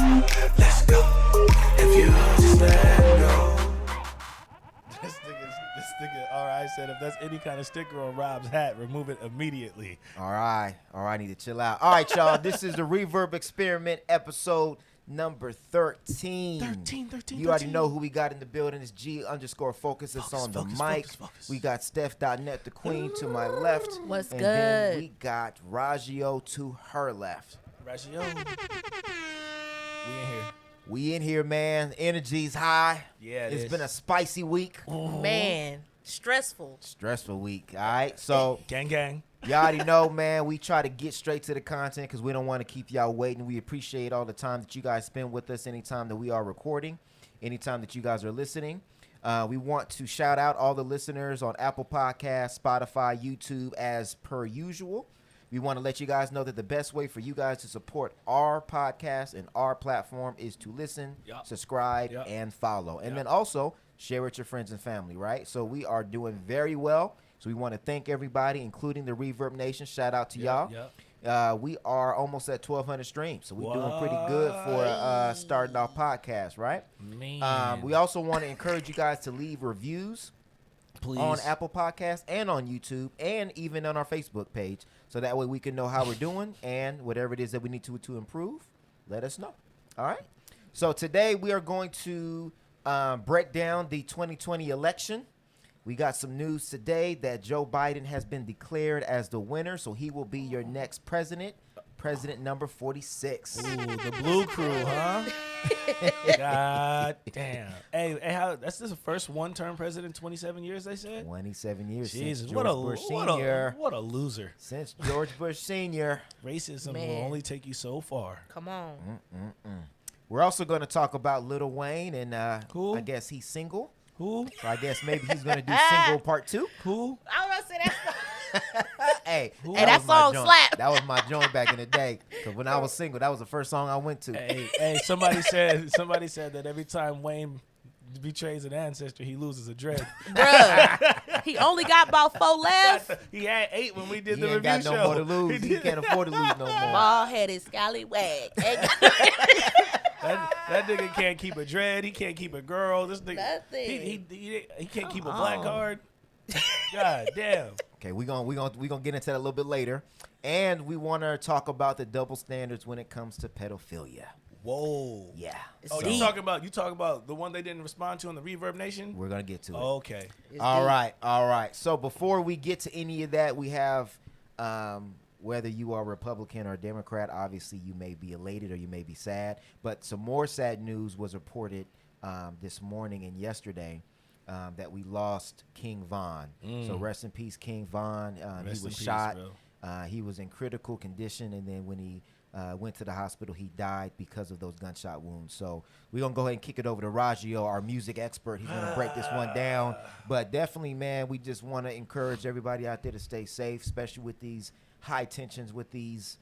Let's go. If you just let go. This nigga, alright, said if that's any kind of sticker on Rob's hat, remove it immediately. All right, I need to chill out. All right, y'all, this is the Reverb Experiment episode number 13. 13. You already know who we got in the building. It's G_Focus. It's on the mic. Focus. We got Steph.net, the queen, to my left. What's and good? Then we got Raggio to her left. Raggio. We in here. We in here, man. Energy's high. Yeah, It's been a spicy week. Man, stressful. Stressful week, all right? So, Gang. y'all already know, man, we try to get straight to the content because we don't want to keep y'all waiting. We appreciate all the time that you guys spend with us anytime that we are recording, anytime that you guys are listening. We want to shout out all the listeners on Apple Podcasts, Spotify, YouTube, as per usual. We want to let you guys know that the best way for you guys to support our podcast and our platform is to listen, subscribe, and follow. And then also share with your friends and family, right? So we are doing very well. So we want to thank everybody, including the Reverb Nation. Shout out to y'all. We are almost at 1,200 streams. So we're doing pretty good for starting our podcast, right? Man. We also want to encourage you guys to leave reviews. Please. On Apple Podcasts and on YouTube and even on our Facebook page. So that way we can know how we're doing and whatever it is that we need to improve, let us know. All right? So today we are going to break down the 2020 election. We got some news today that Joe Biden has been declared as the winner, so he will be your next president. President number 46. Ooh, the blue crew, huh? God damn. Hey, how that's just the first one-term president in 27 years, they said? 27 years Jesus, since George Bush Sr. What a loser. Since George Bush Sr. Racism Man. will only take you so far. Come on. We're also going to talk about Lil Wayne, and Who? I guess he's single. Who? So I guess maybe he's going to do single part 2. Who? I was gonna say that. Hey, That was my song joint. slap. That was my joint back in the day. Because when I was single, that was the first song I went to. Hey, somebody said that every time Wayne betrays an ancestor, he loses a dread. Bruh, he only got about 4 left. He had 8 when we did He the ain't review got show. no more to lose. He can't afford to lose no more. Bald-headed scallywag. That nigga can't keep a dread. He can't keep a girl. This nigga, Nothing. he can't keep a black card. God damn. Okay, we gonna get into that a little bit later. And we want to talk about the double standards when it comes to pedophilia. Whoa. Yeah. Oh, So, you talking about the one they didn't respond to on the Reverb Nation? we're going to get to it. Okay. All right. So before we get to any of that, we have whether you are Republican or Democrat, obviously you may be elated or you may be sad. But some more sad news was reported this morning and yesterday that we lost King Von. So rest in peace, King Von. He was shot. He was in critical condition, and then when he went to the hospital, he died because of those gunshot wounds. So we're going to go ahead and kick it over to Raggio, our music expert. He's going to break this one down. But definitely, man, we just want to encourage everybody out there to stay safe, especially with these high tensions, with these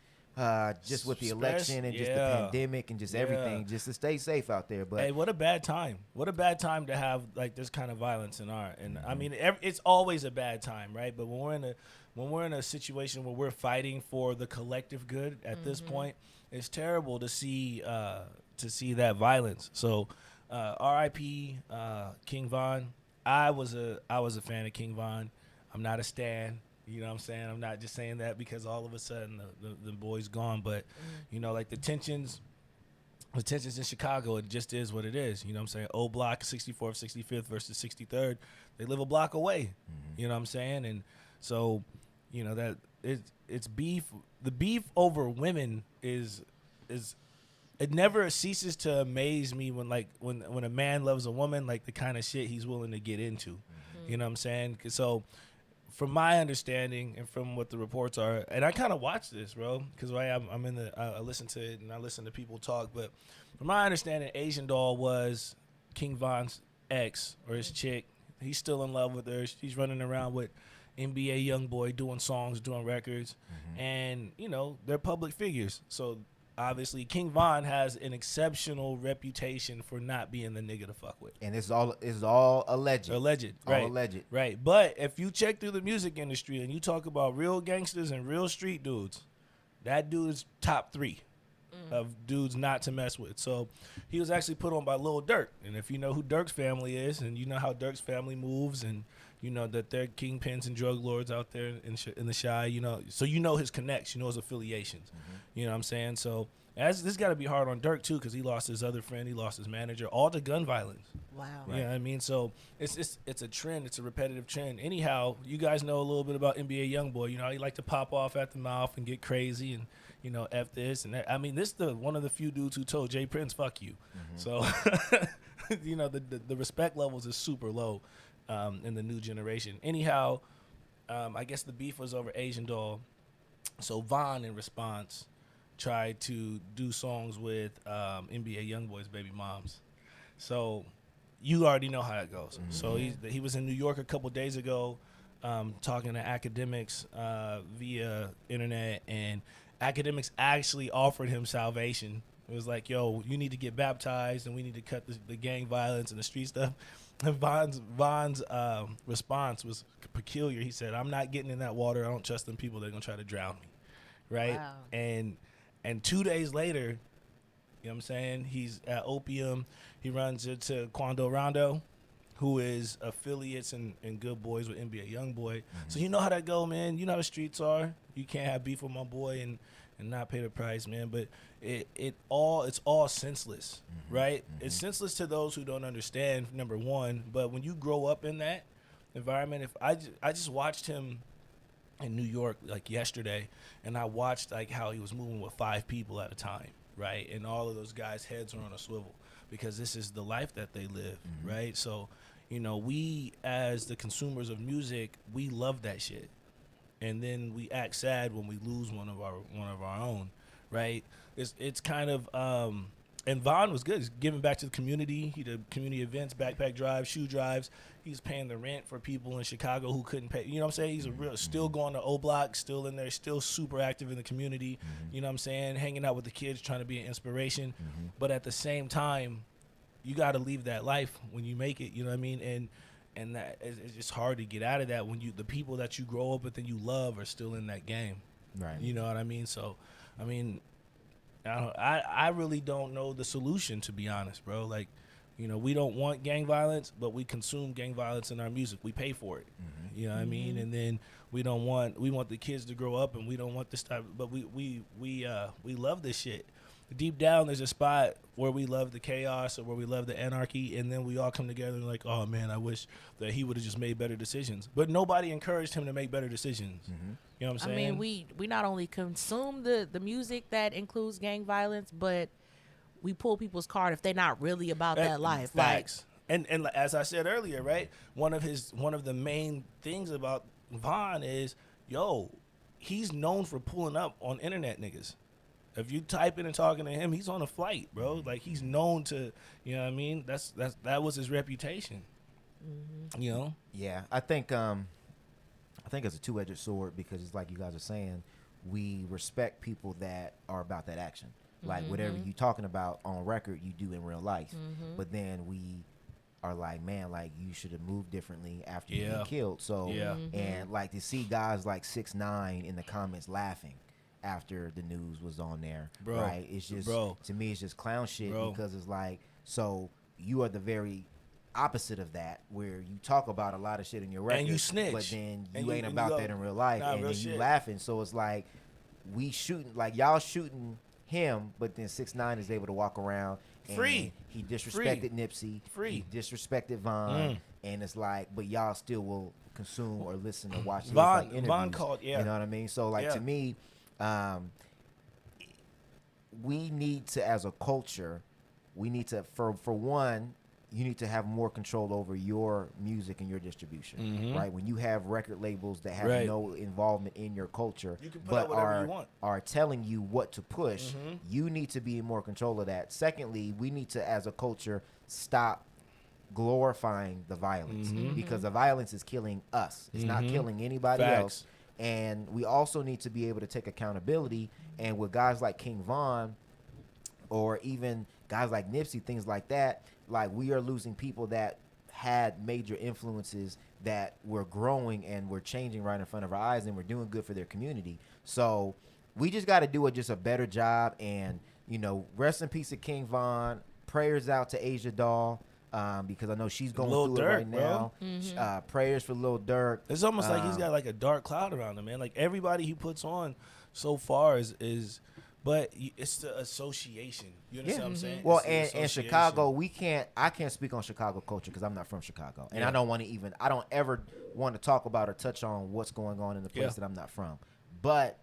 just with the election and just the pandemic and just everything, just to stay safe out there. But hey, what a bad time. What a bad time to have like this kind of violence in our, and I mean, it's always a bad time, right? But when we're in a situation where we're fighting for the collective good at this point, it's terrible to see that violence. So R.I.P. King Von. I was a fan of King Von. I'm not a stan. You know what I'm saying? I'm not just saying that because all of a sudden the boy's gone. But, you know, like the tensions in Chicago, it just is what it is. You know what I'm saying? O Block, 64th, 65th versus 63rd. They live a block away. You know what I'm saying? And so, you know, that it's beef. The beef over women is it never ceases to amaze me when a man loves a woman, like the kind of shit he's willing to get into. You know what I'm saying? So from my understanding and from what the reports are, and I kind of watch this, bro, because I'm in I listen to it and I listen to people talk. But from my understanding, Asian Doll was King Von's ex or his chick. He's still in love with her. He's running around with NBA YoungBoy doing songs, doing records, and you know they're public figures. So obviously, King Von has an exceptional reputation for not being the nigga to fuck with. And it's all alleged. Alleged, all right? Alleged, right? But if you check through the music industry and you talk about real gangsters and real street dudes, that dude's top 3. of dudes not to mess with. So he was actually put on by Lil Durk. And if you know who Durk's family is, and you know how Durk's family moves, and you know that they're kingpins and drug lords out there in the Chi, you know, so you know his connects, you know his affiliations. You know what I'm saying? So this got to be hard on Durk too, because he lost his other friend, he lost his manager, all to gun violence. Wow. You know what I mean? So it's a trend. It's a repetitive trend. Anyhow, you guys know a little bit about NBA YoungBoy. You know, he like to pop off at the mouth and get crazy and, you know, F this and that. I mean, this is one of the few dudes who told Jay Prince, fuck you. So, you know, the respect levels is super low in the new generation. Anyhow, I guess the beef was over Asian Doll. So Von, in response, tried to do songs with NBA YoungBoy's baby moms. So you already know how it goes. So he was in New York a couple days ago talking to academics via internet, and academics actually offered him salvation. It was like, yo, you need to get baptized, and we need to cut the gang violence and the street stuff. And Von's response was peculiar. He said, I'm not getting in that water. I don't trust them people. They're going to try to drown me. Right? Wow. And 2 days later, you know what I'm saying, he's at Opium. He runs into Quando Rondo, who is affiliates and good boys with NBA YoungBoy. So you know how that go, man. You know how the streets are. You can't have beef with my boy and not pay the price, man. But it's all senseless, right? It's senseless to those who don't understand, number one. But when you grow up in that environment, if I just watched him in New York like yesterday, and I watched like how he was moving with 5 people at a time, right? And all of those guys' heads are on a swivel because this is the life that they live, right? So, you know, we as the consumers of music, we love that shit, and then we act sad when we lose one of our own, right? It's kind of and Von was good. He's giving back to the community. He did community events, backpack drives, shoe drives. He's paying the rent for people in Chicago who couldn't pay. You know what I'm saying? He's still going to O Block, still in there, still super active in the community. You know what I'm saying? Hanging out with the kids, trying to be an inspiration. But at the same time, you got to leave that life when you make it. You know what I mean? And that it's just hard to get out of that when the people that you grow up with and you love are still in that game. Right. You know what I mean? So, I mean, I really don't know the solution, to be honest, bro. Like, you know, we don't want gang violence, but we consume gang violence in our music. We pay for it. You know what I mean? And then we want the kids to grow up, and we don't want this type. But we love this shit. Deep down, there's a spot where we love the chaos or where we love the anarchy, and then we all come together and like, oh man, I wish that he would have just made better decisions. But nobody encouraged him to make better decisions. You know what I'm saying? I mean, we not only consume the music that includes gang violence, but we pull people's card if they're not really about that life. Facts. And as I said earlier, right? One of the main things about Von is, yo, he's known for pulling up on internet niggas. If you type in and talking to him, he's on a flight, bro. Like, he's known to, you know what I mean? That was his reputation. You know? Yeah, I think it's a two-edged sword because it's like you guys are saying, we respect people that are about that action. Like, whatever you talking about on record, you do in real life. But then we are like, man, like, you should have moved differently after you get killed. So, and like to see guys like 6ix9ine in the comments laughing after the news was on there, bro, right? It's just, to me, it's just clown shit, because it's like, so you are the very opposite of that, where you talk about a lot of shit in your record, and you snitch, but then you ain't about that in real life, and then you shit. laughing. So it's like, we shooting, like, y'all shooting him, but then 6ix9ine is able to walk around and free. He disrespected Nipsey, free. He disrespected Von, and it's like, but y'all still will consume or listen or watch his Von, like, interviews. Von called, you know what I mean? So like, to me, we need to, as a culture, we need to, for one, you need to have more control over your music and your distribution, right? When you have record labels that have no involvement in your culture, you can put but out whatever you want, are telling you what to push, you need to be in more control of that. Secondly, we need to, as a culture, stop glorifying the violence, because the violence is killing us. It's not killing anybody else. And we also need to be able to take accountability. And with guys like King Von, or even guys like Nipsey, things like that, like, we are losing people that had major influences that were growing and were changing right in front of our eyes, and were doing good for their community. So we just got to do just a better job and rest in peace to King Von. Prayers out to Asia Doll. Because I know she's going Lil through Durk, it right now. Mm-hmm. Prayers for Lil Durk. It's almost like he's got like a dark cloud around him, man. Like everybody he puts on so far is but it's the association. You understand what I'm saying? Well, It's the and association. Chicago, I can't speak on Chicago culture because I'm not from Chicago, and Yeah. I don't ever want to talk about or touch on what's going on in the place that I'm not from. But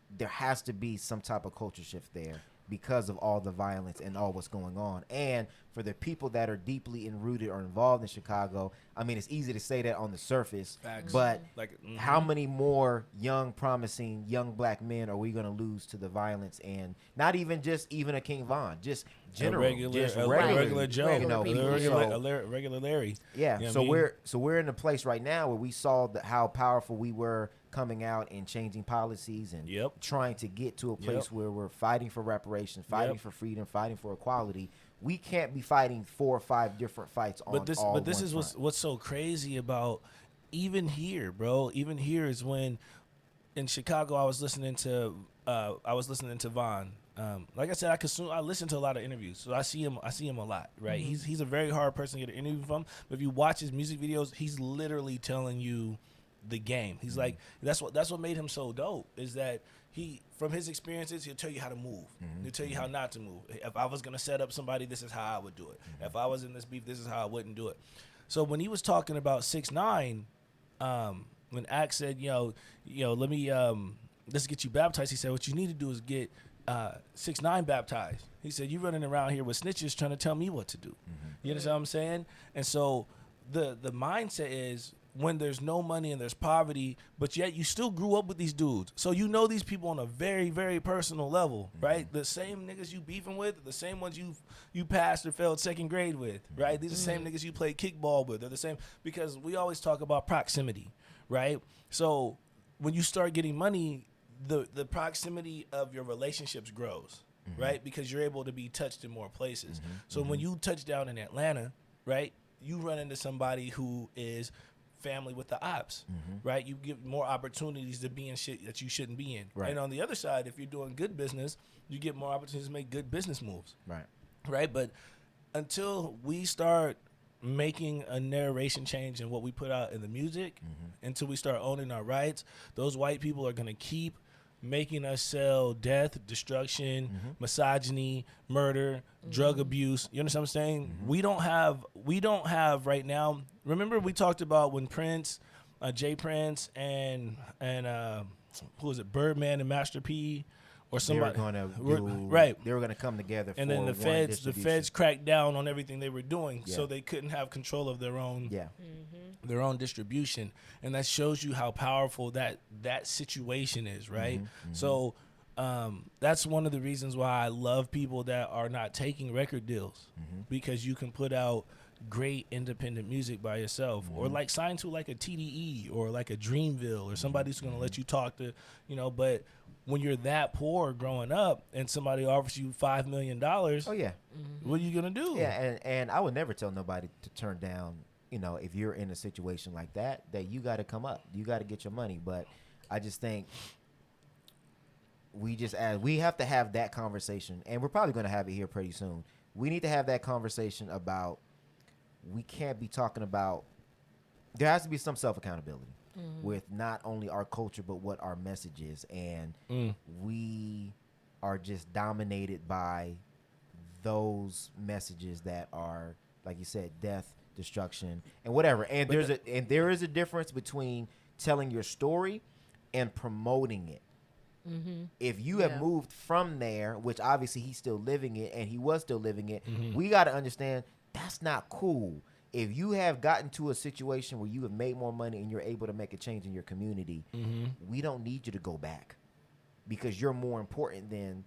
there has to be some type of culture shift there because of all the violence and all what's going on. And for the people that are deeply enrooted or involved in Chicago, I mean, it's easy to say that on the surface, Facts. but Like, how many more young, promising young black men are we going to lose to the violence? And not even just even a King Von, just general, just regular Joe, Regular people. regular Larry. Yeah. You know So what I mean? we're in a place right now where we saw how powerful we were coming out and changing policies and Yep. trying to get to a place Yep. where we're fighting for reparations, fighting Yep. for freedom, fighting for equality. We can't be fighting 4 or 5 different fights on But this all is one front. what's so crazy about even here, bro. Even here is when in Chicago I was listening to Von. Like I said, I listen to a lot of interviews, so I see him a lot, right? He's a very hard person to get an interview from. But if you watch his music videos, he's literally telling you the game. He's like, that's what made him so dope, is that he, from his experiences, he'll tell you how to move. He'll tell you how not to move. If I was gonna set up somebody, this is how I would do it. If I was in this beef, this is how I wouldn't do it. So when he was talking about 6ix9ine, when Axe said, let me let's get you baptized, he said, what you need to do is get 6ix9ine baptized. He said, you running around here with snitches trying to tell me what to do. You understand what I'm saying? And so the mindset is, when there's no money and there's poverty, but yet you still grew up with these dudes. So you know these people on a very, very personal level, right? The same niggas you beefing with, the same ones you passed or failed 2nd grade with, right? These are the same niggas you played kickball with. They're the same, because we always talk about proximity, right? So when you start getting money, the proximity of your relationships grows, right? Because you're able to be touched in more places. So when you touch down in Atlanta, right, you run into somebody who is family with the ops, right? You get more opportunities to be in shit that you shouldn't be in. Right. And on the other side, if you're doing good business, you get more opportunities to make good business moves. Right. But until we start making a narration change in what we put out in the music, until we start owning our rights, those white people are going to keep making us sell death, destruction, misogyny, murder, drug abuse. You understand what I'm saying? We don't have right now. Remember we talked about when Prince, Jay Prince and who was it, Birdman and Master P, or somebody They were going to right. They were going to come together. And for then the one feds cracked down on everything they were doing, Yeah. so they couldn't have control of their own Yeah. their own distribution, and that shows you how powerful that situation is, right? So that's one of the reasons why I love people that are not taking record deals, because you can put out great independent music by yourself, or like sign to like a TDE or like a Dreamville or somebody who's gonna let you talk to, but when you're that poor growing up and somebody offers you $5 million, Oh yeah. what are you gonna do? Yeah, and I would never tell nobody to turn down, if you're in a situation like that you got to come up. You got to get your money. But I just think we have to have that conversation, and we're probably going to have it here pretty soon. We need to have that conversation about, we can't be talking about, there has to be some self-accountability with not only our culture, but what our message is. And we are just dominated by those messages that are, like you said, death, destruction, and whatever. And there is a difference between telling your story and promoting it. If you have moved from there, which obviously he's still living it, and he was still living it, we got to understand that's not cool. If you have gotten to a situation where you have made more money and you're able to make a change in your community, we don't need you to go back, because you're more important than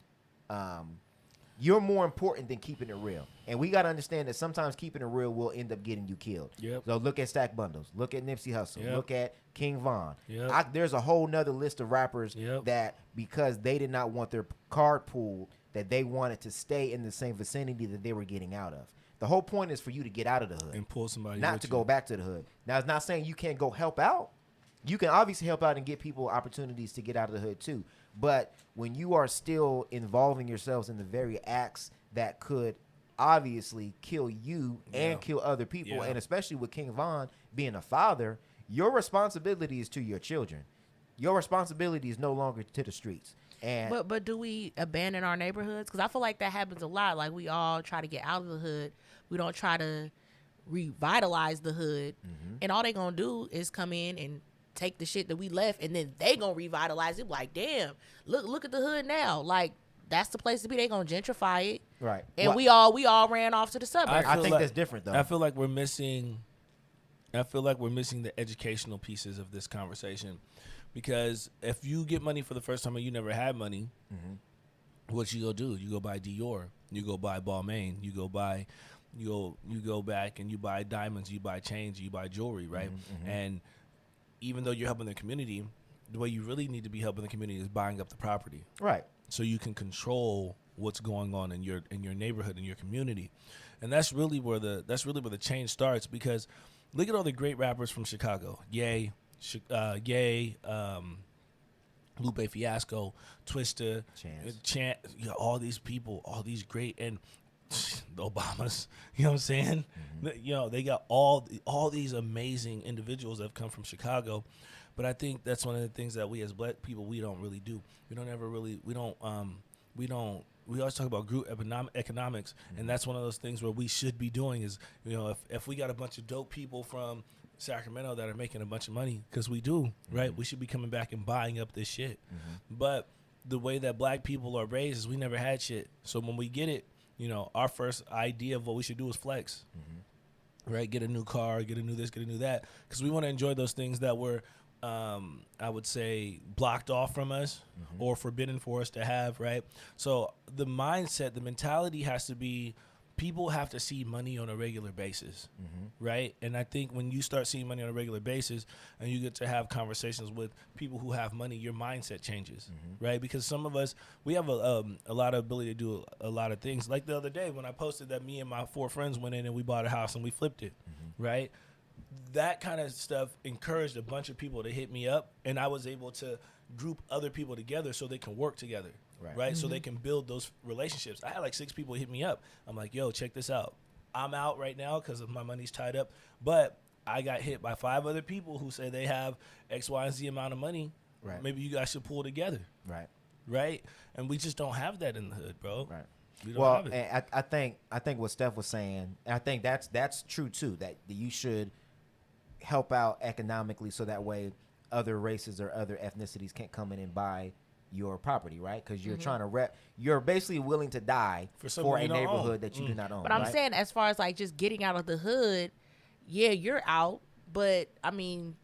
keeping it real. And we got to understand that sometimes keeping it real will end up getting you killed. Yep. So look at Stack Bundles. Look at Nipsey Hussle. Yep. Look at King Von. Yep. There's a whole nother list of rappers Yep. that, because they did not want their card pool, that they wanted to stay in the same vicinity that they were getting out of. The whole point is for you to get out of the hood And pull somebody not with to you. go back to the hood. Now, it's not saying you can't go help out, You can obviously help out and get people opportunities to get out of the hood too. But when you are still involving yourselves in the very acts that could obviously kill you and kill other people, and especially with King Von being a father, your responsibility is to your children. Your responsibility is no longer to the streets. And But do we abandon our neighborhoods? Because I feel like that happens a lot. Like, we all try to get out of the hood. We don't try to revitalize the hood. And all they gonna do is come in and take the shit that we left, and then they gonna revitalize it. Like, damn, look at the hood now. Like, that's the place to be. They gonna gentrify it. right. And Well, we all ran off to the suburbs. I feel think like- that's different though. I feel like we're missing the educational pieces of this conversation, because if you get money for the first time and you never had money, what you go do? You go buy Dior, you go buy Balmain, you go back and you buy diamonds, you buy chains, you buy jewelry, right? And even though you're helping the community, the way you really need to be helping the community is buying up the property, right. so you can control what's going on in your neighborhood, in your community. And that's really where the change starts, because look at all the great rappers from Chicago. Ye, Lupe Fiasco, Twista, Chance, all these people, all these great, and the Obamas, you know what I'm saying? You know, they got all these amazing individuals that have come from Chicago. But I think that's one of the things that we as black people, we don't really do. We always talk about group economics, and that's one of those things where we should be doing is, you know, if we got a bunch of dope people from Sacramento that are making a bunch of money, because we do, right? We should be coming back and buying up this shit. But the way that black people are raised is we never had shit. So when we get it, you know, our first idea of what we should do is flex, right? Get a new car, get a new this, get a new that, because we want to enjoy those things that were, I would say, blocked off from us or forbidden for us to have, right? So the mindset, the mentality has to be, people have to see money on a regular basis, right? And I think when you start seeing money on a regular basis and you get to have conversations with people who have money, your mindset changes, right? Because some of us, we have a lot of ability to do a lot of things. Like the other day when I posted that me and my 4 friends went in and we bought a house and we flipped it, right? That kind of stuff encouraged a bunch of people to hit me up, and I was able to group other people together so they can work together, right? So they can build those relationships. I had like 6 people hit me up. I'm like, yo, check this out. I'm out right now because my money's tied up, but I got hit by 5 other people who say they have X, Y, and Z amount of money. Right. Maybe you guys should pull together. Right? And we just don't have that in the hood, bro. Right. We don't Well, have it. and I think what Steph was saying, and I think that's true too, that you should help out economically so that way other races or other ethnicities can't come in and buy your property, right? Because you're trying to you're basically willing to die for a neighborhood that you do not own. But I'm saying, as far as like just getting out of the hood, yeah, you're out. But I mean,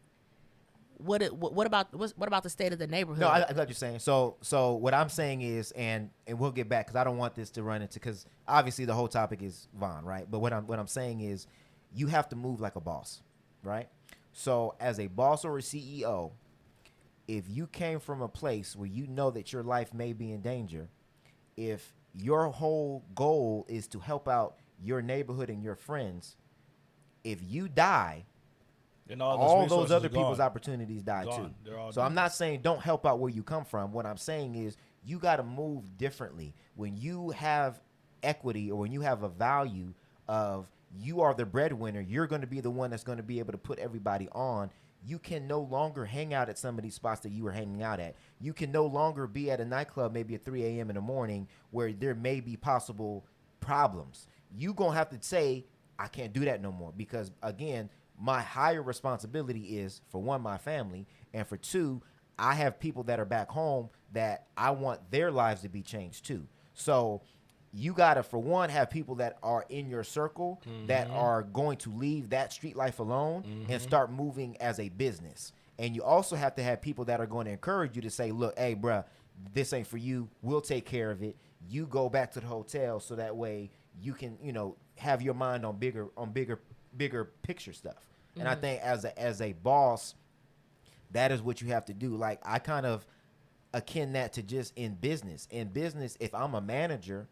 what about the state of the neighborhood? No, I got what you're saying. So what I'm saying is, and we'll get back because I don't want this to run into, because obviously the whole topic is Von, right? But what I'm saying is, you have to move like a boss, right? So as a boss or a CEO, if you came from a place where you know that your life may be in danger, if your whole goal is to help out your neighborhood and your friends, if you die, And all those other are people's gone. opportunities die Gone. too. They're all So I'm done. not saying don't help out where you come from. What I'm saying is you got to move differently. When you have equity, or when you have a value of you are the breadwinner, you're going to be the one that's going to be able to put everybody on. You can no longer hang out at some of these spots that you were hanging out at. You can no longer be at a nightclub maybe at 3 a.m. in the morning where there may be possible problems. You going to have to say, I can't do that no more, because, again, my higher responsibility is, for one, my family, and for 2, I have people that are back home that I want their lives to be changed too. So you gotta, for one, have people that are in your circle that are going to leave that street life alone and start moving as a business. And you also have to have people that are going to encourage you to say, look, hey, bruh, this ain't for you. We'll take care of it. You go back to the hotel so that way you can, have your mind on bigger picture stuff. And I think as a boss, that is what you have to do. Like, I kind of akin that to just in business. In business, if I'm a manager,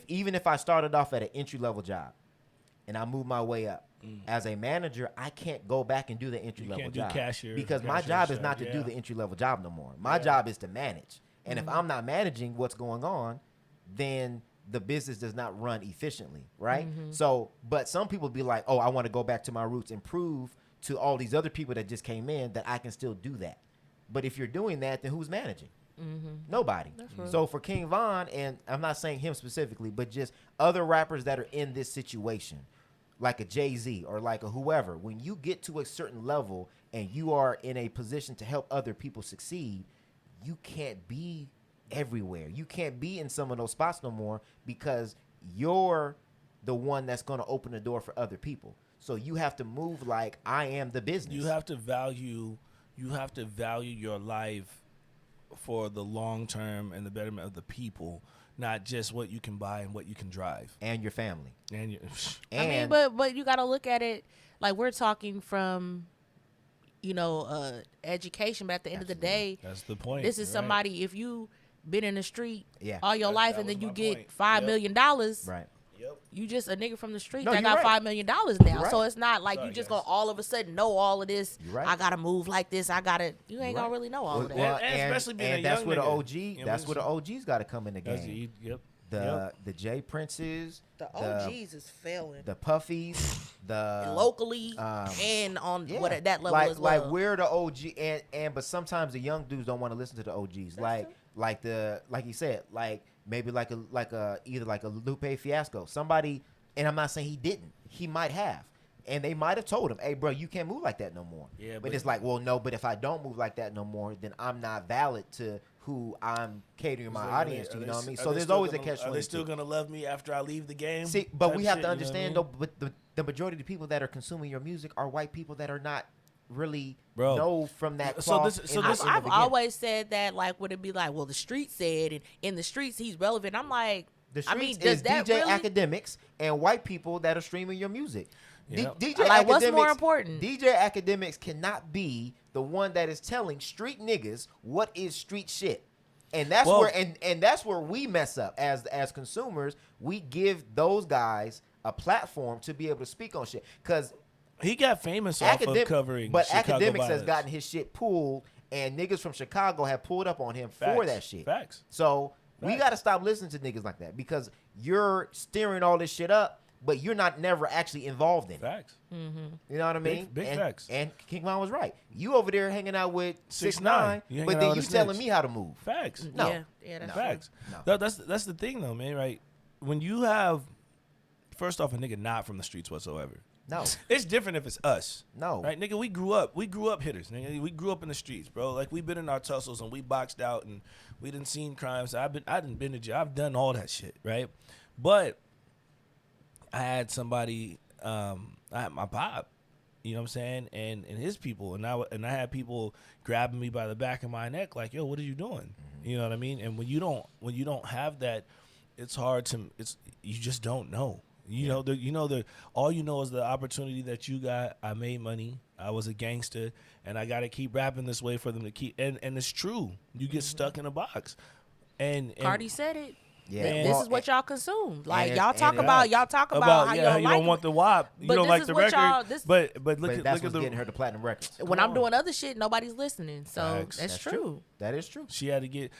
even if I started off at an entry level job and I moved my way up, As a manager, I can't go back and do the entry level can't do job cashier- because my cashier job is stuff, not to do yeah. the entry level job no more. My job is to manage. And if I'm not managing what's going on, then the business does not run efficiently, right? So, but some people be like, "Oh, I want to go back to my roots and prove to all these other people that just came in that I can still do that." But if you're doing that, then who's managing? Nobody. So for King Von, and I'm not saying him specifically, but just other rappers that are in this situation, like a Jay-Z or like a whoever, when you get to a certain level and you are in a position to help other people succeed, you can't be everywhere. You can't be in some of those spots no more because you're the one that's going to open the door for other people. So you have to move like I am the business. You have to value your life for the long term and the betterment of the people, not just what you can buy and what you can drive. And your family. And you, I mean, but you got to look at it like we're talking from, education. But at the end of the day, that's the point. this is right? somebody. If you been in the street Yeah. all your life that and then was you my get point. $5 Yep. million, Right. Yep. you just a nigga from the street No, that you're got right. $5 million now. You're So right. it's not like Sorry, you just guys. gonna all of a sudden know all of this. You're right. I gotta move like this. You ain't You're gonna right. really know all of that. Well, and especially being a that's young where the nigga. OG. You know, That's where the OGs got to come in the That's game. yep. The J Princes, the OGs is failing. the Puffies, the Locally and on yeah. that level like, as well. Like we're the OG, but sometimes the young dudes don't want to listen to the OGs. Like you said, like maybe like a either like a Lupe Fiasco, somebody. And I'm not saying he didn't. He might have. And they might have told him, "Hey, bro, you can't move like that no more." Yeah, but it's like, well, no. But if I don't move like that no more, then I'm not valid to who I'm catering my audience to. You know what I mean? So there's always a catch. Are they still gonna love me after I leave the game? See, but type we have shit, to you know understand what I mean? though. But the majority of the people that are consuming your music are white people that are not really Bro. know from that. So cloth this- so in the- this- in the I've beginning. always said that, like, would it be like, well, the street said, and in the streets he's relevant. I'm like, The I mean, streets does is that DJ really? academics and white people that are streaming your music. Yep. DJ Like, what's more Academics- important? DJ Academics cannot be the one that is telling street niggas what is street shit. And that's Well- where and that's where we mess up as consumers. We give those guys a platform to be able to speak on shit. Because He got famous off of covering but Chicago Academics has violence. gotten his shit pulled, and niggas from Chicago have pulled up on him for Facts. that shit. Facts. So we Facts. got to stop listening to niggas like that because you're steering all this shit up, but you're not never actually involved in it. Facts. You know what I mean? Big and, facts. And King Von was right. You over there hanging out with 6ix9ine. 6ix9ine, You hanging but out then with you a telling snitch. me how to move. Facts. No. Yeah, that's Facts. No. That's the thing though, man. Right? When you have, first off, a nigga not from the streets whatsoever. No. It's different if it's us. No. Right, nigga, we grew up hitters, nigga. We grew up in the streets, bro. Like, we been in our tussles and we boxed out and we done seen crimes. I done been to jail. I've done all that shit, right? But I had somebody, I had my pop, you know what I'm saying, and his people, and I had people grabbing me by the back of my neck, like, yo, what are you doing? You know what I mean? And when you don't have that, it's hard to, you just don't know. All you know is the opportunity that you got. I made money. I was a gangster, and I got to keep rapping this way for them to keep. And it's true. You get stuck in a box. And Cardi said it. Yeah. This Well, is what y'all consume. Like and- y'all and talk it- about how yeah, y'all you like don't want the WAP. You But don't this like is the what record. y'all- this- but look But at that's look what's at the. getting her to platinum records. when I'm doing other shit, nobody's listening. So Facts. that's true. That is true. She had to get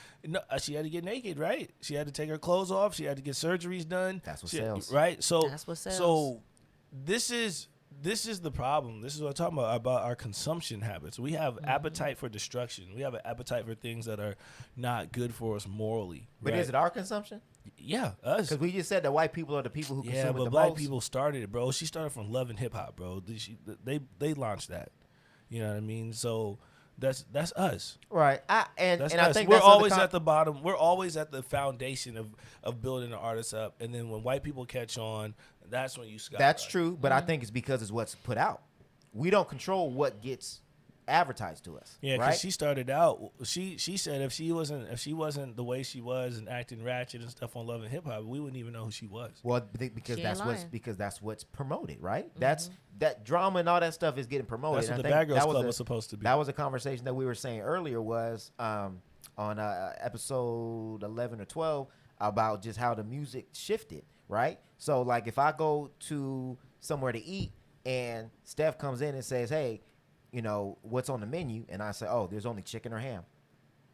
naked, right? She had to take her clothes off. She had to get surgeries done. That's what She- sells. right? So That's what sells. So this is the problem. This is what I'm talking about our consumption habits. We have appetite for destruction. We have an appetite for things that are not good for us morally. But right? is it our consumption? Yeah, us. Because we just said that white people are the people who consume Yeah, it but the black most. people started it, bro. She started from Love and Hip Hop, bro. They launched that. You know what I mean? So that's us. Right. I That's us. think We're that's always another at the bottom. We're always at the foundation of building the artists up. And then when white people catch on, that's when you skyrocket. That's true, but I think it's because it's what's put out. We don't control what gets advertised to us. Yeah, right? because she started out. She said if she wasn't the way she was and acting ratchet and stuff on Love and Hip Hop, we wouldn't even know who she was. Well, because She that's ain't what's lying. because that's what's promoted, right? That's that drama and all that stuff is getting promoted. That's what And the I think Bad Girls that Club a- was supposed to be. That was a conversation that we were saying earlier was on episode 11 or 12 about just how the music shifted, right? So like if I go to somewhere to eat and Steph comes in and says, hey, you know, what's on the menu? And I say, oh, there's only chicken or ham.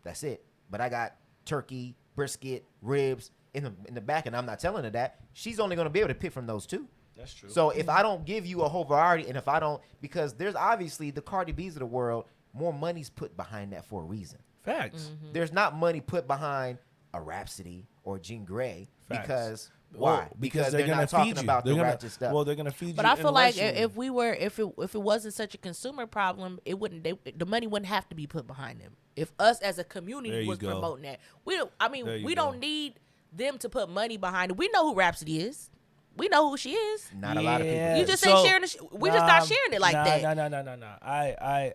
That's it. But I got turkey, brisket, ribs in the back, and I'm not telling her that. She's only going to be able to pick from those two. That's true. So if I don't give you a whole variety, and if I don't, because there's obviously the Cardi B's of the world, more money's put behind that for a reason. Facts. There's not money put behind a Rhapsody or Jean Grey because why? Well, because they're not gonna talking feed you. about they're the gonna, ratchet stuff. Well, they're gonna feed you. But I feel like intellectually. if it wasn't such a consumer problem, it wouldn't. The money wouldn't have to be put behind them. If us as a There community you was go. promoting that, we don't. I mean, There you we go. don't need them to put money behind it. We know who Rhapsody is. We know who she is. Not a lot of people. You just ain't sharing it. We just not sharing it like that. No.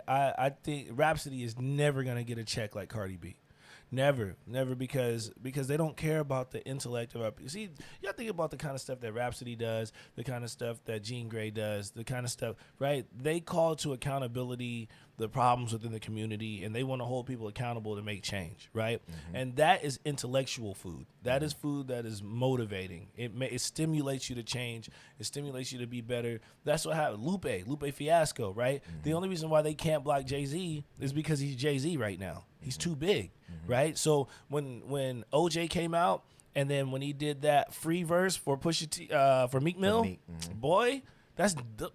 I think Rhapsody is never gonna get a check like Cardi B. Never, because they don't care about the intellect of our. See, you gotta think about the kind of stuff that Rhapsody does, the kind of stuff that Jean Grey does, the kind of stuff, right? They call to accountability the problems within the community, and they want to hold people accountable to make change, right? And that is intellectual food. That is food that is motivating. It stimulates you to change. It stimulates you to be better. That's what happened. Lupe Fiasco, right? The only reason why they can't block Jay-Z is because he's Jay-Z right now. He's too big, right? So when OJ came out, and then when he did that free verse for Pusha T, for Meek Mill, boy,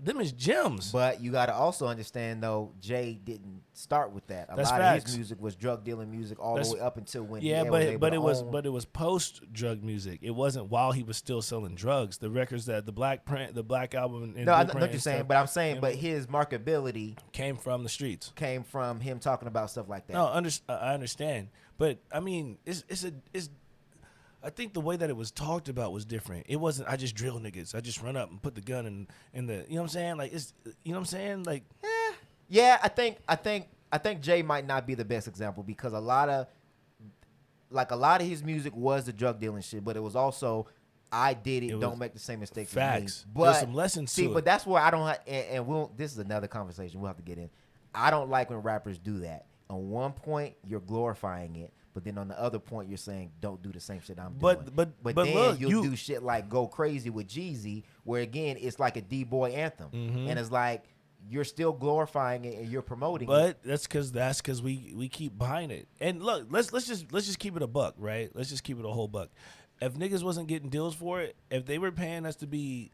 them is gems. But you got to also understand, though, Jay didn't start with that. A That's lot facts. of his music was drug dealing music all That's- the way up until when Yeah, he was but able but to it was own- but it was post drug music. It wasn't while he was still selling drugs. The records that the Black album, and No, I know Blueprint what you're and saying, stuff but I'm saying, you but know, his marketability came from the streets. came from him talking about stuff like that. No, I understand, but I mean, it's. I think the way that it was talked about was different. It wasn't. I just drill niggas. I just run up and put the gun in the. You know what I'm saying? Like it's. You know what I'm saying? Like. Yeah, I think Jay might not be the best example because a lot of his music was the drug dealing shit, but it was also I did it. It was don't make the same mistakes. facts. As me. There's But some lessons see, to but it. that's where I don't. And we'll. This is another conversation we'll have to get in. I don't like when rappers do that. On one point, you're glorifying it. But then on the other point, you're saying don't do the same shit I'm doing. But then look, you'll do shit like Go Crazy with Jeezy, where again it's like a D-boy anthem, and it's like you're still glorifying it and you're promoting it. But that's because we keep buying it. And look, let's just keep it a buck, right? Let's just keep it a whole buck. If niggas wasn't getting deals for it, if they were paying us to be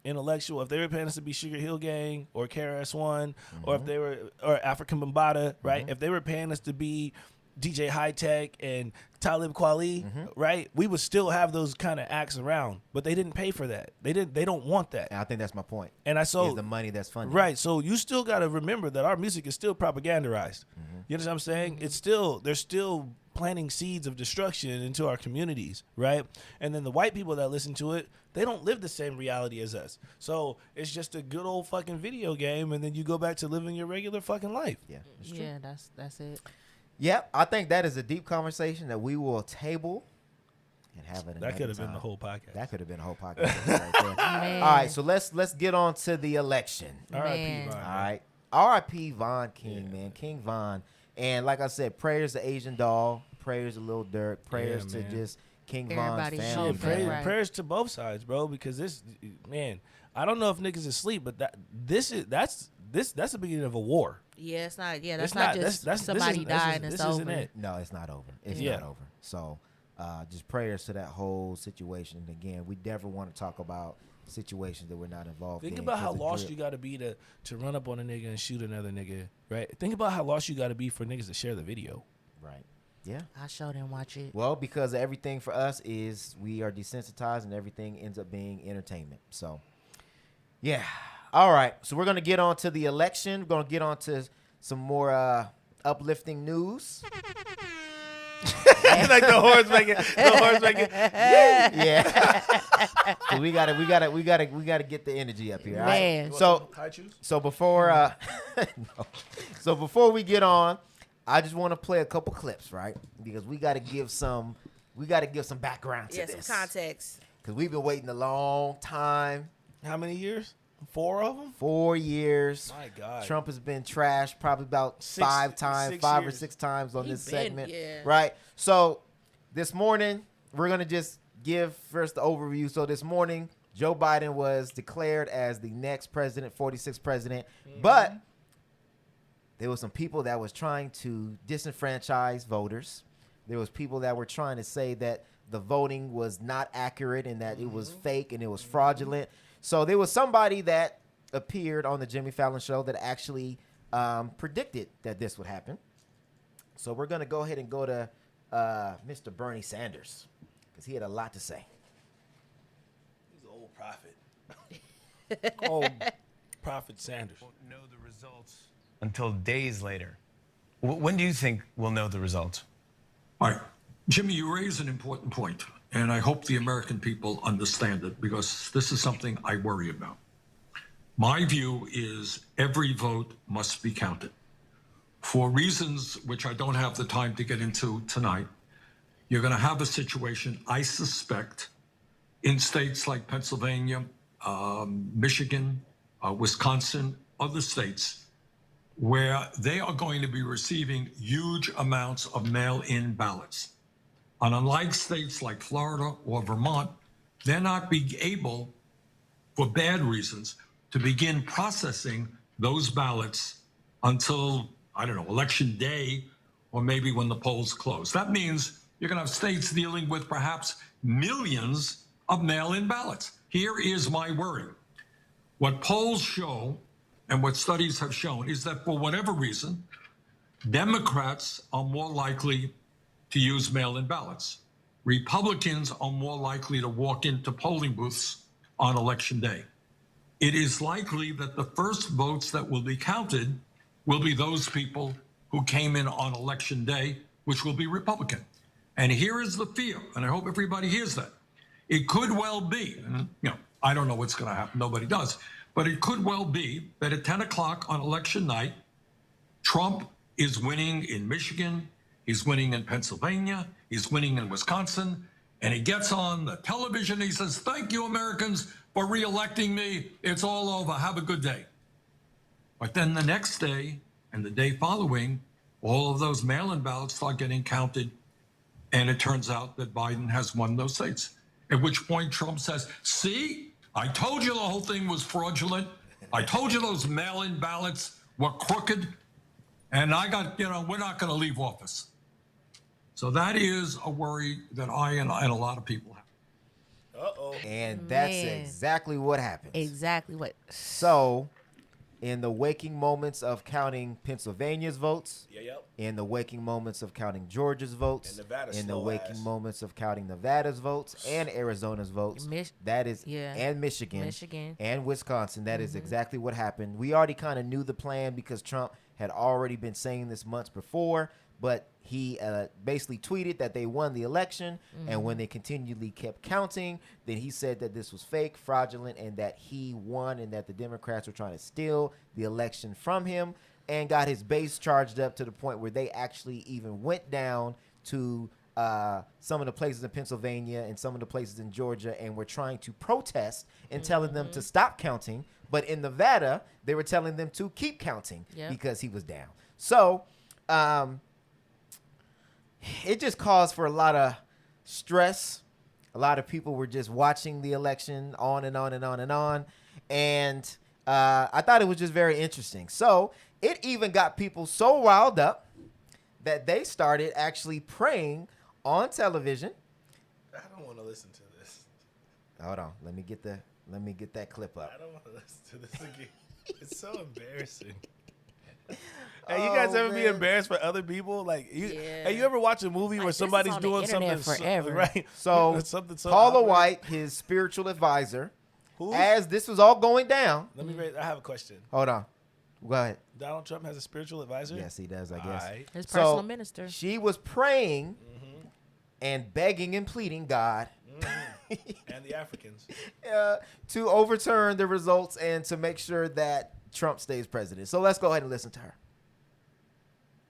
intellectual, if they were paying us to be Sugar Hill Gang or KRS-One, or if they were or African Bambaataa, right? If they were paying us to be DJ High Tech and Talib Kweli, right? We would still have those kind of acts around, but they didn't pay for that. They don't want that. And I think that's my point. And I Is sold the money that's funded. right. So you still got to remember that our music is still propagandized. You understand what I'm saying? It's still they're still planting seeds of destruction into our communities, right? And then the white people that listen to it, they don't live the same reality as us. So it's just a good old fucking video game, and then you go back to living your regular fucking life. Yeah. Yeah, that's it. Yep. I think that is a deep conversation that we will table and have it. That could have been the whole podcast. That could have been a whole podcast. Right there. Man. All right. So let's get on to the election. R.I.P. Man. Von, All man. right. R.I.P. Von King, man. King Von. And like I said, prayers to Asian Doll, prayers to Lil Durk, prayers to man. just King Everybody Von's should family. Yeah, Prayers- man. prayers to both sides, bro. Because this, man, I don't know if niggas is asleep, but that's the beginning of a war. Yeah, it's not. Yeah, that's It's not not- just that's- this somebody isn't- this died isn't- and it's this isn't over. it. No, it's not over. It's Yeah. not over. So just prayers to that whole situation. And again, we never want to talk about situations that we're not involved in. Think about how 'cause the lost drip- you got to be to run up on a nigga and shoot another nigga, right? Think about how lost you got to be for niggas to share the video. Right. Yeah. I sure didn't watch it. Well, because everything for us is we are desensitized and everything ends up being entertainment. So, yeah. All right. So we're going to get on to the election. We're going to get on to some more uplifting news. Like the horse making, Yeah. So we gotta get the energy up here. All right? Man. So before no. So before we get on, I just want to play a couple clips, right? Because we gotta give some background to Yeah, this. some context. Because we've been waiting a long time. How many years? 4 of them? 4 years. My God. Trump has been trashed probably about Six- 5 times, six 5 years. or 6 times on He this been- segment. yeah. Right? So this morning, we're going to just give first the overview. So this morning, Joe Biden was declared as the next president, 46th president, but there was some people that was trying to disenfranchise voters. There was people that were trying to say that the voting was not accurate and that it was fake and it was fraudulent. So there was somebody that appeared on the Jimmy Fallon show that actually predicted that this would happen. So we're going to go ahead and go to Mr. Bernie Sanders because he had a lot to say. He's an old prophet. Old Prophet Sanders. Won't know the results until days later. When do you think we'll know the results? All right. Jimmy, you raise an important point, and I hope the American people understand it because this is something I worry about. My view is every vote must be counted. For reasons which I don't have the time to get into tonight, you're going to have a situation, I suspect, in states like Pennsylvania, Michigan, Wisconsin, other states, where they are going to be receiving huge amounts of mail-in ballots. And unlike states like Florida or Vermont, they're not being able, for bad reasons, to begin processing those ballots until, I don't know, election day or maybe when the polls close. That means you're going to have states dealing with perhaps millions of mail-in ballots. Here is my worry. What polls show and what studies have shown is that for whatever reason, Democrats are more likely to use mail-in ballots. Republicans are more likely to walk into polling booths on election day. It is likely that the first votes that will be counted will be those people who came in on election day, which will be Republican. And here is the fear, and I hope everybody hears that. It could well be, and I don't know what's going to happen, nobody does, but it could well be that at 10 o'clock on election night, Trump is winning in Michigan, he's winning in Pennsylvania, he's winning in Wisconsin, and he gets on the television, he says, "Thank you, Americans, for reelecting me. It's all over. Have a good day." But then the next day and the day following, all of those mail-in ballots start getting counted, and it turns out that Biden has won those states. At which point Trump says, "See, I told you the whole thing was fraudulent. I told you those mail-in ballots were crooked, and we're not going to leave office." So that is a worry that I and a lot of people have. And that's Man. exactly what happens. Exactly what. So, in the waking moments of counting Pennsylvania's votes, in the waking moments of counting Georgia's votes, And Nevada's in the slow waking ass. moments of counting Nevada's votes and Arizona's votes, and Michigan and Wisconsin, that is exactly what happened. We already kind of knew the plan because Trump had already been saying this months before, but he basically tweeted that they won the election, and when they continually kept counting, then he said that this was fake, fraudulent, and that he won and that the Democrats were trying to steal the election from him, and got his base charged up to the point where they actually even went down to some of the places in Pennsylvania and some of the places in Georgia and were trying to protest and telling them to stop counting. But in Nevada, they were telling them to keep counting because he was down. So it just caused for a lot of stress. A lot of people were just watching the election on and on and on and on. And I thought it was just very interesting. So it even got people so riled up that they started actually praying on television. I don't want to listen to this. Hold on. Let me get that clip up. I don't want to listen to this again. It's so embarrassing. Hey, you guys ever be embarrassed for other people? Like, hey, you ever watch a movie where this is somebody's on the doing internet something forever. right? So something so Paula awkward. White, his spiritual advisor, Who? as this was all going down. Let me. I have a question. Hold on. Go ahead. Donald Trump has a spiritual advisor. Yes, he does, I guess. Alright. His So, personal minister. She was praying and begging and pleading God And the Africans. to overturn the results and to make sure that Trump stays president. So let's go ahead and listen to her.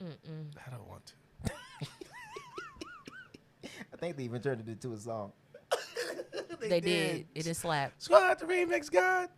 I don't want to. I think they even turned it into a song. They did. It is slap. Squad to remix God.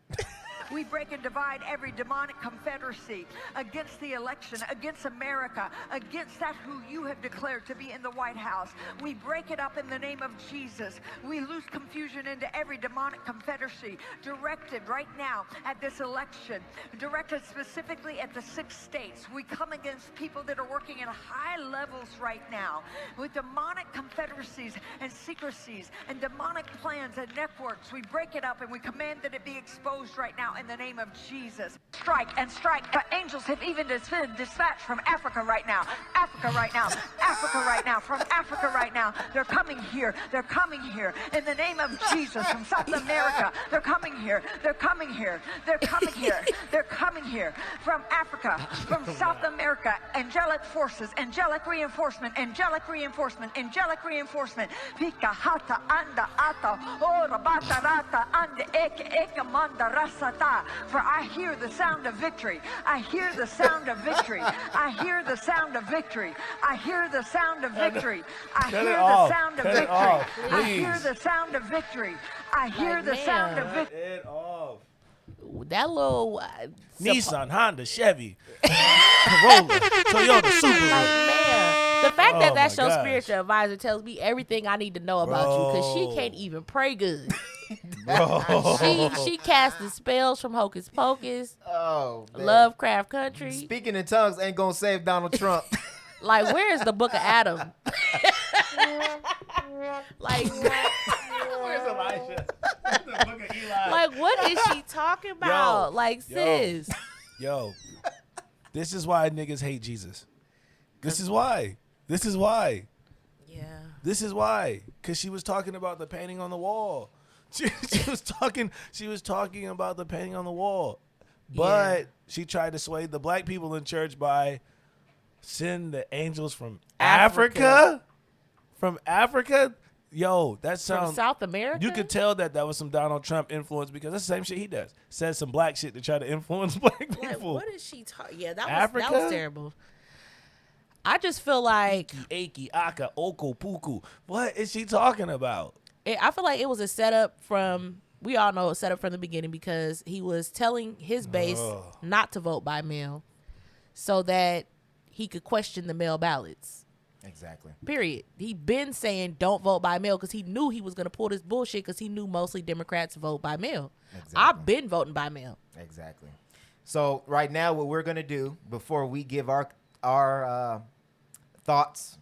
We break and divide every demonic confederacy against the election, against America, against that who you have declared to be in the White House. We break it up in the name of Jesus. We lose confusion into every demonic confederacy directed right now at this election, directed specifically at the 6 states. We come against people that are working at high levels right now with demonic confederacies and secrecies and demonic plans and networks. We break it up and we command that it be exposed right now in the name of Jesus. Strike and strike. The angels have even been dispatched from Africa right now. Africa right now. Africa right now. From Africa right now. They're coming here. They're coming here in the name of Jesus. From South America. They're coming here. They're coming here. They're coming here. They're coming here. From Africa. From South America. Angelic forces. Angelic reinforcement. Angelic reinforcement. Angelic reinforcement. Pika hata anda ata. Ora bata rata anda eke manda rasata. For I hear the sound of victory. I hear the sound of victory. I hear the sound of victory. I hear the sound of victory. I hear the sound of victory. I hear the sound of victory. I hear the sound of victory. It off. That little Nissan, Honda, Chevy, Corolla, Toyota, Subaru. man, the fact that Oh that's my your gosh. spiritual advisor tells me everything I need to know about you, because she can't even pray good. Bro. She casting spells from Hocus Pocus, Oh, man. Lovecraft Country. Speaking in tongues ain't gonna save Donald Trump. Like, where is the Book of Adam? Like, Where's Elijah? The book of Eli. like, what is she talking about? Like, sis. Yo, this is why niggas hate Jesus. This is why. This is why. Yeah. This is why. Because she was talking about the painting on the wall. She was talking about the painting on the wall. But she tried to sway the black people in church by send the angels from Africa. From Africa? Yo, that sounds... From South America? You could tell that was some Donald Trump influence, because that's the same shit he does. Says some black shit to try to influence black people. Like, what is she talking? Yeah, that Africa? was terrible. I just feel like... Aki, Aka, Oko, Puku. What is she talking about? I feel like it was a setup from... We all know it was set up from the beginning, because he was telling his base not to vote by mail so that he could question the mail ballots. Exactly. Period. He been saying don't vote by mail because he knew he was going to pull this bullshit, because he knew mostly Democrats vote by mail. Exactly. I've been voting by mail. Exactly. So right now, what we're gonna do before we give our thoughts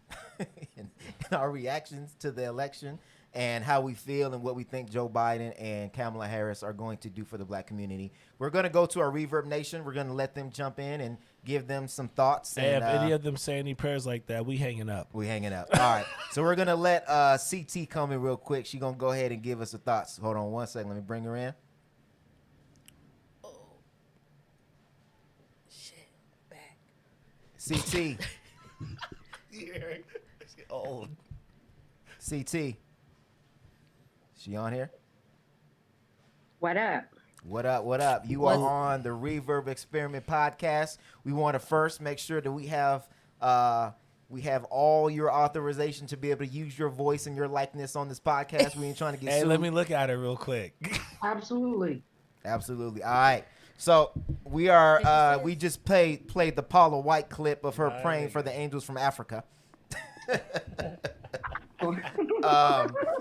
and our reactions to the election and how we feel and what we think Joe Biden and Kamala Harris are going to do for the black community, we're gonna go to our Reverb Nation. We're gonna let them jump in and give them some thoughts. Hey, And, if any of them say any prayers like that, we hanging up. we hanging up. All right. So we're gonna let CT come in real quick. She gonna go ahead and give us her thoughts. Hold on one second. Let me bring her in. Shit. Back. CT. Old. CT. She on here? What up? What up? What up? You are on the Reverb Experiment podcast. We want to first make sure that we have all your authorization to be able to use your voice and your likeness on this podcast. We ain't trying to get Hey, sued. let me look at her real quick. Absolutely. Absolutely. All right. So we are we just played the Paula White clip of her praying for the angels from Africa.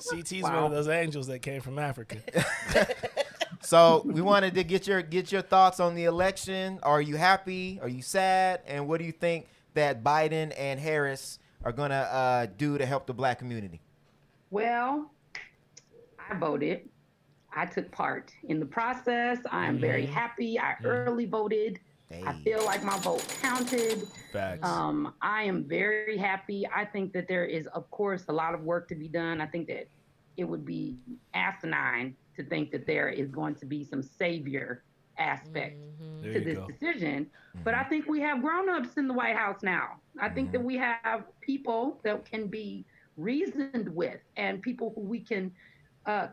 CT's one of those angels that came from Africa. So we wanted to get your thoughts on the election. Are you happy? Are you sad? And what do you think that Biden and Harris are gonna do to help the black community? Well, I voted. I took part in the process. I'm very happy. I early voted. I feel like my vote counted. Facts. I am very happy. I think that there is, of course, a lot of work to be done. I think that it would be asinine to think that there is going to be some savior aspect to this decision. But I think we have grown-ups in the White House now. I think that we have people that can be reasoned with, and people who we can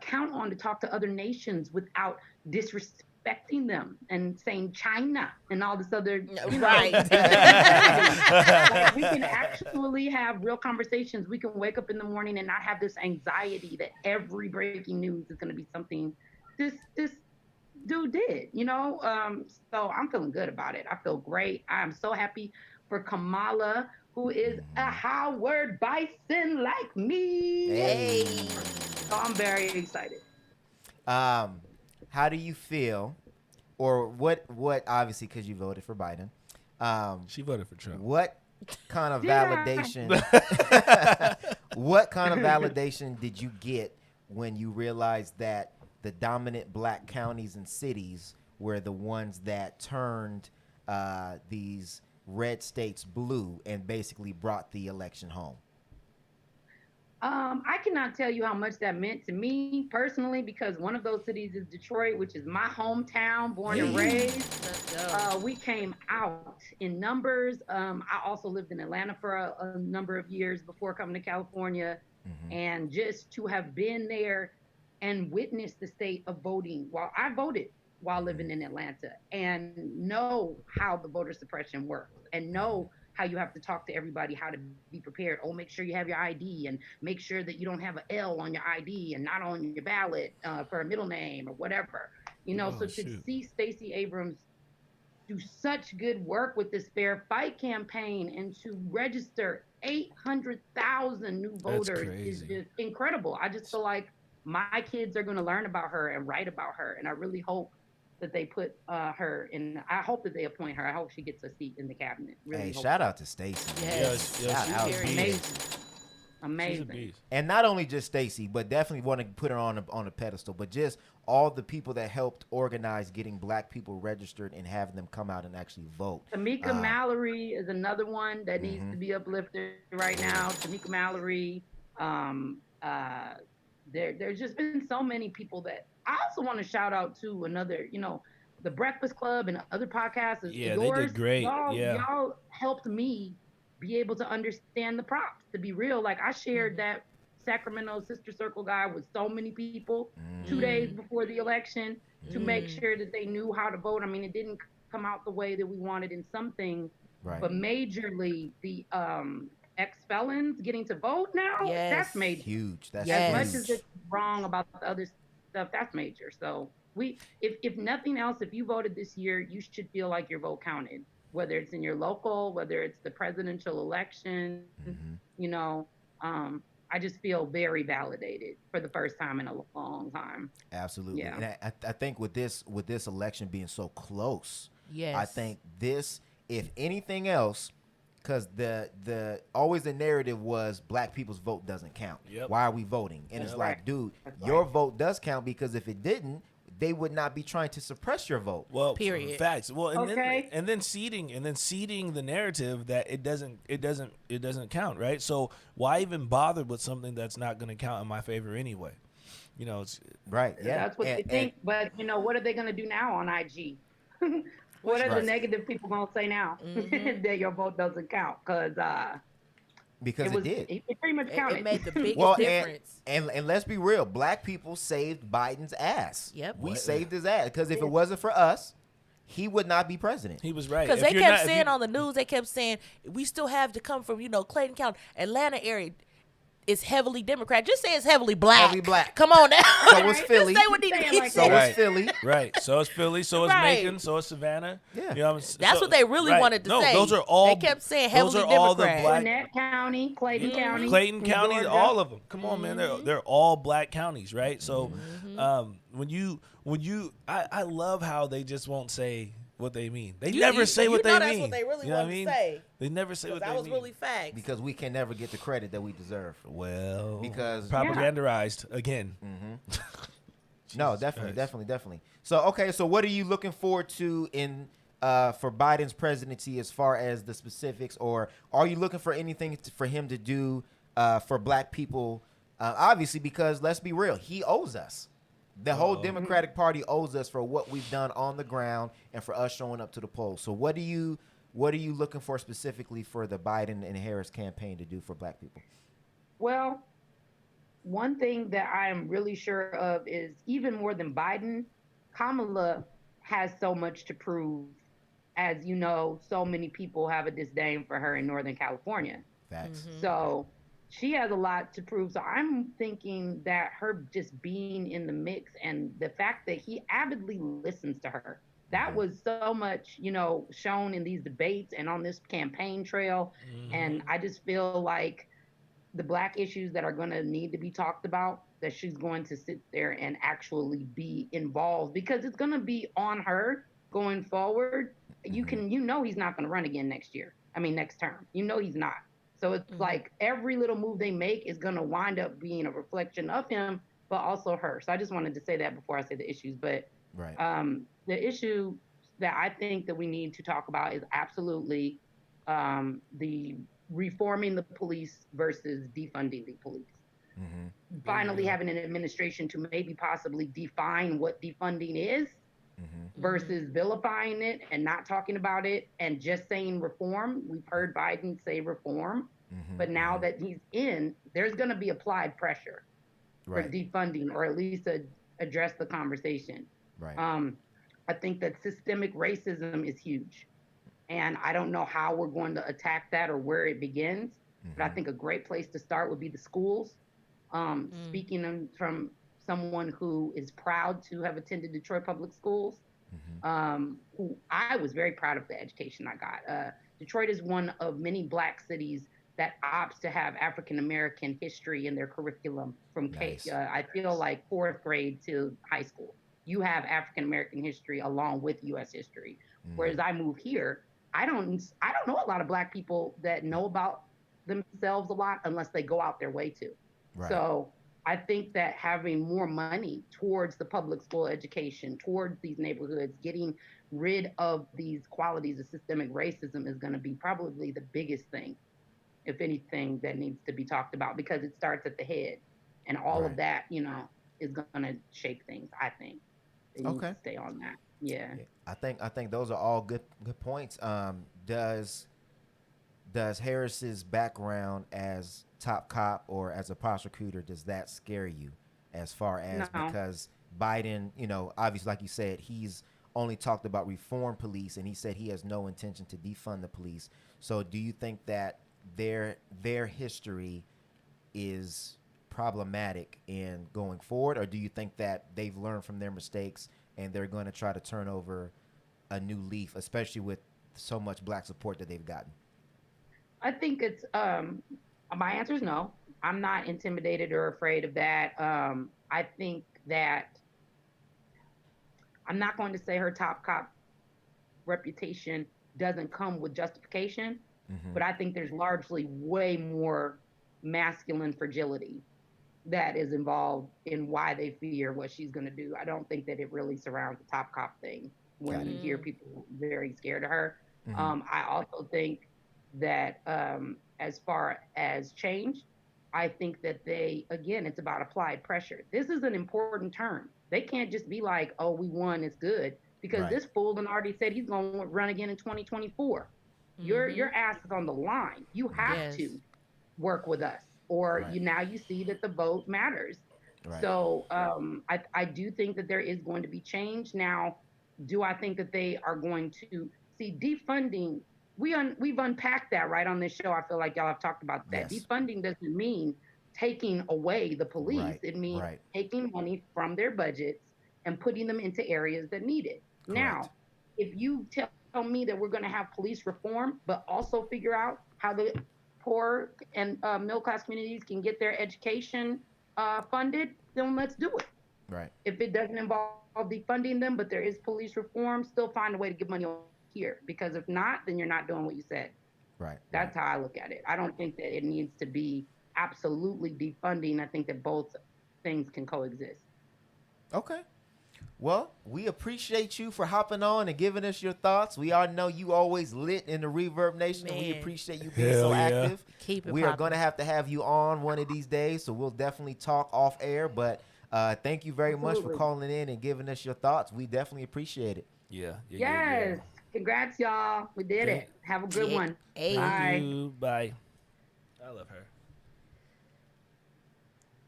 count on to talk to other nations without disrespecting them and saying China and all this other, Right. Like, we can actually have real conversations. We can wake up in the morning and not have this anxiety that every breaking news is going to be something. This dude did, you know. So I'm feeling good about it. I feel great. I am so happy for Kamala, who is a Howard Bison like me. Hey. So I'm very excited. How do you feel, or what obviously, because you voted for Biden, She voted for Trump. what kind of Did I? validation what kind of validation did you get when you realized that the dominant black counties and cities were the ones that turned these red states blue and basically brought the election home? I cannot tell you how much that meant to me personally, because one of those cities is Detroit, which is my hometown, born and raised. Let's go. We came out in numbers. I also lived in Atlanta for a number of years before coming to California. And just to have been there and witnessed the state of voting, while I voted while living in Atlanta, and know how the voter suppression works, and know how you have to talk to everybody, how to be prepared. Oh, make sure you have your ID, and make sure that you don't have an L on your ID and not on your ballot for a middle name or whatever. You know, so to see Stacey Abrams do such good work with this Fair Fight campaign and to register 800,000 new voters is just incredible. I just feel like my kids are going to learn about her and write about her, and I really hope that they put her in. I hope that they appoint her. I hope she gets a seat in the cabinet. Really Hey, hope shout so. out to Stacey. Yes. Shout out. Amazing. She's a Amazing. beast. And not only just Stacey, but definitely want to put her on a pedestal, but just all the people that helped organize getting black people registered and having them come out and actually vote. Tamika Mallory is another one that needs to be uplifted right now. Tamika Mallory. There's just been so many people that I also want to shout out to another, you know, the Breakfast Club and other podcasts. Yeah, yours, they did great. Y'all helped me be able to understand the props, to be real. Like, I shared that Sacramento Sister Circle guide with so many people 2 days before the election to make sure that they knew how to vote. I mean, it didn't come out the way that we wanted in some things, but majorly the ex-felons getting to vote now, that's major. Huge. That's As much as it's wrong about the other stuff, that's major. So if nothing else, if you voted this year, you should feel like your vote counted, whether it's in your local, whether it's the presidential election. You know, I just feel very validated for the first time in a long time. Absolutely. Yeah. And I think with this election being so close, Yes. I think this, if anything else, because the always the narrative was black people's vote doesn't count. Why are we voting? And it's like, dude, your vote does count, because if it didn't, they would not be trying to suppress your vote. Well, period. Facts. Well, and then seeding the narrative that it doesn't count, right? So why even bother with something that's not going to count in my favor anyway? You know, it's right. Yeah, that's what they think. But you know, what are they going to do now on IG? What are the negative people going to say now that your vote doesn't count? Because it did. It pretty much counted. It made the biggest difference. And let's be real, black people saved Biden's ass. Yep. We saved his ass, because if it wasn't for us, he would not be president. He was right. Because they kept saying on the news, they kept saying, we still have to come from, you know, Clayton County, Atlanta area. It's heavily Democrat. Just say it's heavily black. Heavily black. Come on now. So is Philly. Just say what need to be Like So said. is Philly. Right. So is Philly. So is Right. Macon. So is Savannah. Yeah. You know, That's what they really wanted to say. Those are all. They kept saying heavily those are all the Democrat. black. Gwinnett County, Clayton County, Clayton County, Georgia. all of them. Come on, man. They're all black counties, right? So, I love how they just won't say what they mean. They never say what they mean. That's what they really you know want what I mean? to say. They never say what they That was mean. really facts. Because we can never get the credit that we deserve. Well, Because propagandized again. No, definitely. So okay, so what are you looking forward to in for Biden's presidency as far as the specifics, or are you looking for anything for him to do for black people? Obviously, because let's be real, he owes us. The whole Democratic Party owes us for what we've done on the ground and for us showing up to the polls. So what are you looking for specifically for the Biden and Harris campaign to do for black people? Well, one thing that I am really sure of is, even more than Biden, Kamala has so much to prove. As you know, so many people have a disdain for her in Northern California. Facts. So she has a lot to prove. So I'm thinking that her just being in the mix and the fact that he avidly listens to her, that was so much, shown in these debates and on this campaign trail. And I just feel like the Black issues that are going to need to be talked about, that she's going to sit there and actually be involved, because it's going to be on her going forward. He's not going to run again next term. He's not. So it's like every little move they make is going to wind up being a reflection of him, but also her. So I just wanted to say that before I say the issues. But the issue that I think that we need to talk about is absolutely the reforming the police versus defunding the police. Finally having an administration to maybe possibly define what defunding is versus vilifying it and not talking about it and just saying reform. We've heard Biden say reform, but now that he's in, there's going to be applied pressure for defunding, or at least to address the conversation. I think that systemic racism is huge. And I don't know how we're going to attack that or where it begins, but I think a great place to start would be the schools. Speaking from someone who is proud to have attended Detroit Public Schools, who I was very proud of the education I got. Detroit is one of many Black cities that opts to have African American history in their curriculum from I feel like 4th grade to high school. You have African American history along with U.S. history. Whereas I move here, I don't know a lot of Black people that know about themselves a lot unless they go out their way to. So I think that having more money towards the public school education, towards these neighborhoods, getting rid of these qualities of systemic racism is going to be probably the biggest thing, if anything, that needs to be talked about, because it starts at the head, and all of that, is going to shape things. I think. They need to stay on that. Yeah. I think those are all good points. Does Harris's background as top cop or as a prosecutor, does that scare you as far as, because Biden, obviously, like you said, he's only talked about reform police, and he said he has no intention to defund the police. So do you think that their history is problematic in going forward, or do you think that they've learned from their mistakes and they're going to try to turn over a new leaf, especially with so much Black support that they've gotten? I think it's my answer is no. I'm not intimidated or afraid of that. I think that I'm not going to say her top cop reputation doesn't come with justification, but I think there's largely way more masculine fragility that is involved in why they fear what she's going to do. I don't think that it really surrounds the top cop thing when you hear people very scared of her. I also think that as far as change, I think that it's about applied pressure. This is an important term. They can't just be like, oh, we won, it's good, because this fool done already said he's going to run again in 2024. Your ass is on the line. You have to work with us, or you see that the vote matters. So I do think that there is going to be change. Now, do I think that they are going to see defunding? We've unpacked that right on this show. I feel like y'all have talked about that. Defunding doesn't mean taking away the police. It means taking money from their budgets and putting them into areas that need it. Now, if you tell me that we're going to have police reform, but also figure out how the poor and middle-class communities can get their education funded, then let's do it. If it doesn't involve defunding them, but there is police reform, still find a way to give money here. Because if not, then you're not doing what you said. That's how I look at it. I don't think that it needs to be absolutely defunding. I think that both things can coexist. Okay. Well, we appreciate you for hopping on and giving us your thoughts. We all know you always lit in the Reverb Nation, and we appreciate you being so active. We are going to have you on one of these days, so we'll definitely talk off air. But thank you very much for calling in and giving us your thoughts. We definitely appreciate it. Yes. Congrats, y'all. We did it. Have a good one. Bye. Thank you. Bye. I love her.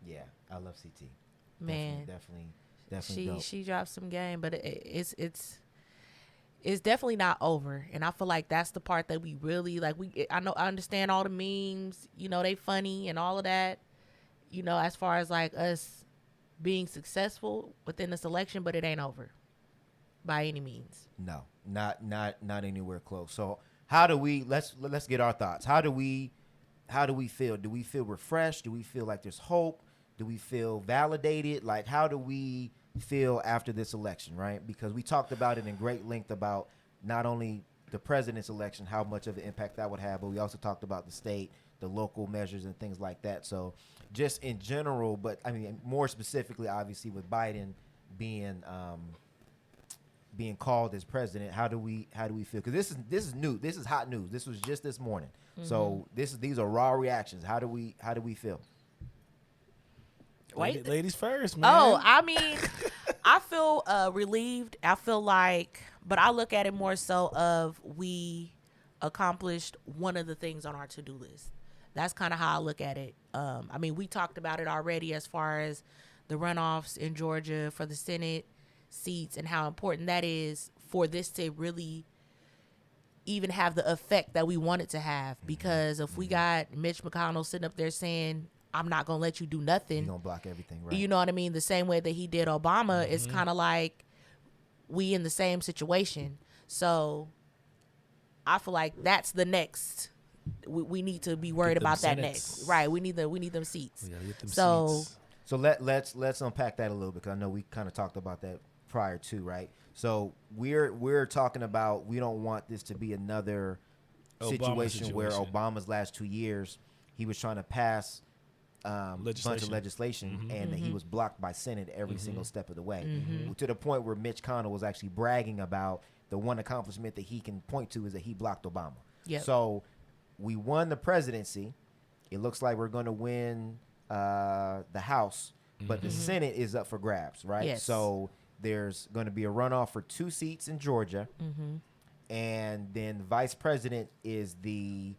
Yeah, I love CT. Man, definitely dope. She dropped some game, but it's definitely not over. And I feel like that's the part that we really like. I understand all the memes, you know, they funny and all of that, you know, as far as like us being successful within this election, but it ain't over by any means. No, not anywhere close. So how do we, let's get our thoughts. How do we feel? Do we feel refreshed? Do we feel like there's hope? Do we feel validated? Like, how do we feel after this election, right? Because we talked about it in great length about not only the president's election, how much of an impact that would have, but we also talked about the state, the local measures and things like that. So just in general, but I mean, more specifically, obviously with Biden being called as president, how do we feel? Because this is new. This is hot news. This was just this morning. So these are raw reactions. How do we feel? Wait. Ladies first, man. Oh, I mean, I feel relieved. I feel like, but I look at it more so of we accomplished one of the things on our to-do list. That's kind of how I look at it. I mean, we talked about it already as far as the runoffs in Georgia for the Senate seats and how important that is for this to really even have the effect that we want it to have. Because if we got Mitch McConnell sitting up there saying, I'm not going to let you do nothing. You're going to block everything, right? You know what I mean? The same way that he did Obama, it's kind of like we in the same situation. So I feel like that's the next. We need to be worried about that next. Right. We need them seats. We gotta get them So seats. So let's unpack that a little bit, because I know we kind of talked about that prior to, right? So we're talking about, we don't want this to be another situation where Obama's last 2 years, he was trying to pass bunch of legislation and that he was blocked by Senate every single step of the way, to the point where Mitch McConnell was actually bragging about the one accomplishment that he can point to is that he blocked Obama. Yep. So we won the presidency. It looks like we're going to win the House, but the Senate is up for grabs, right? Yes. So there's going to be a runoff for 2 seats in Georgia, and then the vice president is the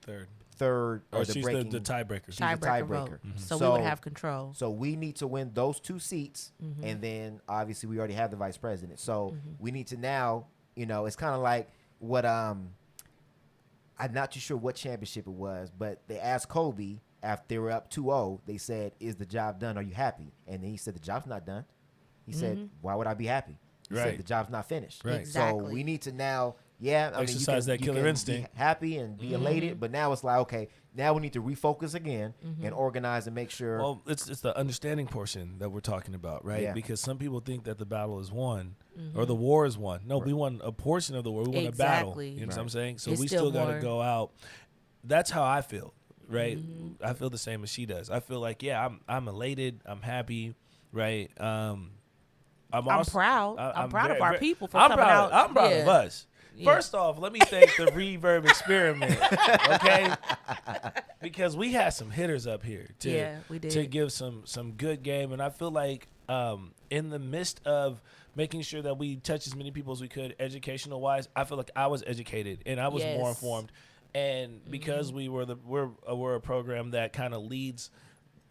third or the she's breaking, the tiebreaker. She's the tiebreaker vote. tiebreaker. So we would have control. So we need to win those 2 seats, and then obviously we already have the vice president. So we need to now, you know, it's kind of like what I'm not too sure what championship it was, but they asked Kobe after they were up 2-0, they said, "Is the job done? Are you happy?" And then he said, "The job's not done." He said, "Why would I be happy?" He said, "The job's not finished." Right. Exactly. So we need to now, I mean, Exercise that killer instinct. Be happy and be elated, but now it's like, okay, now we need to refocus again and organize and make sure. Well, it's the understanding portion that we're talking about, right? Yeah. Because some people think that the battle is won or the war is won. No, we won a portion of the war. We won a battle. You know what I'm saying? So It's we still still got to more. go out. That's how I feel, right? I feel the same as she does. I feel like, I'm elated. I'm happy, right? I'm proud. I'm proud of our people for I'm coming proud, out. I'm proud of us. Yeah. First off, let me thank the Reverb experiment, okay? Because we had some hitters up here we did. to give some good game, and I feel like in the midst of making sure that we touch as many people as we could, educational wise, I feel like I was educated and I was more Yes. informed, and because we're a program that kind of leads,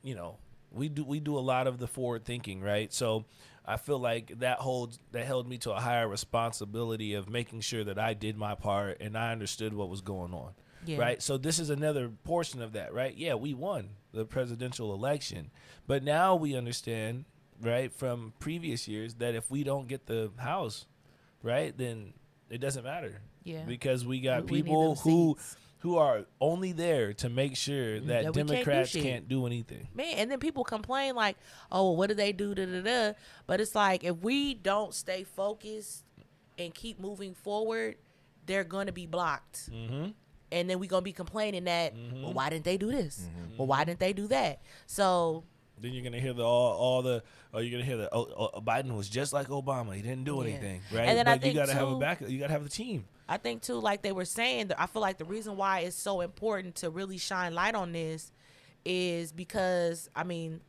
you know, we do a lot of the forward thinking, right? So I feel like that held me to a higher responsibility of making sure that I did my part and I understood what was going on, right? So this is another portion of that, right? Yeah, we won the presidential election, but now we understand, right, from previous years that if we don't get the House, right, then it doesn't matter, because we got We need people them seats. who are only there to make sure that That we can't do Democrats shit. can't do anything. Man, and then people complain like, "Oh, what do they do?" But it's like if we don't stay focused and keep moving forward, they're going to be blocked. And then we're going to be complaining that, well, why didn't they do this? Well, why didn't they do that? So Then you're gonna hear Biden was just like Obama. He didn't do anything, right? And then but I think you gotta have a too- backup. You gotta have the team. I think too, like they were saying, I feel like the reason why it's so important to really shine light on this is because, I mean,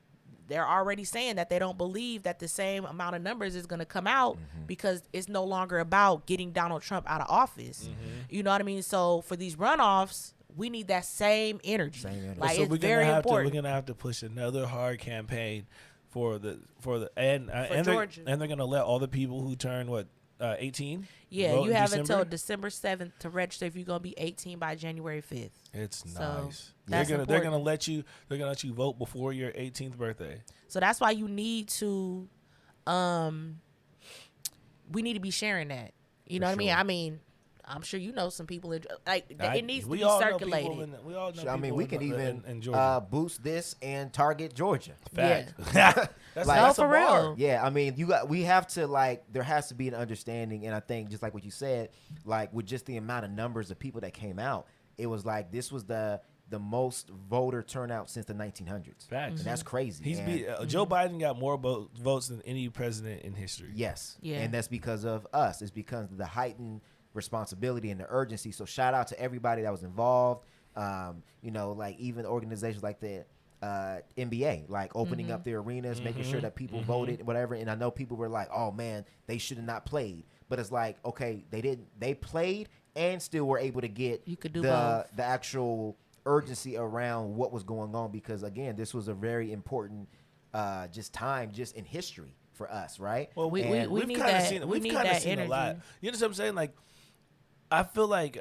they're already saying that they don't believe that the same amount of numbers is going to come out because it's no longer about getting Donald Trump out of office. You know what I mean? So for these runoffs, we need that same energy. Like So it's very important. We're gonna have to push another hard campaign for the and Georgia. they're gonna let all the people who turned 18? Yeah, Vote you in have December? until December 7th to register if you're gonna be 18 by January 5th. It's So, nice. that's They're important. gonna let you vote before your 18th birthday. So that's why you need to, we need to be sharing that. You know what sure. I mean, I'm sure you know some people it needs to be all know circulated. people we all know I mean, people we can in even Georgia. boost this and target Georgia. Fact. Yeah. That's, Like- that's No, a for bar. real. Yeah, I mean, we have to there has to be an understanding, and I think just like what you said, like with just the amount of numbers of people that came out, it was like this was the most voter turnout since the 1900s. Facts. And that's crazy. And Joe Biden got more votes than any president in history. yes, Yeah. and that's because of us. It's because of the heightened responsibility and the urgency. So shout out to everybody that was involved. Like even organizations like the NBA, like opening up their arenas, making sure that people voted, whatever. And I know people were like, "Oh man, they should have not played." But it's like, okay, they didn't. They played and still were able to get You could do the both. the actual urgency around what was going on, because again, this was a very important time just in history for us, right? Well, We And we've need kind of that- seen. we We've need kind of that seen a lot. energy. You know what I'm saying? Like, I feel like,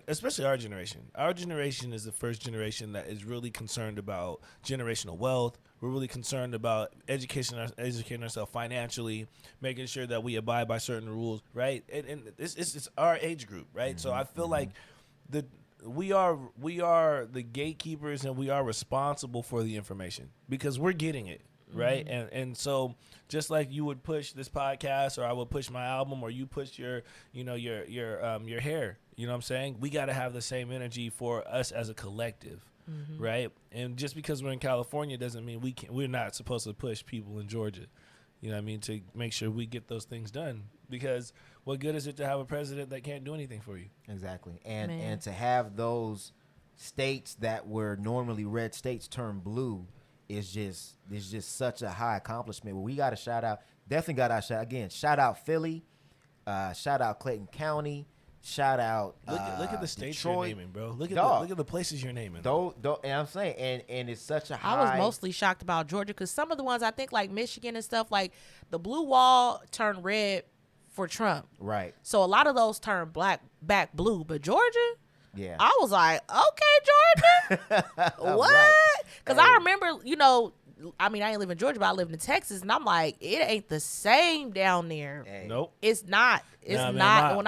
especially our generation. Our generation is the first generation that is really concerned about generational wealth. We're really concerned about educating ourselves financially, making sure that we abide by certain rules, right? And it's our age group, right? So I feel like we are the gatekeepers, and we are responsible for the information because we're getting it. Right. And so just like you would push this podcast, or I would push my album, or you push your hair, you know what I'm saying? We got to have the same energy for us as a collective. Right. And just because we're in California doesn't mean we're not supposed to push people in Georgia, you know what I mean, to make sure we get those things done, because what good is it to have a president that can't do anything for you? Exactly. And Man. and to have those states that were normally red states turn blue is just such a high accomplishment. Well, we got to shout out, definitely got to shout out Philly, shout out Clayton County, shout out Look at the states Detroit. you're naming, bro. Look Dog. at the places you're naming. And I'm saying, and it's such a high. I was mostly shocked about Georgia because some of the ones I think like Michigan and stuff, like the blue wall turned red for Trump. right. So a lot of those turned back blue. But Georgia, Yeah. I was like, okay, Georgia, what? Right. Because I remember, I ain't live in Georgia, but I lived in Texas, and I'm like, it ain't the same down there. Hey. Nope. It's not. It's Nah, man, not. When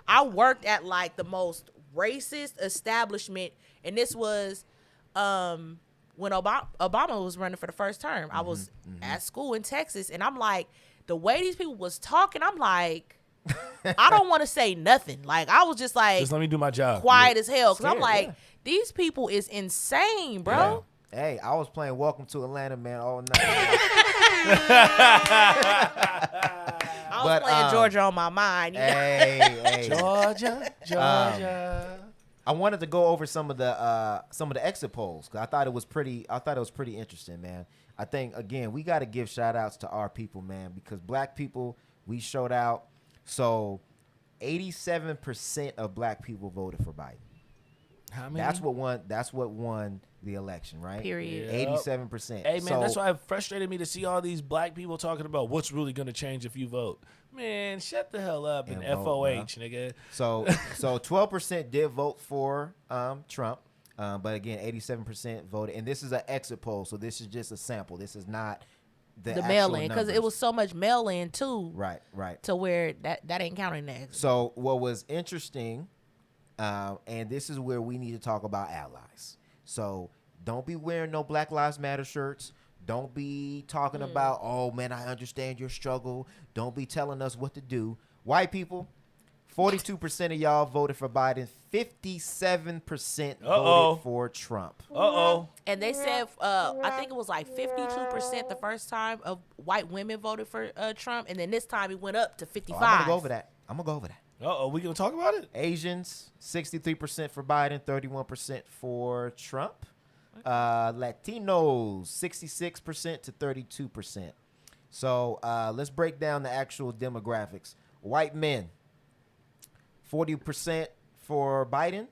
I worked at like the most racist establishment, and this was when Obama was running for the first term. I was at school in Texas, and I'm like, the way these people was talking, I'm like, I don't want to say nothing. Like, I was just like, Just let me do my job. quiet as hell, because I'm Scared, like, yeah. these people is insane, bro. Hey, I was playing Welcome to Atlanta, man, all night. I was But, playing Georgia on my mind. You know? hey. Georgia. I wanted to go over some of the exit polls because I thought it was pretty interesting, man. I think again we got to give shout outs to our people, man, because black people, we showed out. So 87% of black people voted for Biden. How many? That's what won the election, right? Period. Yeah. 87%. Hey, man, So- that's why it frustrated me to see all these black people talking about what's really going to change if you vote. Man, shut the hell up and And vote, FOH, nigga. So 12% did vote for Trump, but again, 87% voted. And this is an exit poll, so this is just a sample. This is not the The actual mail-in, because it numbers. was so much mail-in too, right. to where that ain't counting that. So what was interesting, and this is where we need to talk about allies. So don't be wearing no Black Lives Matter shirts. Don't be talking about, oh, man, I understand your struggle. Don't be telling us what to do. White people, 42% of y'all voted for Biden. 57% voted for Trump. Uh-oh. And they said, I think it was like 52% the first time of white women voted for Trump, and then this time it went up to 55. I'm going to go over that. Uh-oh, we going to talk about it? Asians, 63% for Biden, 31% for Trump. Latinos, 66% to 32%. So let's break down the actual demographics. White men, 40% for Biden,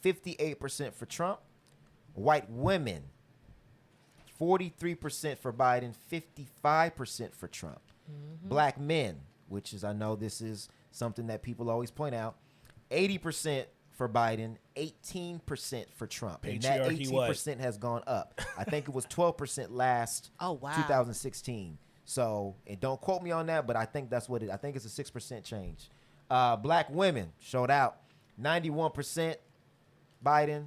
58% for Trump. White women, 43% for Biden, 55% for Trump. Black men, which is, I know this is something that people always point out, 80% for Biden, 18% for Trump. And that Patriarchy 18% has gone up. I think it was 12% last Oh, wow. 2016. So, and don't quote me on that, but I think that's what I think it's a 6% change. Black women showed out. 91% Biden,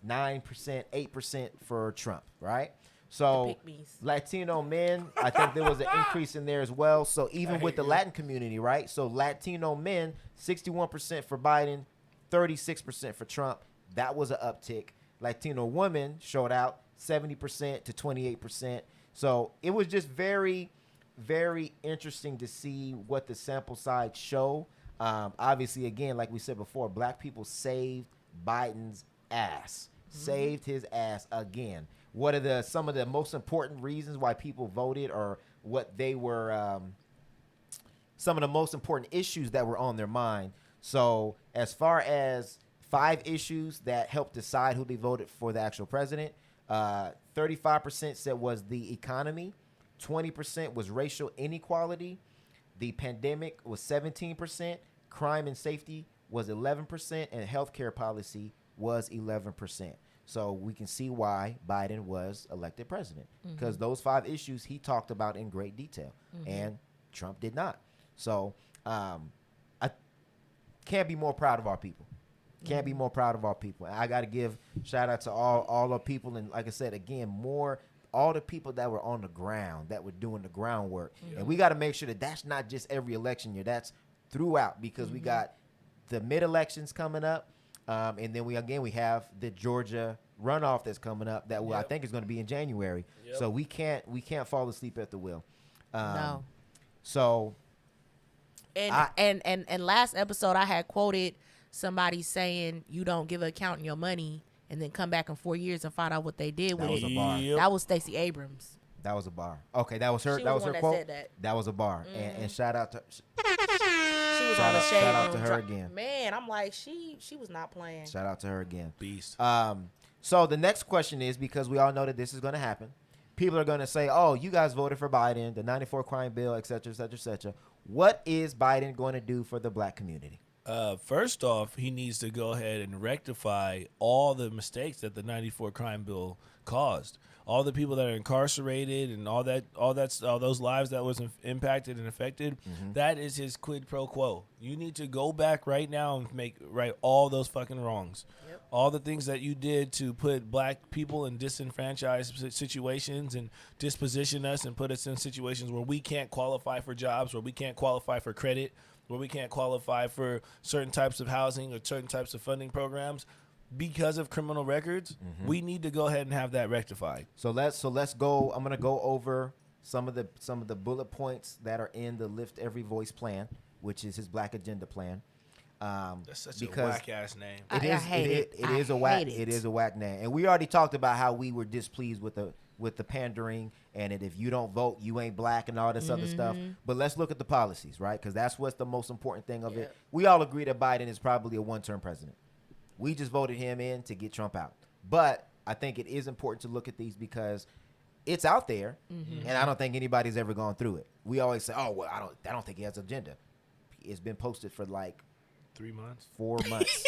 9%, 8% for Trump, right? So The pick-me's. Latino men, I think there was an increase in there as well. So even with the Latin community, right? So Latino men, 61% for Biden, 36% for Trump. That was an uptick. Latino women showed out 70% to 28%. So it was just very, very interesting to see what the sample size show. Obviously, again, like we said before, black people saved Biden's ass. Saved his ass again. What are some of the most important reasons why people voted, or what they were some of the most important issues that were on their mind? So as far as 5 issues that helped decide who they voted for the actual president, 35% said was the economy, 20% was racial inequality, the pandemic was 17%, crime and safety was 11%, and healthcare policy was 11%. So we can see why Biden was elected president, because those 5 issues he talked about in great detail, and Trump did not. So I can't be more proud of our people. Can't be more proud of our people. And I got to give shout out to all the people, and like I said again, all the people that were on the ground, that were doing the groundwork. And we got to make sure that that's not just every election year. That's throughout, because we got the mid elections coming up. And then we have the Georgia runoff that's coming up that I think is going to be in January. So we can't fall asleep at the wheel. No. So and last episode I had quoted somebody saying you don't give an account in your money and then come back in 4 years and find out what they did with was it. a bar. That was Stacey Abrams. That was a bar. Okay, that was her. She that was was the her one quote. that said that. That was a bar. And shout out to She was Shout on the out- shade shout out room to her dro- again. Man, I'm like she was not playing. shout out to her again. Beast. So the next question is, because we all know that this is going to happen, people are going to say, "Oh, you guys voted for Biden, the '94 crime bill, et cetera, et cetera, et cetera." What is Biden going to do for the black community? First off, he needs to go ahead and rectify all the mistakes that the '94 crime bill caused. All the people that are incarcerated and all those lives that was impacted and affected. That is his quid pro quo. You need to go back right now and make right all those fucking wrongs. Yep. All the things that you did to put black people in disenfranchised situations and disposition us and put us in situations where we can't qualify for jobs, where we can't qualify for credit, where we can't qualify for certain types of housing or certain types of funding programs because of criminal records. We need to go ahead and have that rectified. So let's go. I'm going to go over some of the bullet points that are in the Lift Every Voice plan, which is his Black Agenda plan. That's such a because whack ass name. I hate it. It I is a whack. hate it. It is a whack name, and we already talked about how we were displeased with the pandering, and that if you don't vote, you ain't black, and all this other stuff. But let's look at the policies, right? Because that's what's the most important thing of it. We all agree that Biden is probably a one-term president. We just voted him in to get Trump out. But I think it is important to look at these because it's out there, and I don't think anybody's ever gone through it. We always say, "Oh, well, I don't think he has an agenda." It's been posted for like 3 months. 4 months.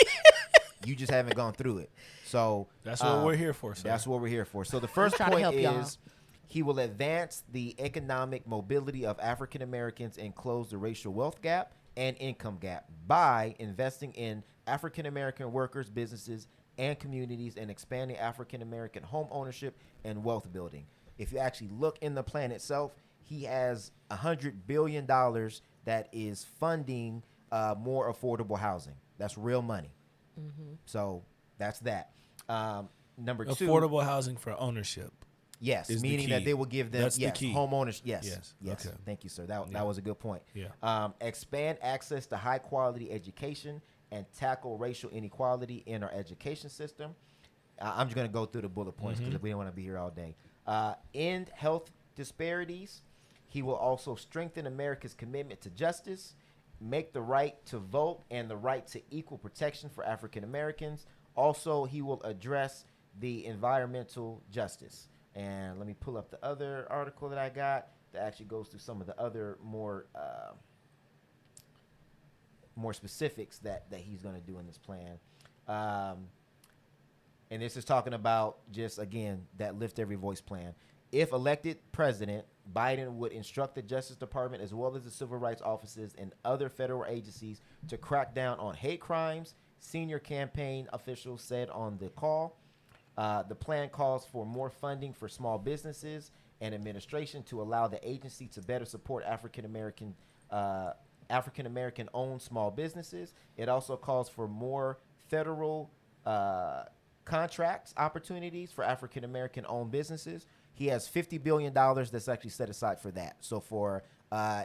You just haven't gone through it. So That's what we're here for, sir. That's what we're here for. So the first trying to point help y'all. is he will advance the economic mobility of African Americans and close the racial wealth gap and income gap by investing in African American workers, businesses, and communities, and expanding African American home ownership and wealth building. If you actually look in the plan itself, he has $100 billion that is funding more affordable housing. That's real money. So that's that. Number 2, affordable housing for ownership. yes, is the meaning that key. they will give them That's the key. homeowners. Yes, Yes. yes. Okay. Thank you, sir. That was a good point. Yeah. Expand access to high quality education and tackle racial inequality in our education system. I'm just going to go through the bullet points because we don't want to be here all day. End health disparities. He will also strengthen America's commitment to justice, make the right to vote and the right to equal protection for African Americans. Also, he will address the environmental justice. And let me pull up the other article that I got that actually goes through some of the other more more specifics that he's going to do in this plan. And this is talking about just, again, that Lift Every Voice plan. If elected president, Biden would instruct the Justice Department as well as the civil rights offices and other federal agencies to crack down on hate crimes, senior campaign officials said on the call. The plan calls for more funding for small businesses and administration to allow the agency to better support African American owned small businesses. It also calls for more federal contracts opportunities for African American owned businesses. He has $50 billion that's actually set aside for that. So for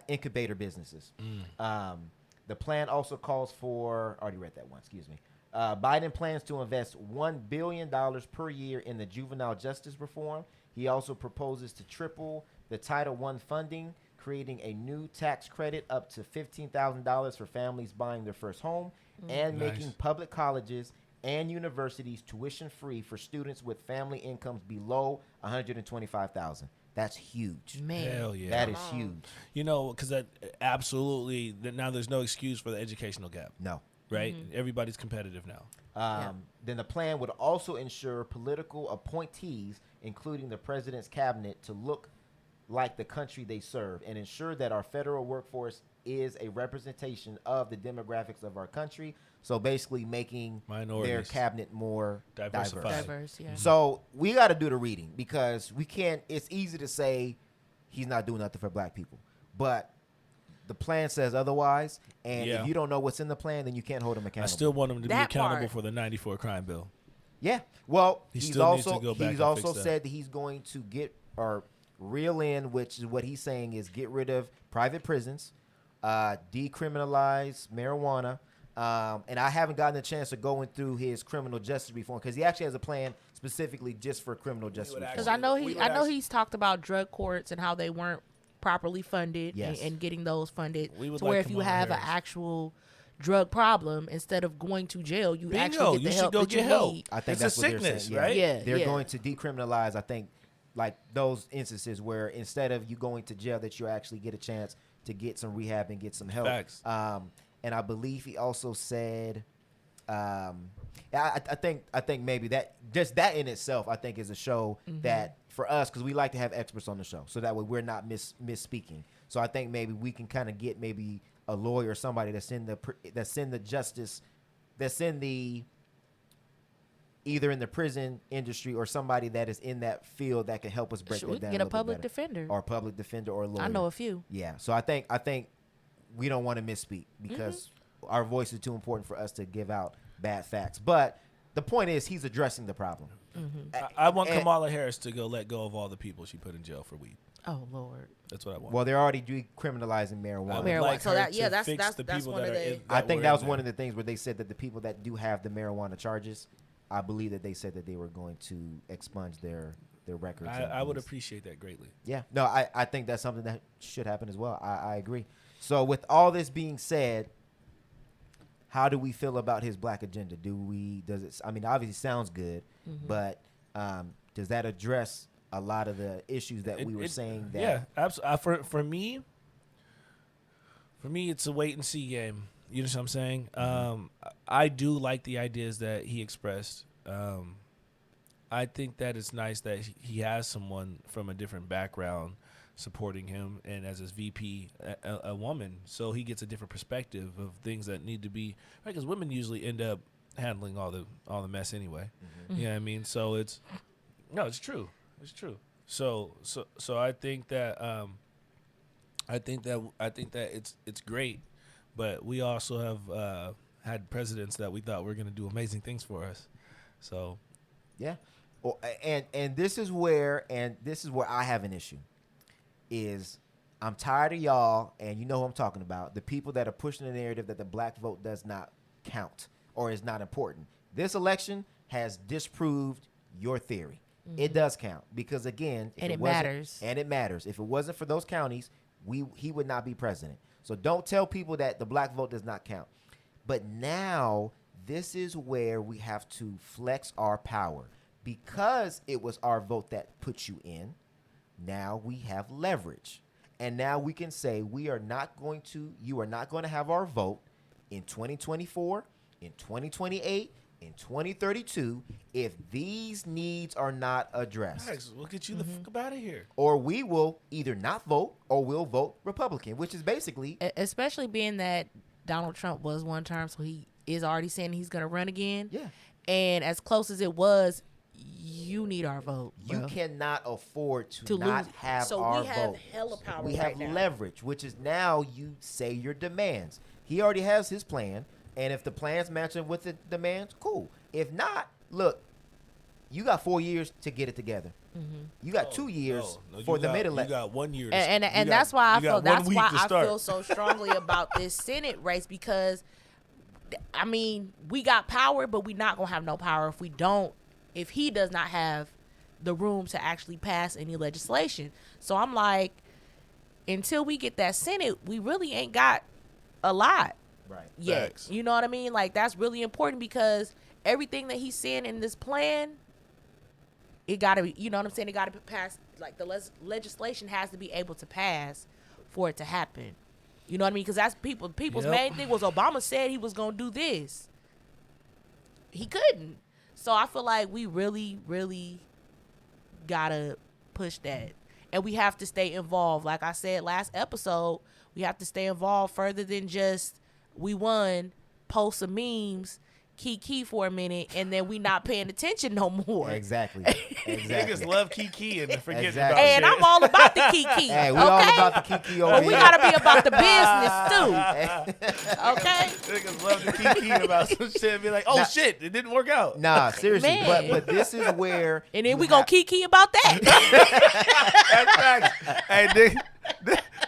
incubator businesses. The plan also calls for, already read that one, excuse me. Biden plans to invest $1 billion per year in the juvenile justice reform. He also proposes to triple the Title I funding, creating a new tax credit up to $15,000 for families buying their first home, and making public colleges and universities tuition free for students with family incomes below $125,000. That's huge. Man. Hell yeah. That is huge. You know, because that absolutely, now there's no excuse for the educational gap, No. right? Everybody's competitive now. Then the plan would also ensure political appointees, including the president's cabinet, to look like the country they serve and ensure that our federal workforce is a representation of the demographics of our country. So basically making their cabinet more Diverse, yeah. So we got to do the reading because we can't, it's easy to say he's not doing nothing for black people, but the plan says otherwise. And if you don't know what's in the plan, then you can't hold him accountable. I still want him to be That accountable part. for the 94 crime bill. Yeah. Well, He he's still needs to also go back he's and also fix that. said that he's going to get or reel in, which is what he's saying is get rid of private prisons, decriminalize marijuana. And I haven't gotten a chance of going through his criminal justice reform because he actually has a plan specifically just for criminal justice reform. Because I know he's talked about drug courts and how they weren't properly funded Yes. and getting those funded We would to where like if you Kamala have an Harris. actual drug problem, instead of going to jail, you Bingo, actually get you the should help go that you get help. need. I think It's that's a what they're sickness, saying. right? Yeah, They're yeah. going to decriminalize, I think, like those instances where instead of you going to jail, that you actually get a chance to get some rehab and get some help. Facts. And I believe he also said, I think maybe that just that in itself, I think, is a show that for us, because we like to have experts on the show, so that way we're not misspeaking. So I think maybe we can kind of get maybe a lawyer or somebody that's in the justice, that's in the either in the prison industry or somebody that is in that field that can help us break Should that we down. get a little bit public better. defender? Or a public defender or a lawyer. I know a few. Yeah. So I think we don't want to misspeak because our voice is too important for us to give out bad facts. But the point is he's addressing the problem. I want And- Kamala Harris to go let go of all the people she put in jail for weed. Oh Lord. That's what I want. Well, they're already decriminalizing I marijuana. would Marijuana. like So her that- to yeah, that's- fix that's- the that's people one that of are the- in, I think were that in was there. one of the things where they said that the people that do have the marijuana charges, I believe that they said that they were going to expunge their records. I would things. appreciate that greatly. Yeah, no, I think that's something that should happen as well. I agree. So with all this being said, how do we feel about his black agenda? I mean, obviously it sounds good, but does that address a lot of the issues that we were saying that? Yeah, absolutely. For me, it's a wait and see game. You know what I'm saying? I do like the ideas that he expressed. I think that it's nice that he has someone from a different background supporting him, and as his VP, a woman, so he gets a different perspective of things that need to be right. Because women usually end up handling all the mess anyway. You know what I mean? So it's true. It's true. So I think that it's great, but we also have had presidents that we thought were going to do amazing things for us. So Yeah. Well, and this is where I have an issue. Is I'm tired of y'all, and you know who I'm talking about, the people that are pushing the narrative that the black vote does not count or is not important. This election has disproved your theory. It does count because, again, if And it wasn't- matters. And it matters. If it wasn't for those counties, he would not be president. So don't tell people that the black vote does not count. But now this is where we have to flex our power. Because it was our vote that put you in, now we have leverage. And now we can say you are not going to have our vote, in 2024, in 2028, in 2032 if these needs are not addressed. Guys, we'll get you the fuck up out of here. Or we will either not vote or we'll vote Republican, which is basically... Especially being that Donald Trump was one term, so he is already saying he's going to run again. Yeah. And as close as it was, you need our vote. You bro. cannot afford to not lose. have So our we have vote. hella power We right have now. leverage, which is now you say your demands. He already has his plan, and if the plan's matching with the demands, cool. If not, look, you got 4 years to get it together. You got 2 years for the middle. You got 1 year. And that's why I feel so strongly about this Senate race, because I mean, we got power, but we not gonna have no power if he does not have the room to actually pass any legislation. So I'm like, until we get that Senate, we really ain't got a lot yet. Facts. You know what I mean? Like, that's really important, because everything that he's saying in this plan, it gotta be, you know what I'm saying? It gotta be passed. Like, the legislation has to be able to pass for it to happen. You know what I mean? Because that's people's main thing was Obama said he was gonna do this. He couldn't. So I feel like we really, really gotta push that. And we have to stay involved. Like I said last episode, we have to stay involved further than just we won, post some memes, kiki for a minute, and then we not paying attention no more. Exactly. Niggas love Kiki and forget Exactly. about And shit. I'm all about the kiki. Hey, we okay? all about the Kiki over But here. we gotta be about the business too. Okay? Niggas love to Kiki about some shit and be like, oh shit, it didn't work out. Nah, seriously. Man. But this is where... And then you we gonna kiki about that. That's facts.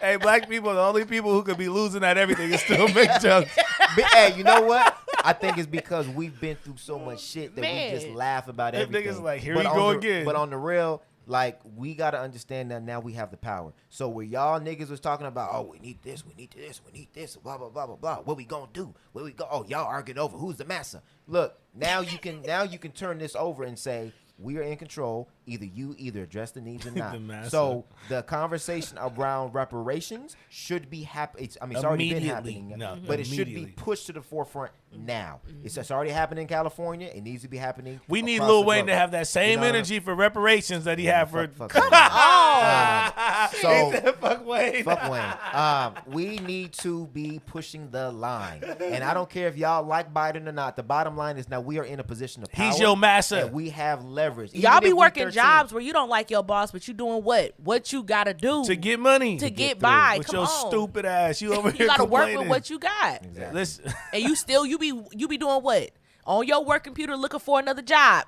Hey, black people, the only people who could be losing at everything is still make jokes. But, hey, you know what? I think it's because we've been through so much shit that we just Man. laugh about Them everything. niggas like, here But you on go the- again. But on the real, like, we got to understand that now we have the power. So where y'all niggas was talking about, oh, we need this, blah, blah, blah, blah, blah. What we gonna do? Where we go? Oh, y'all arguing over who's the massa. Look, now you can turn this over and say, we are in control. Either address the needs or not. The massa. So the conversation around reparations should be happening. I mean, it's already been Immediately. happening, No, but it should be immediately. pushed to the forefront now. It's already happening in California. It needs to be happening. We need across Lil the Wayne globe. to have that same You know what I mean? energy for reparations that he had for. Fuck Come Wayne. on. So Fuck Wayne. fuck Wayne. We need to be pushing the line, and I don't care if y'all like Biden or not. The bottom line is now we are in a position of power. He's your massa. and we have leverage. Y'all Even be if we working 13. jobs where you don't like your boss, but you doing what you gotta do To get money. to get by. with Come your on. stupid ass. You over You here gotta work complaining. with what you got. Exactly. Listen. And you be doing what? On your work computer looking for another job.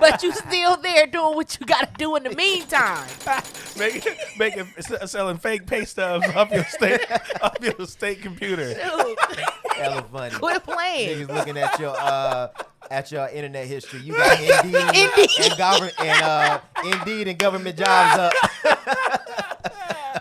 But you still there doing what you gotta do in the meantime. Selling fake pay stubs off your state computer. Dude, Hella funny. quit playing. Niggas looking at your internet history. You got Indeed and government jobs up.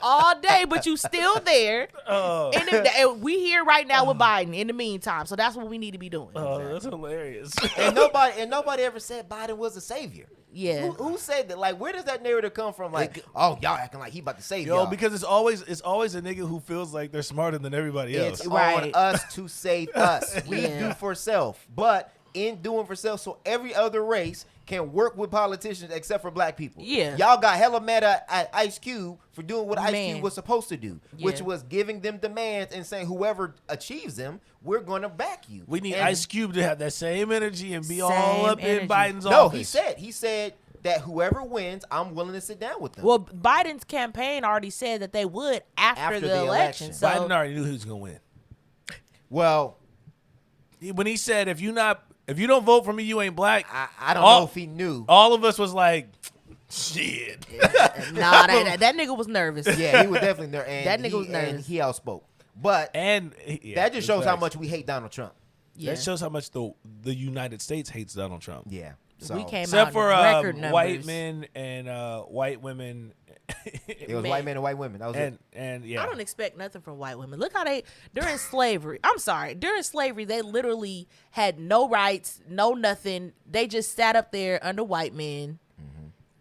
All day, but you still there. Oh, And we here right now with Biden in the meantime. So that's what we need to be doing. that's hilarious. And nobody ever said Biden was a savior. Yeah. Who said that? Like, where does that narrative come from? Like, oh, y'all acting like he about to save Yo, y'all. because it's always a nigga who feels like they're smarter than everybody else. It's Right. on us to save us. We Yeah. do for self. But in doing for self, so every other race can work with politicians except for black people. Yeah. Y'all got hella mad at Ice Cube for doing what Ice Man. Cube was supposed to do, which Yeah. was giving them demands and saying whoever achieves them, we're going to back you. We need And- Ice Cube to have that same energy and be all Same up energy. in Biden's No, office. he said that whoever wins, I'm willing to sit down with them. Well, Biden's campaign already said that they would after the election. So Biden already knew he was gonna win. Well, When he said, "If you don't vote for me, you ain't black," I don't all- know if he knew. all of us was like, "Shit." nah, that nigga was nervous. Yeah, he was definitely there. And That nigga was and nervous. he outspoke. But And that just shows how facts. much we hate Donald Trump. Yeah. That shows how much the United States hates Donald Trump. Yeah. So We came Except out for in record numbers. white men and white women. it was Man. white men and white women. That was it. and yeah. I don't expect nothing from white women. Look how during slavery, during slavery, they literally had no rights, no nothing. They just sat up there under white men,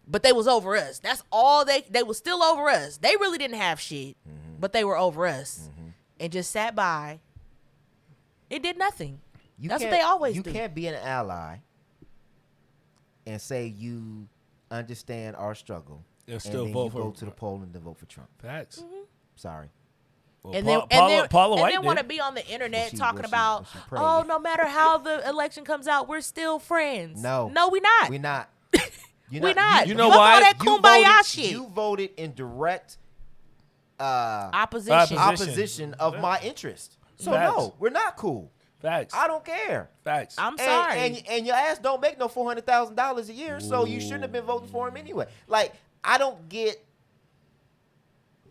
but they was over us. That's all they was still over us. They really didn't have shit, but they were over us and just sat by It did nothing. You That's what can't- they always You do. can't be an ally and say you understand our struggle And still then vote you for go to the poll and then vote for Trump. Facts. Sorry. Well, And then, Paula and White then want to did. be on the internet she- talking well, she- about, well, she prayed. oh, no matter how the election comes out, we're still friends. No. No, we not. We're not. You're We not. You know Fuck why? all that You kumbaya voted, shit. you voted in direct Opposition. opposition of my interest. So Facts. no, we're not cool. Facts. I don't care. Facts. I'm sorry. And your ass don't make no $400,000 a year, so you shouldn't have been voting for him anyway. Like, I don't get.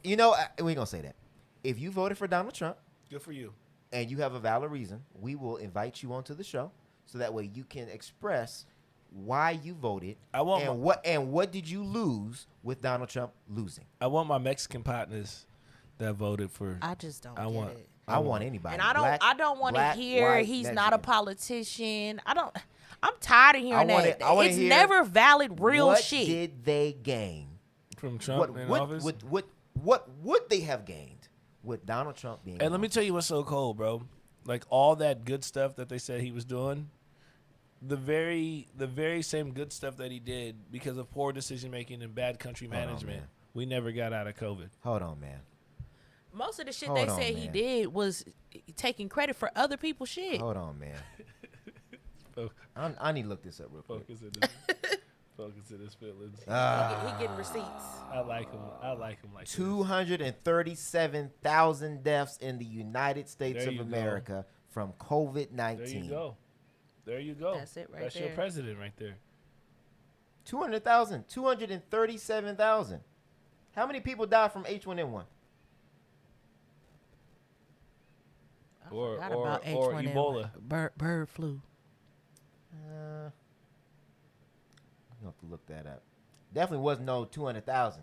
We ain't gonna say that. If you voted for Donald Trump Good for you. and you have a valid reason, we will invite you onto the show so that way you can express why you voted and what did you lose with Donald Trump losing. I want my Mexican partners that voted for. I just don't I get want- it. I want anybody. And I don't want to black, hear white, he's Mexican. not a politician. I'm tired of hearing wanna- that. I wanna It's hear never valid real what shit. did they gain? From Trump in office. What would they have gained with Donald Trump being? And let me tell you what's so cold, bro. Like all that good stuff that they said he was doing, the very same good stuff that he did because of poor decision making and bad country Hold on, management. man. We never got out of COVID. Hold on, man. Most of the shit Hold they on, said he man. did was taking credit for other people's shit. Hold on, man. Fo- I need to look this up real quick. Focus in his feelings. Ah. He getting receipts. I like him. I like him like this. 237,000 deaths in the United States There of you go. America from COVID-19. There you go. There you go. That's it right That's your there. president right there. 200,000, 237,000. How many people died from H1N1? Or Forgot or, about or H1N1. Ebola. Bird flu. I'm gonna have to look that up. Definitely wasn't no 200,000.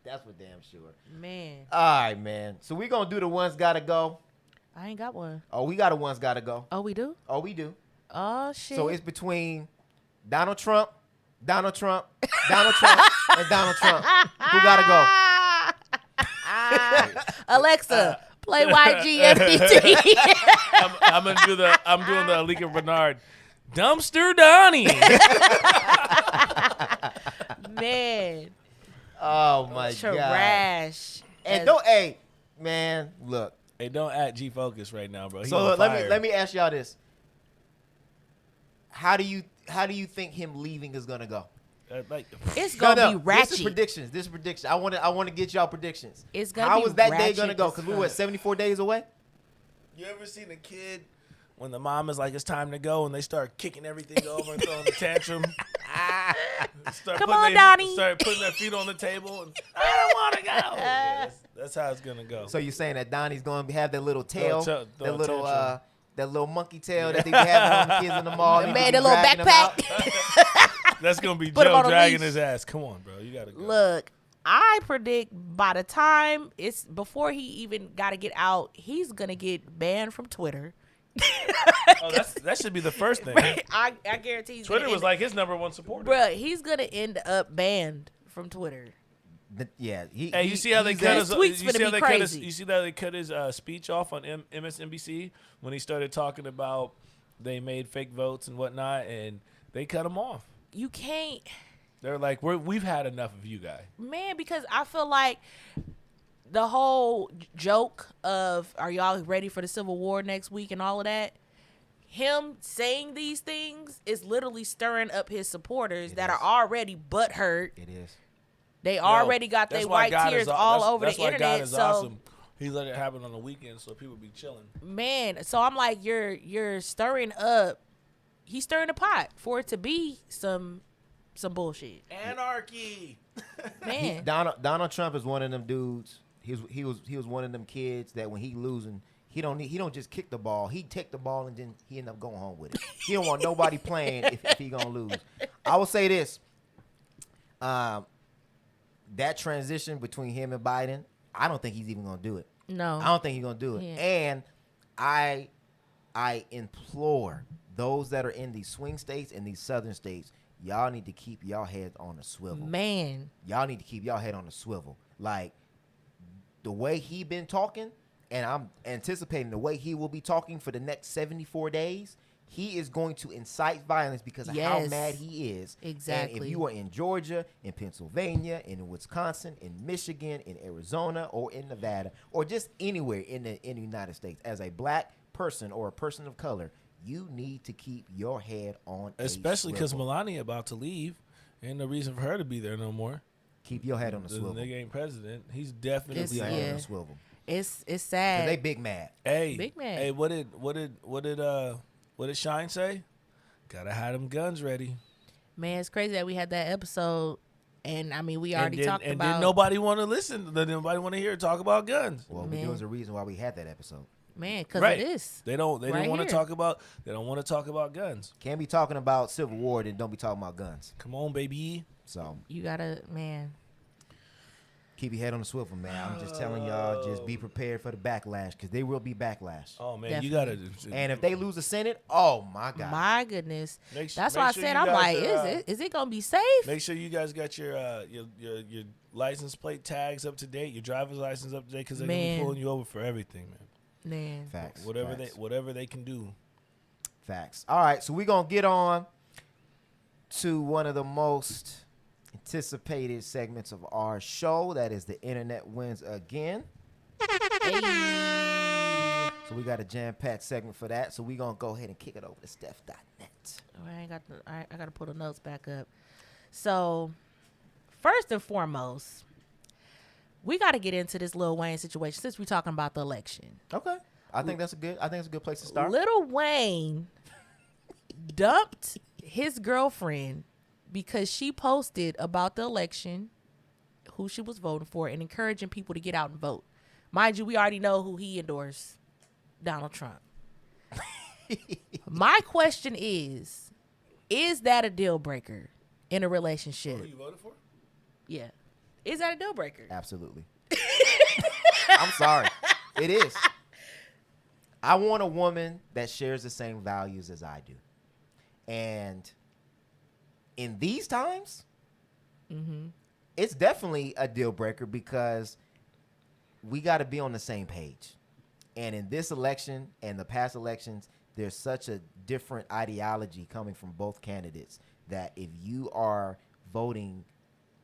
That's for damn sure. Man, All right, man. So we're gonna do the ones gotta go. I ain't got one. Oh, we got a ones gotta go. Oh, we do? Oh, we do. Oh, shit. So it's between Donald Trump, Donald Trump, Donald Trump, and Donald Trump. Who gotta go? Alexa, play YGFDT. I'm doing the Alika Bernard Dumpster Donnie. Man, Oh my god. trash. And As- don't, hey, man, look. Hey, don't at G Focus right now, bro. He So on let fire. me ask y'all this. How do you think him leaving is gonna go? Like, It's gonna be This is ratchet. predictions. This is prediction. I want to get y'all predictions. It's gonna How be is that day ratchet gonna go? as Because we were fuck. 74 days away. you ever seen a kid when the mom is like, it's time to go, and they start kicking everything over and throwing a tantrum? Start Come putting on, their- Donnie. Start putting their feet on the table, and I don't want to go. Yeah, that's how it's gonna go. So you're saying that Donnie's gonna have that little tail, Throw a that little tantrum. that little monkey tail that they be having on the kids in the mall. He Man, be that little dragging them backpack. out. That's gonna be Put him Joe on a dragging leash. his ass. Come on, bro, you gotta go. Look, I predict by the time it's before he even got to get out, he's gonna get banned from Twitter. Oh, that should be the first thing. I guarantee he's Twitter gonna was like his #1 supporter. bruh, he's gonna end up banned from Twitter. Yeah. Hey, you see how they he's cut at- his? tweets You see finna how be they cut his? crazy. You see how they cut his speech off on MSNBC when he started talking about they made fake votes and whatnot, and they cut him off. You can't, They're like, we've had enough of you guy. man, because I feel like the whole joke of "Are y'all ready for the Civil War next week?" and all of that. Him saying these things is literally stirring up his supporters that are already butthurt. It is. They already got That's their why white God tears is- all that's- over that's the why God internet. is So awesome. He let it happen on the weekend so people be chilling. man, so I'm like, you're stirring up. He's stirring the pot for it to be some bullshit, Anarchy. man. Donald Trump is one of them dudes. He was one of them kids that when he losing, he don't just kick the ball. He take the ball and then he end up going home with it. He don't want nobody playing if he gonna lose. I will say this. That transition between him and Biden, I don't think he's even gonna do it. No, I don't think he's gonna do it. Yeah. And I implore those that are in these swing states and these southern states, y'all need to keep y'all head on a swivel. man. Y'all need to keep y'all head on a swivel. Like the way he been talking, and I'm anticipating the way he will be talking for the next 74 days. He is going to incite violence because of how mad he is. Exactly. And if you are in Georgia, in Pennsylvania, in Wisconsin, in Michigan, in Arizona, or in Nevada, or just anywhere in the United States, as a black person or a person of color, you need to keep your head on Especially because swivel. Melania about to leave. Ain't no reason for her to be there no more. Keep your head on the swivel. The nigga ain't president. He's definitely Keep your head on the swivel. It's 'Cause sad. they big mad. Hey, Big mad. Hey, what did Shine say? Gotta have them guns ready. Man, it's crazy that we had that episode, and I mean, we already talked about. And did nobody want to listen? Did nobody want to hear her talk about guns? Well, Man. there was a reason why we had that episode. Man, because Right. it is. They don't Right want to here. talk about. They don't want to talk about guns. Can't be talking about Civil War and don't be talking about guns. Come on, baby. So You gotta, man. keep your head on the swivel, man. I'm just telling y'all, just be prepared for the backlash because there will be backlash. Oh man, Definitely. you gotta. And if they lose the Senate, oh my God. My goodness. Make su- That's make why I sure said, you I'm guys like, are, is it gonna be safe? Make sure you guys got your license plate tags up to date, your driver's license up to date, because they're gonna be Man. pulling you over for everything, man. Man. Facts. Whatever they can do. Facts. All right, so we're going to get on to one of the most anticipated segments of our show. That is The Internet Wins Again. Hey. So we got a jam-packed segment for that. So we're going to go ahead and kick it over to Steph.net. I gotta pull the notes back up. So, first and foremost, we got to get into this Lil Wayne situation since we're talking about the election. Okay. I think it's a good place to start. Lil Wayne dumped his girlfriend because she posted about the election, who she was voting for, and encouraging people to get out and vote. Mind you, we already know who he endorsed, Donald Trump. My question is that a deal breaker in a relationship? Who you voted for? Yeah. Is that a deal breaker? Absolutely. I'm sorry. It is. I want a woman that shares the same values as I do. And in these times, it's definitely a deal breaker because we got to be on the same page. And in this election and the past elections, there's such a different ideology coming from both candidates that if you are voting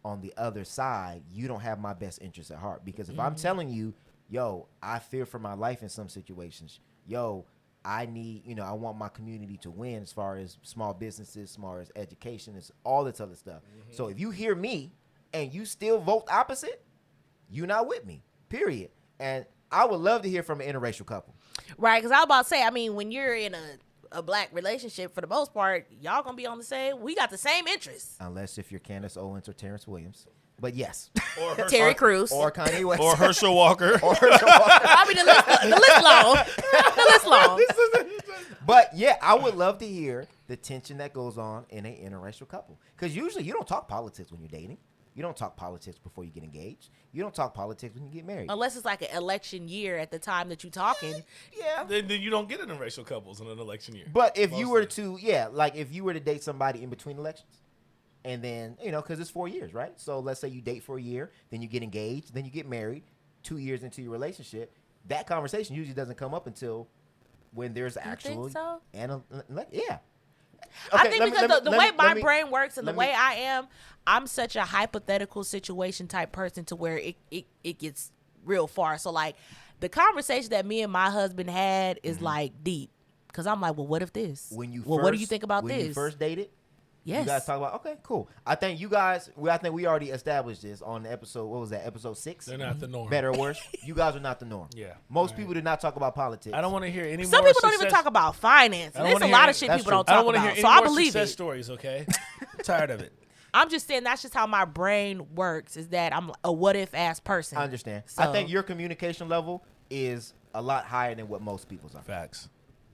on the other side, you don't have my best interest at heart. Because if I'm telling you, yo, I fear for my life in some situations, yo, I need, I want my community to win as far as small businesses, as far as education, as all this other stuff. So if you hear me and you still vote opposite, you're not with me, period. And I would love to hear from an interracial couple. Right, because I was about to say, I mean, when you're in a black relationship, for the most part, y'all going to be on the same, we got the same interests. Unless if you're Candace Owens or Terrence Williams. But yes. Or Terry Crews. Or Kanye West. Or Herschel Walker. I mean, the list long. The list long. But yeah, I would love to hear the tension that goes on in an interracial couple. Because usually you don't talk politics when you're dating. You don't talk politics before you get engaged. You don't talk politics when you get married. Unless it's like an election year at the time that you're talking. Yeah. then you don't get interracial couples in an election year. But if you were to, like if you were to date somebody in between elections, and then, because it's 4 years, right? So let's say you date for a year, then you get engaged, then you get married 2 years into your relationship. That conversation usually doesn't come up until when there's actual. think so? Yeah. I think because the way my me- brain works and the let way me- I am, I'm such a hypothetical situation type person to where it gets real far. So like the conversation that me and my husband had is like deep. Cause I'm like, well, what if this? When you what do you think about when this? you first dated, Yes. you guys talk about, okay, cool. I think we already established this on the episode, what was that, episode 6? They're not the norm. Better or worse? You guys are not the norm. Yeah. Most people do not talk about politics. I don't want to hear any Some more people don't even success- talk about finance. I don't There's a wanna lot hear of shit that's people true. don't I talk don't want to hear about. any So I more believe success it. stories, okay? Tired of it. I'm just saying that's just how my brain works. Is that I'm a what if ass person. I understand. So, I think your communication level is a lot higher than what most people's are. Facts.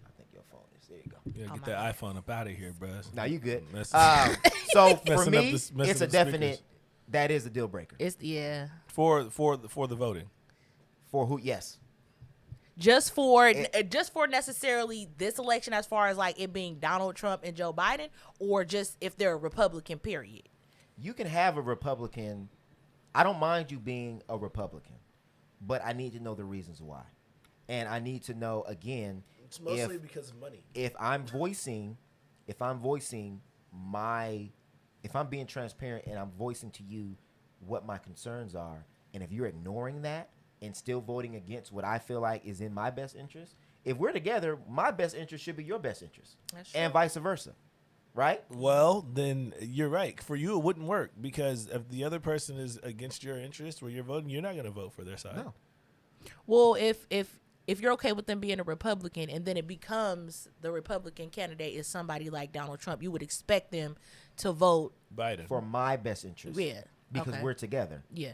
I think your phone is. There you go. You gotta Oh get my that iPhone up out of here, bro. Now you good. Messing- So for Messing up me, messing it's a up the definite. speakers. That is a deal breaker. it's for the voting. For who? Yes. just for necessarily this election, as far as like it being Donald Trump and Joe Biden, or just if they're a Republican, period. You can have a Republican. I don't mind you being a Republican, but I need to know the reasons why. And I need to know again. It's mostly because of money. If I'm being transparent and I'm voicing to you what my concerns are, and if you're ignoring that and still voting against what I feel like is in my best interest, if we're together, my best interest should be your best interest, and vice versa, right? Well, then you're right. For you, it wouldn't work because if the other person is against your interest where you're voting, you're not going to vote for their side. No. Well, if you're okay with them being a Republican and then it becomes the Republican candidate is somebody like Donald Trump, you would expect them to vote Biden for my best interest. Yeah. Because Okay. we're together. Yeah.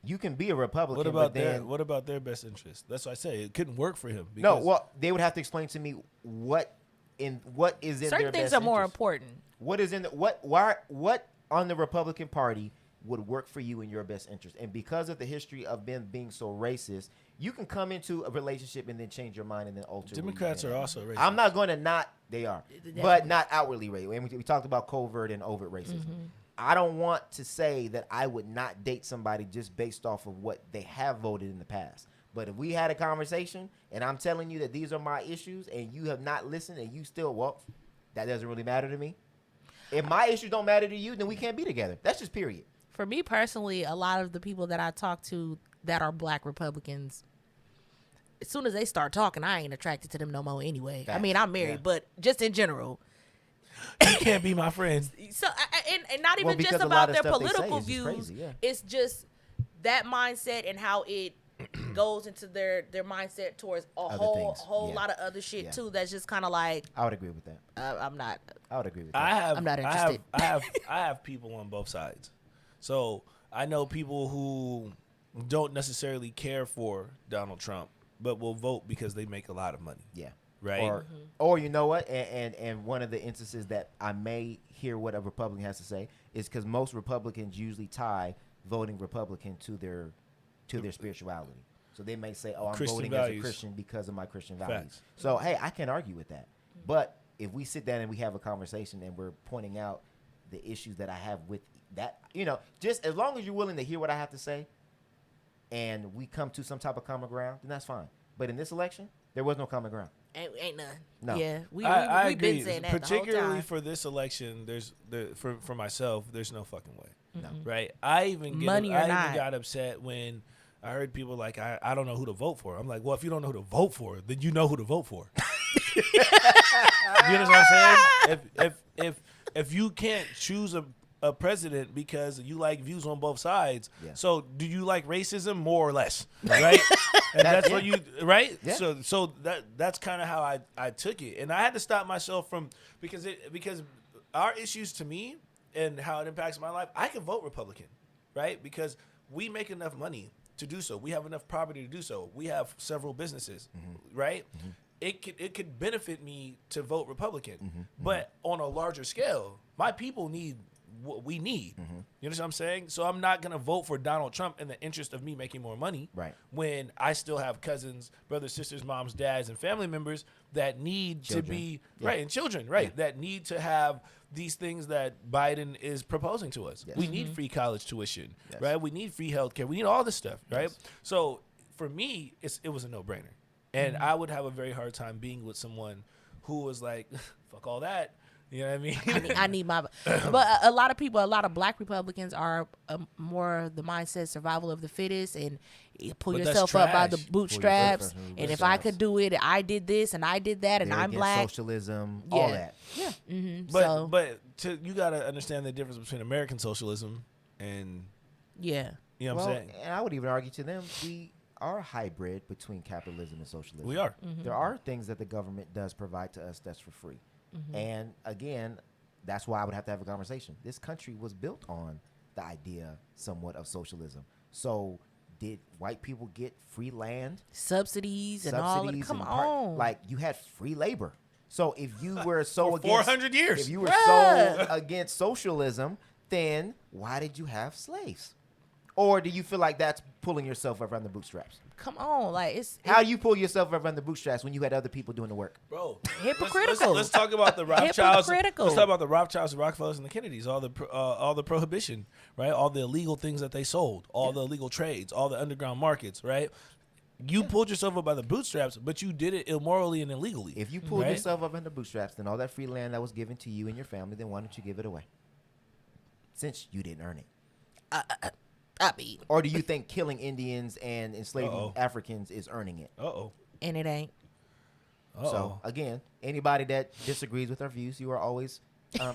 You can be a Republican. What about but then, what about their best interest? That's what I say. It couldn't work for him. No, because well, they would have to explain to me what is in Certain their things best are more interest. important. What is in the, what on the Republican Party would work for you in your best interest? And because of the history of them being so racist, you can come into a relationship and then change your mind and then alter. Democrats are also racist. I'm not going to not. They are, but not outwardly racist. And we talked about covert and overt racism. I don't want to say that I would not date somebody just based off of what they have voted in the past. But if we had a conversation and I'm telling you that these are my issues and you have not listened and you still, well, that doesn't really matter to me. If my issues don't matter to you, then we can't be together. That's just period. For me personally, a lot of the people that I talk to that are black Republicans, as soon as they start talking, I ain't attracted to them no more anyway. Facts. I mean, I'm married, but just in general. You can't be my friend. So, and not even just because a lot about of their stuff they say political is just views. crazy, yeah. It's just that mindset and how it goes into their mindset towards a Other whole things, yeah. lot of other shit Yeah. too. That's just kind of like I would agree with that. I'm not. I would agree with that. I'm not interested. I have people on both sides. So I know people who don't necessarily care for Donald Trump, but will vote because they make a lot of money. Yeah. Right. Or you know what? And one of the instances that I may hear what a Republican has to say is because most Republicans usually tie voting Republican to their spirituality. So they may say, "Oh, I'm Christian voting values. as a Christian because of my Christian values." Facts. So hey, I can't argue with that. But if we sit down and we have a conversation and we're pointing out the issues that I have with that, just as long as you're willing to hear what I have to say, and we come to some type of common ground, then that's fine. But in this election, there was no common ground. Ain't none. No. Yeah, I we've been agree. saying that the whole Particularly time. for this election, for myself, there's no fucking way. No. Right? I even Money or not. got upset when I heard people like, I don't know who to vote for. I'm like, well, if you don't know who to vote for, then you know who to vote for. You know what I'm saying? If you can't choose a president because you like views on both sides, Yeah. so do you like racism more or less? Right? And that's what you right? Yeah. So that's kind of how I took it. And I had to stop myself from because our issues to me and how it impacts my life, I can vote Republican, right? Because we make enough money to do so. We have enough property to do so. We have several businesses, right? It could benefit me to vote Republican. But on a larger scale, my people need what we need. You know what I'm saying? So I'm not going to vote for Donald Trump in the interest of me making more money. Right. When I still have cousins, brothers, sisters, moms, dads, and family members that need to be right, and children, right, that need to have these things that Biden is proposing to us. Yes. We need free college tuition, Yes. right? We need free health care. We need all this stuff, right? So for me, it was a no-brainer. And I would have a very hard time being with someone who was like, fuck all that. You know what I mean? I need my, but a lot of black Republicans are more the mindset survival of the fittest and you pull But that's yourself up by the trash. bootstraps. Pull yourself And if up. I could do it, I did this and I did that and They're I'm against black. socialism, Yeah. all that. But you got to understand the difference between American socialism and, Yeah. you know what I'm saying? And I would even argue to them, we are a hybrid between capitalism and socialism. We are. There are things that the government does provide to us that's for free. And again, that's why I would have to have a conversation. This country was built on the idea somewhat of socialism. So did white people get free land? Subsidies and all of come on. Like you had free labor. So if you were so For against 400 years. if you were so against socialism, then why did you have slaves? Or do you feel like that's pulling yourself up around the bootstraps? Come on, like it's How do you pull yourself up around the bootstraps when you had other people doing the work? Bro, Hypocritical. Let's talk about the Rothschilds. Hypocritical. Let's talk about the Rothschilds, the Rockefellers, and the Kennedys. All the prohibition, right? All the illegal things that they sold, all the illegal trades, all the underground markets, right? You pulled yourself up by the bootstraps, but you did it immorally and illegally. If you pulled right? yourself up in the bootstraps, then all that free land that was given to you and your family, then why don't you give it away? Since you didn't earn it. I mean, Or do you think killing Indians and enslaving Uh-oh. Africans is earning it? Uh-oh. and it ain't. Uh-oh. So, again, anybody that disagrees with our views, you are always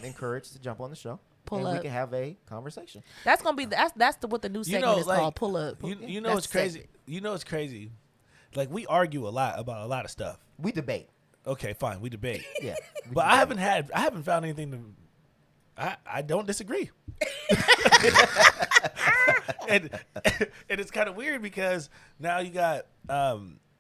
encouraged to jump on the show. Pull and up. we can have a conversation. That's gonna be what the new segment is called. Pull up. You know That's what's crazy? segment. You know what's crazy? Like, we argue a lot about a lot of stuff. We debate. Okay, fine, we debate. Yeah. But I haven't found anything to. I don't disagree. and it's kind of weird because now you got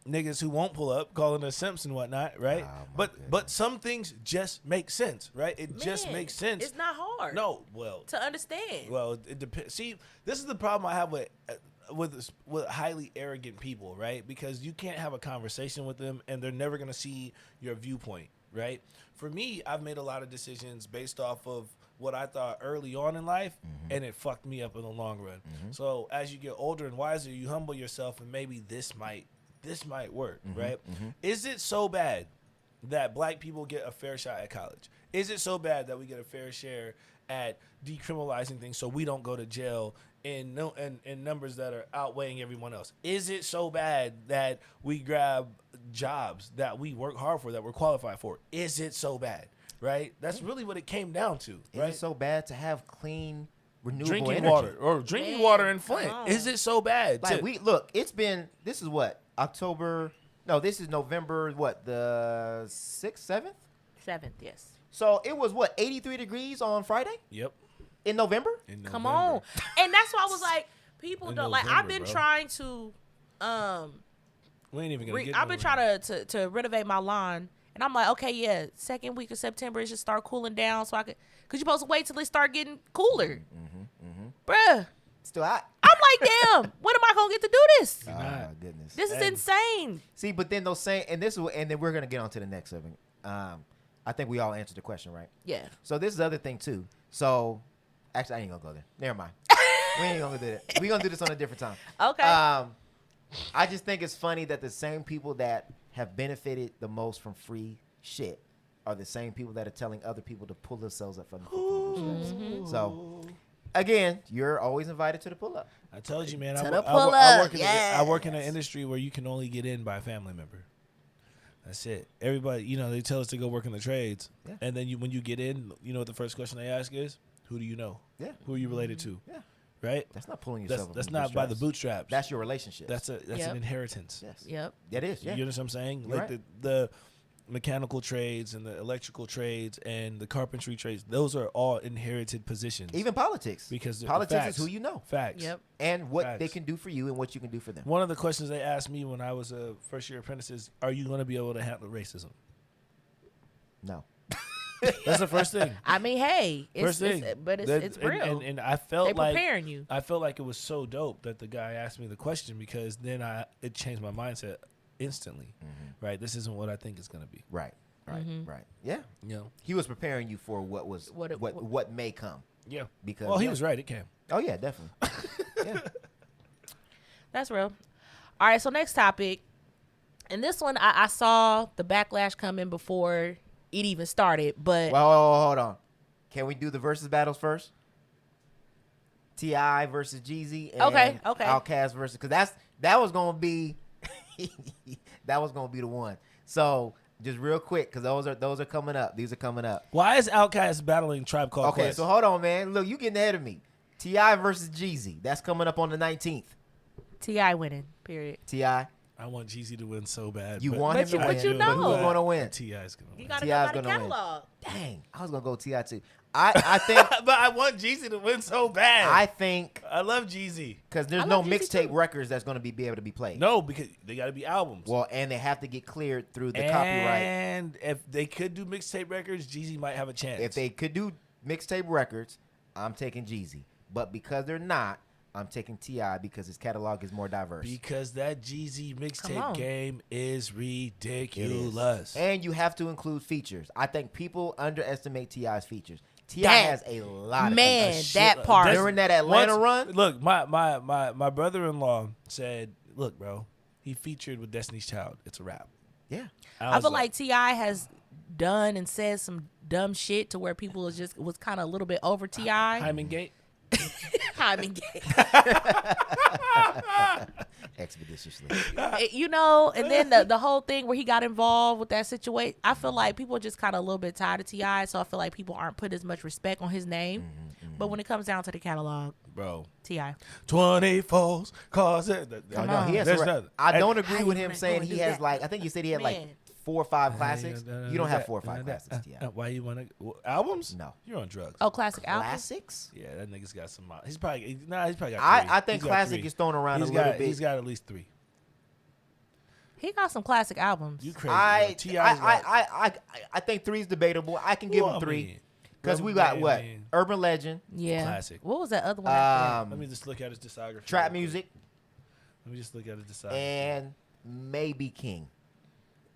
niggas who won't pull up calling us simps and whatnot, right? Oh, but some things just make sense, right? It just Man, makes sense. It's not hard. No, well, to understand. well, it depends. See, this is the problem I have with highly arrogant people, right? Because you can't have a conversation with them, and they're never gonna see your viewpoint, right? For me, I've made a lot of decisions based off of what I thought early on in life, and it fucked me up in the long run. So as you get older and wiser, you humble yourself, and maybe this might work, right? Is it so bad that black people get a fair shot at college? Is it so bad that we get a fair share at decriminalizing things so we don't go to jail in numbers that are outweighing everyone else? Is it so bad that we grab jobs that we work hard for, that we're qualified for? Is it so bad, right? That's really what it came down to, Is right? it so bad to have clean, renewable Drinking energy? water or drinking Man, water in Flint. come on. Is it so bad? Like, this is what? October. No, this is November, what, the 6th, 7th? 7th, yes. So it was, what, 83 degrees on Friday Yep. in November? In Come November. on. And that's why I was like, people In don't like. I've November, been bro. trying to We ain't even gonna get I've been nowhere. trying to renovate my lawn, and I'm like, okay, yeah, second week of September it should start cooling down, so I could. Cause you're supposed to wait till it start getting cooler, bruh. Still hot. I'm like, damn, when am I gonna get to do this? Oh, my goodness. This is insane. See, but then those same, and then we're going to get on to the next segment. I think we all answered the question, right? Yeah. So this is the other thing, too. So, actually, I ain't going to go there. Never mind. We ain't going to do that. We're going to do this on a different time. Okay. I just think it's funny that the same people that have benefited the most from free shit are the same people that are telling other people to pull themselves up from the foolishness. So, again, you're always invited to the pull-up. I told you, man. To I the wo- I pull wo- I up, work in I work in an industry where you can only get in by a family member. That's it. Everybody, they tell us to go work in the trades, Yeah. and then when you get in, you know what the first question they ask is, "Who do you know? Yeah. Who are you related to? Yeah. Right? That's not pulling yourself up That's from the not by the bootstraps. bootstraps. That's your relationship. That's Yep. an inheritance. yes. Yep. That is. Yeah. You understand what I'm saying? You're Like right. the mechanical trades and the electrical trades and the carpentry trades, those are all inherited positions. Even politics. Because they're politics facts. is who you know. Facts. Yep. And what they Facts. can do for you and what you can do for them. One of the questions they asked me when I was a first year apprentice is, are you going to be able to handle racism? No. That's the first thing. I mean, hey, First thing. it's real. And I felt They like preparing you. I felt like it was so dope that the guy asked me the question, because then it changed my mindset instantly. Right? This isn't what I think it's going to be. Right. Right. Mm-hmm. Right. Yeah. You know? He was preparing you for what may come. Yeah. Because Well, he was right. It came. Oh yeah, definitely. Yeah. That's real. All right, so next topic. And this one, I saw the backlash coming before it even started, but Well, hold on. Can we do the versus battles first? T.I. versus Jeezy. And Okay. Outkast versus, because that was gonna be the one. So just real quick, because those are coming up. These are coming up. Why is Outkast battling Tribe Called Okay, Quest? so hold on, man. Look, you getting ahead of me. T.I. versus Jeezy. That's coming up on the 19th. T.I. winning, period. T.I. I want Jeezy to win so bad. You but- want him to But win. you But who's know. going to win? T.I.'s going to You win. got to T.I.'s go by the gonna win. catalog. Dang, I was going to go T.I. too. I think, But I want Jeezy to win so bad. I love Jeezy. because there's I no love Jeezy mixtape too. records that's going to be able to be played. No, because they got to be albums. Well, and they have to get cleared through the copyright. And if they could do mixtape records, Jeezy might have a chance. If they could do mixtape records, I'm taking Jeezy. But because they're not, I'm taking T.I. because his catalog is more diverse. Because that Jeezy Come mixtape on. game is It is. ridiculous. And you have to include features. I think people underestimate T.I.'s features. T.I. That- has a lot of Man, features. that part. During that Atlanta run? Look, my brother-in-law said, look, bro, he featured with Destiny's Child. It's a rap. Yeah. I feel like T.I. has done and said some dumb shit to where people was kind of a little bit over T.I. Hyman Gate. Hyman Gate. Expeditiously. You know, and then the whole thing where he got involved with that situation, I feel like people are just kind of a little bit tired of T.I., so I feel like people aren't putting as much respect on his name. But when it comes down to the catalog, Bro. T.I. 24s, cause it. I know he has. There's some nothing. I don't How agree you with him gonna saying go he and has do like. that? I think you said he had like Man. 4 or 5 classics. You don't have 4 or 5 classics. Yeah. Why you want to albums? No. You're on drugs. Oh, classic album. Classics. Yeah, that nigga's got some. He's probably got. 3. I think He's got classic 3. is thrown around He's a little got, bit. He's got at least 3. He got some classic albums. You crazy? I think 3 is debatable. I can give him 3 because we got what? Urban Legend, Yeah. Classic. What was that other one? after Let me just look at his discography. Trap real quick. Music, Let me just look at his discography. and maybe King.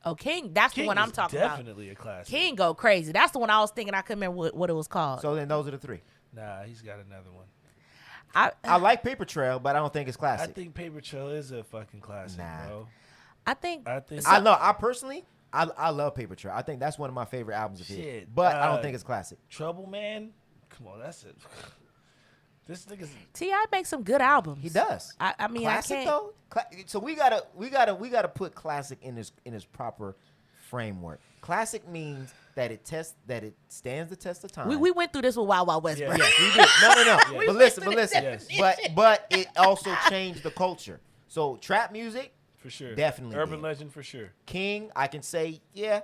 that? Oh, King. That's King the one I'm is talking about. definitely a classic. King go crazy. That's the one I was thinking. I couldn't remember what it was called. So then those are the 3. Nah, he's got another one. I like Paper Trail, but I don't think it's I classic. think Paper Trail is a fucking classic, Nah. bro. I think I personally, I love Paper Trail. I think that's one of my favorite albums of his. Shit, But I don't think it's classic. Trouble Man. Come on, that's it. This nigga's T.I. makes some good albums. He does. I mean, Classic I can't. though. So we gotta put classic in his proper framework. Classic means that it stands the test of time. We went through this with Wild Wild West, Yeah. bro. Yes, we did. No. We But listen. Yes. But it also changed the culture. So trap music, for sure. Definitely Urban did. Legend for sure. King, I can say, yeah,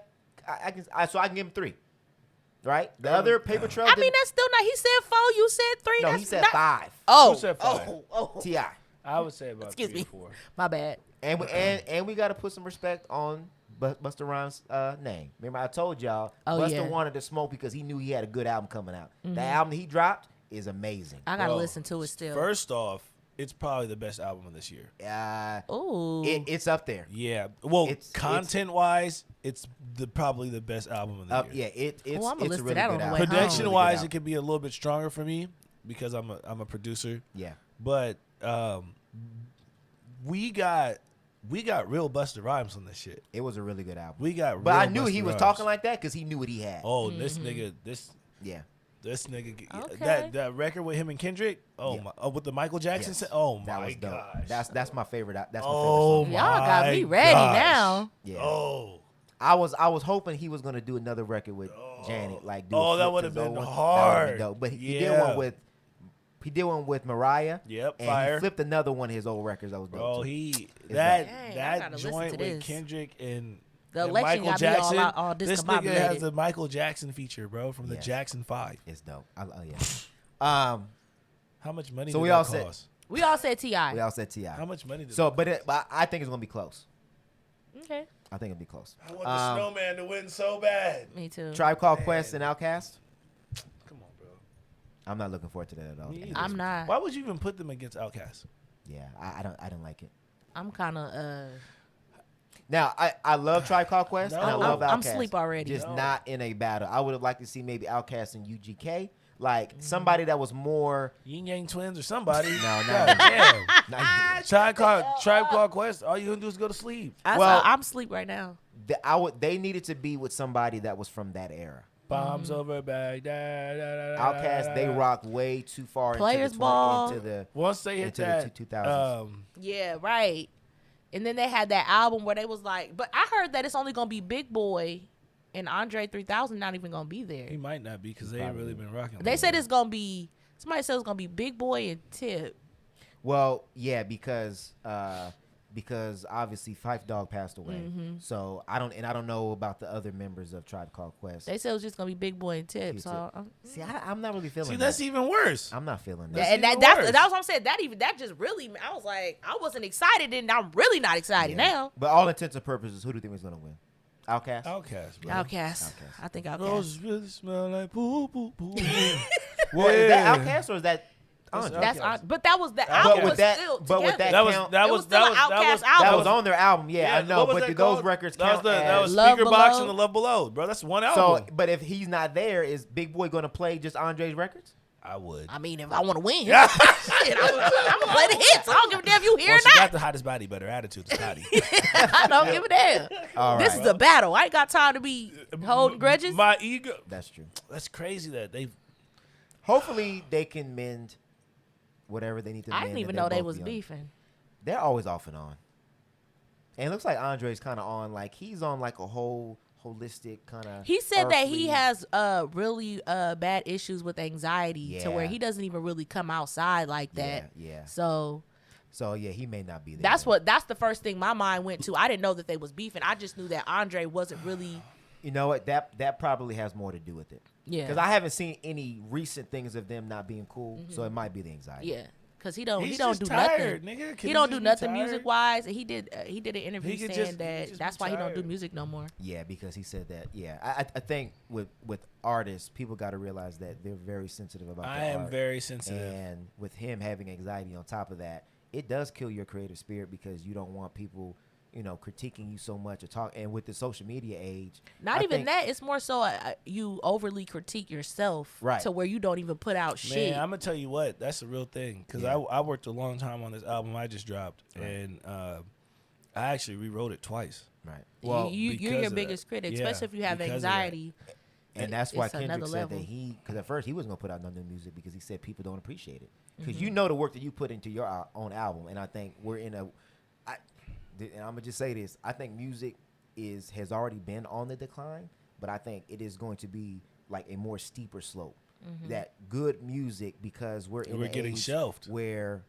I can give him 3. Right? The other Paper Trail. I mean, that's still not. He said 4. You said 3. no, That's he said not, 5. Oh, Who said 5? Ti. I would say about Excuse 3 me. or 4. my bad. And we got to put some respect on Busta Rhymes' name. Remember, I told y'all, Oh, Busta yeah. wanted to smoke because he knew he had a good album coming out. The album that he dropped is amazing. I gotta Bro, listen to it still. First off, it's probably the best album of this year. Ooh. It's up there. Yeah. Well, It's- content-wise, it's probably the best album of the year. Yeah, it's I'ma it's a listen to really that good on the album. way home. Production-wise, Really it could be a little bit stronger for me because I'm a producer. yeah. But we got real Busta Rhymes on this shit. It was a really good album. We got. But real I knew Busta he was Rhymes. talking like that because he knew what he had. Oh, this nigga, Yeah. this nigga, Okay. that record with him and Kendrick. Oh Yeah. my, with the Michael Jackson. Yes. Oh That my was dope. gosh. That's my favorite. That's my Oh favorite my song. Y'all got me ready gosh. now. Yeah. Oh. I was hoping he was gonna do another record with Janet, like do. Oh, a that flip would've to his been old one. hard. That would've been dope. But he did Yeah. one with. He did one with Mariah. Yep, and fire. he flipped another one of his old records that was dope. Bro, too. that Dang, I that gotta listen joint to with this. Kendrick and The and election Michael got me all Jackson. out- all This nigga discombobulated. has the Michael Jackson feature, bro, from the Yes. Jackson 5. It's dope. Oh yeah. How much money So did we that all said- cost? We all said T.I. We all said Ti. How much money did So, that but I think it's gonna be close. Okay. I think it'll be close. I want the snowman to win so bad. Me too. Tribe Called Quest and Outkast. Come on, bro. I'm not looking forward to that at all. Me either. I'm not. Why would you even put them against Outkast? Yeah, I don't like it. I'm kind of Now I love Tribe Called Quest and I No. love Outkast. I'm sleep already. Just No. not in a battle. I would have liked to see maybe Outkast and UGK, like somebody that was more. Yin Yang Twins or somebody? No, God no. damn. Not, Tribe Called Quest. All you gonna do is go to sleep. I'm sleep right now. they needed to be with somebody that was from that era. Bombs over Baghdad. Outkast, they rock way too far Players into the Ball. into the Once they hit into that, the 2000s. Yeah, right. And then they had that album where they was like, but I heard that it's only gonna be Big Boy and Andre 3000 not even gonna be he there. might not be because they ain't really been rocking. They said it's gonna be somebody said it's gonna be Big Boy and Tip. Well, yeah, because obviously Phife Dawg passed away. Mm-hmm. So I don't know about the other members of Tribe Called Quest. They said it was just gonna be Big Boy and Tip. Tip. So See, I'm not really feeling See, that. that's even worse. I'm not feeling that. That's and even that's worse. what I'm saying. That just really, I was like, I wasn't excited, and I'm really not excited Yeah. now. But all intents and purposes, who do you think is going to win? Outkast? Outkast, bro. Outkast. I think Outkast. Roses really smell like poo poo poo. Well, is that Yeah. Outkast or is that Andre? That's but that was the But album with was that- still but with together. that was count- that It was was still that an was that Outkast was album. that was on their album. Yeah, I know. what was But that do those called? records that was count that was as... Love Speaker Box Below? and the Love Below, bro. That's one So, album. but if he's not there, is Big Boy going to play just Andre's records? I would. I mean, if I want to win, shit, I'm gonna play the hits. I don't give a damn if you hear Well, or she not. got the hottest body, but her attitude is potty. I don't give a damn. All This right. is a battle. I ain't got time to be holding grudges. My ego. That's true. That's crazy that they. Hopefully they can mend whatever they need to mend. I didn't and even they'll know they both was be on. beefing. They're always off and on. And it looks like Andre's kind of on, like he's on like a whole holistic kind of. He said that he has really bad issues with anxiety to where Yeah. he doesn't even really come outside like that. Yeah. So So yeah, he may not be there. that's the first thing my mind went to. I didn't know that they was beefing. I just knew that Andre wasn't really. You know what? That probably has more to do with it. Yeah. Because I haven't seen any recent things of them not being cool, so it might be the anxiety. Yeah. Cause he don't He's do just nothing. tired, nigga. Can He he don't just do be nothing tired? music wise, and he did an interview He could saying just be that's why he don't do tired. music no more. Yeah, because he said that. Yeah, I think with artists, people got to realize that they're very sensitive about. I their am art. very sensitive. And with him having anxiety on top of that, it does kill your creative spirit because you don't want people, critiquing you so much or talk. And with the social media age, Not I even think- that. It's more so you overly critique yourself Right. to where you don't even put out shit. Man, I'm gonna tell you what, that's a real thing. Cause Yeah. I worked a long time on this album I just dropped, and I actually rewrote it twice. Right. Well, you're because your of biggest that. critic, Yeah, especially if you have because of that. anxiety. And that's why It's Kendrick another said level. that because at first he wasn't gonna put out no new music because he said people don't appreciate it. Because Mm-hmm. you know the work that you put into your own album, and I think we're in and I'm gonna just say this: I think music has already been on the decline, but I think it is going to be like a more steeper slope. Mm-hmm. That good music, because we're in We're an getting age shelved. where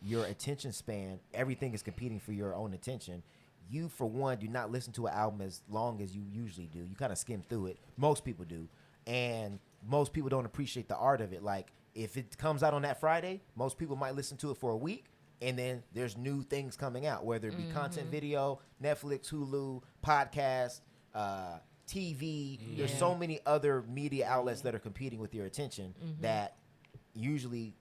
your attention span, everything is competing for your own attention. You, for one, do not listen to an album as long as you usually do. You kind of skim through it. Most people do. And most people don't appreciate the art of it. Like, if it comes out on that Friday, most people might listen to it for a week, and then there's new things coming out, whether it be content video, Netflix, Hulu, podcast, TV. There's so many other media outlets that are competing with your attention that usually,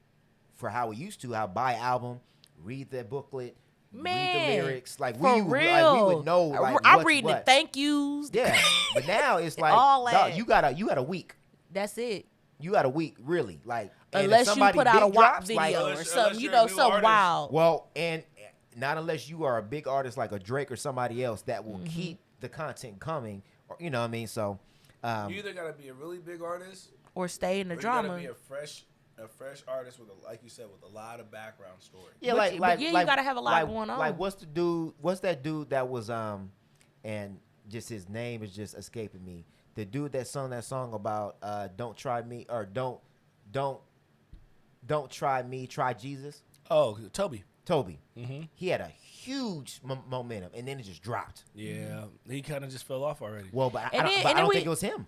for how we used to, I'll buy an album, read the booklet, read Man, the lyrics. Like, for we would know. Like, I'm what's reading what. the thank yous. Yeah, but now it's like, All dog, that. you got a week. That's it. You got a week, really. Like, and if Unless you somebody put out a big WAP drops, video like, or Unless something, you're a new something artist. wild. well, and not unless you are a big artist like a Drake or somebody else that will keep the content coming, or, you know what I mean? So, You either gotta be a really big artist, Or stay in the or you drama. gotta be a fresh artist with, like you said, with a lot of background story. yeah, But like, you- like, but yeah, you like, gotta have a lot like, going on. Like, what's that dude that was, and just his name is just escaping me. The dude that sung that song about, don't try me, or don't try me, try Jesus. Oh, Toby. Toby. He had a huge momentum, and then it just dropped. Yeah, he kind of just fell off already. Well, but And I then- don't and then think it was him.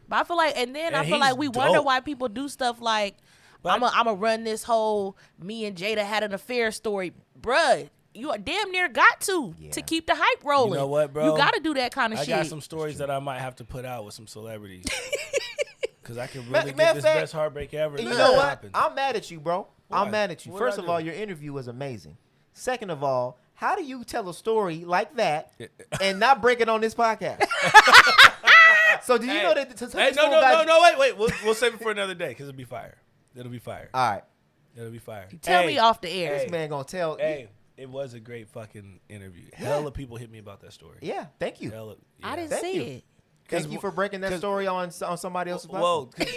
But I feel like, and then And I feel he's like we wonder dope. why people do stuff like, But- I'm going to run this whole me and Jada had an affair story. Bruh, you are damn near got to Yeah. keep the hype rolling. You know what, bro? You got to do that kind of I shit. got some stories that I might have to put out with some celebrities. Because I can really Matter get of this fact, best heartbreak ever. You that know what? happened. I'm mad at you, bro. Why? I'm mad at you. What'd First I of all, do? your interview was amazing. Second of all, how do you tell a story like that and not break it on this podcast? So do you know that? Hey, no, wait. We'll save it for another day because it'll be fire. It'll be fire. All right, It'll be fire. Tell Hey, me off the air. this man gonna tell. Hey, it was a great fucking interview. Hella people hit me about that story. Yeah, thank you. Hella, I yeah. didn't Thank see you. it. Thank you for breaking that story on somebody else's Well, platform.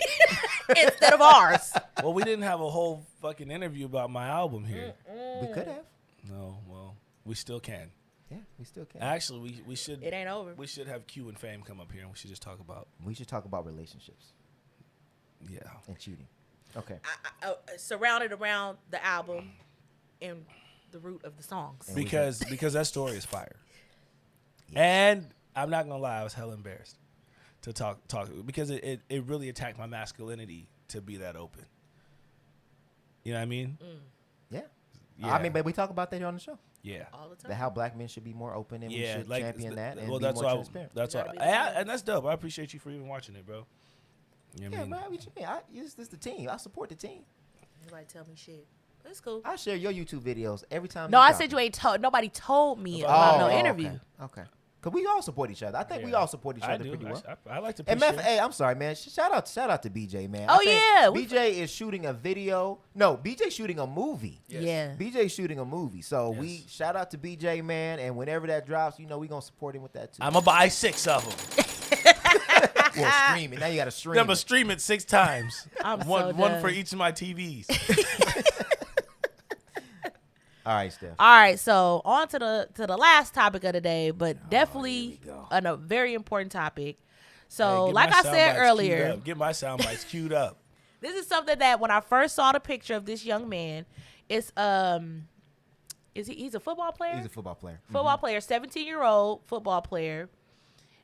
Instead of ours. well, we didn't have a whole fucking interview about my album here. We could have. No, well, we still can. Yeah, we still can. Actually, we should. It ain't over. We should have Q and Fame come up here and we should just talk about. We should talk about relationships Yeah. and cheating. Okay. Surrounded around the album and the root of the songs. Because that story is fire. And I'm not gonna lie, I was hella embarrassed to talk because it really attacked my masculinity to be that open. You know what I mean? Yeah. Yeah. I mean, but we talk about that here on the show. Yeah. All the time. That how black men should be more open and we Yeah, should like champion that and well, be that's more why. transparent. That's why, gotta be the same. and that's dope. I appreciate you for even watching it, bro. You know Yeah, what I mean? man. What you mean? This is the team. I support the team. Nobody tell me shit. That's cool. I share your YouTube videos every time. No, you I drop said it. you ain't told. Nobody told me Oh, about no okay. interview. Okay. Cause we all support each other. I think we all support each I other do. pretty well. I like to And push hey, I'm sorry, man. Shout out to BJ, man. Oh, I think yeah. BJ is shooting a video. No, BJ shooting a movie. Yes. Yeah. BJ shooting a movie. So Yes. we shout out to BJ, man. And whenever that drops, we gonna support him with that too. I'm gonna buy 6 of them. Well, stream it. Now you gotta stream. I'm gonna it. stream it 6 times. I'm one so for done. each of my TVs. All right, Steph. All right, so on to the last topic of the day, but definitely a very important topic. So, Hey, get like my I sound said bites queued earlier, up. Get my sound bites queued up. this is something that when I first saw the picture of this young man, it's he's a football player? He's a football player. Football player, 17-year-old football player.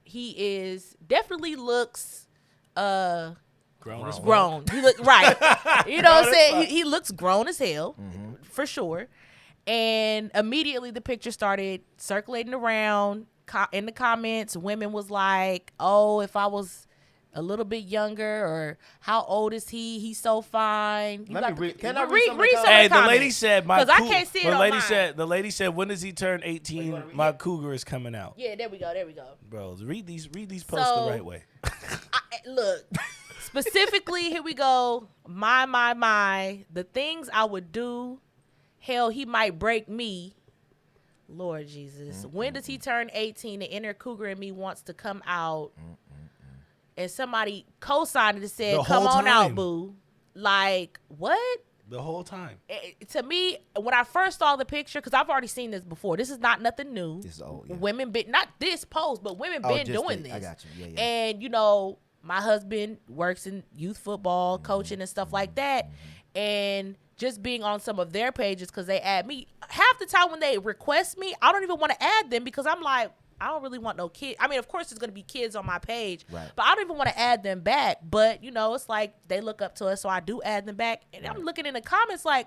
He is definitely looks Grown as fuck. grown. He look right. You know what I'm saying? He looks grown as hell, for sure. And immediately the picture started circulating around in the comments. Women was like, "Oh, if I was a little bit younger," or "How old is he? He's so fine." Let me read. Can I read read some some of of Hey, the the lady comments? said my 'Cause I can't see it on mine. The lady said, when does he turn 18? My cougar is coming out. Yeah, there we go. Bro, read these posts So- the right way. Look, specifically, here we go. My, the things I would do. Hell, he might break me. Lord Jesus. When does he turn 18? The inner cougar in me wants to come out. And somebody co-signed it and said, The "Come whole on out, time. boo." Like, what? The whole time. To me, when I first saw the picture, because I've already seen this before, this is not nothing new. This is old. Yeah. Women been, not this post, but women been just doing the- this. I got you. Yeah. And my husband works in youth football, coaching and stuff like that. And just being on some of their pages, because they add me, half the time when they request me, I don't even want to add them, because I'm like, I don't really want no kid. I mean, of course there's going to be kids on my page, Right. but I don't even want to add them back. But it's like they look up to us, so I do add them back. And I'm looking in the comments like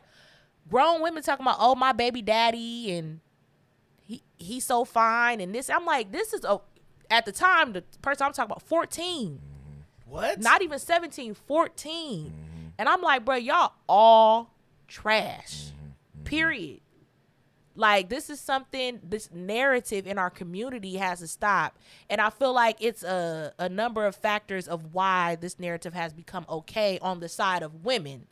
grown women talking about, "Oh, my baby daddy, and he's so fine," and this. I'm like, this is at the time, the person I'm talking about, 14. What? Not even 17, 14. And I'm like, bro, y'all all trash. Period. Like, this is something, this narrative in our community has to stop. And I feel like it's a number of factors of why this narrative has become okay on the side of women.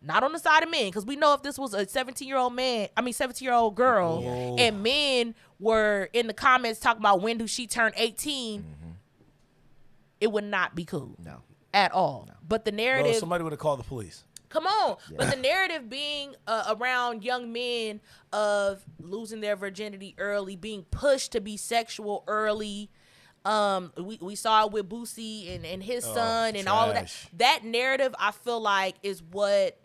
Not on the side of men. Because we know if this was a 17-year-old girl, and men were in the comments talking about when do she turn 18, it would not be cool. No. At all. But the Bro, narrative, somebody would have called the police. come on. But the narrative being around young men of losing their virginity early, being pushed to be sexual early. We saw it with Boosie and his son and all of that. trash. That narrative, I feel like, is what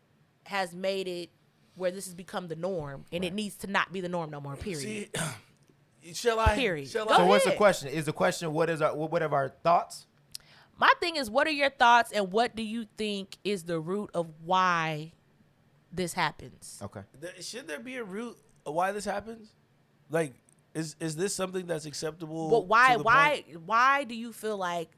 has made it where this has become the norm, and it needs to not be the norm no more. Period. See, shall I? Period. Shall Go I? So what's the ahead. question? Is the question what are our thoughts? My thing is, what are your thoughts, and what do you think is the root of why this happens? Okay. Should there be a root of why this happens? Like, is this something that's acceptable? But to the point? why do you feel like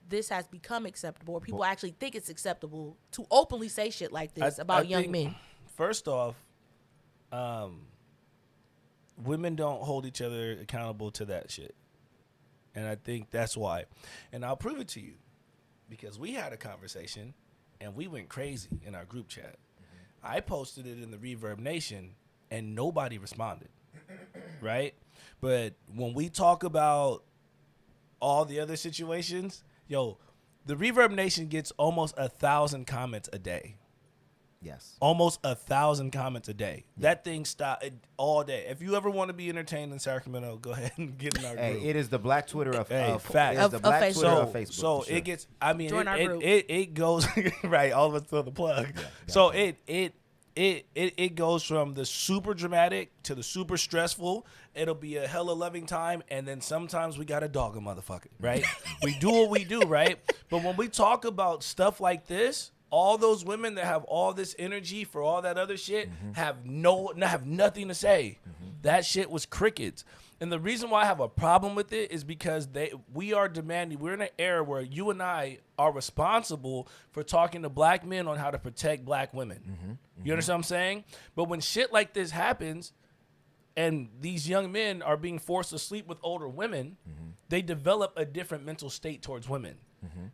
this has become acceptable, or people actually think it's acceptable to openly say shit like this about young think, men? First off, women don't hold each other accountable to that shit. And I think that's why. And I'll prove it to you. Because we had a conversation and we went crazy in our group chat. I posted it in the Reverb Nation and nobody responded. Right? But when we talk about all the other situations, the Reverb Nation gets almost 1,000 comments a day. Yes. Almost 1,000 comments a day. That thing stopped all day. If you ever want to be entertained in Sacramento, go ahead and get in our Hey, group. it is the Black Twitter of facts. It is the Of Black Facebook. Twitter of Facebook. So for sure. it gets. I mean, Join our group. it goes right. All of us throw the plug. So it goes from the super dramatic to the super stressful. It'll be a hella loving time, and then sometimes we gotta dog a motherfucker, right? We do what we do, right? But when we talk about stuff like this, all those women that have all this energy for all that other shit have nothing to say. That shit was crickets. And the reason why I have a problem with it is because we are demanding. We're in an era where you and I are responsible for talking to black men on how to protect black women. You understand what I'm saying? But when shit like this happens, and these young men are being forced to sleep with older women, they develop a different mental state towards women.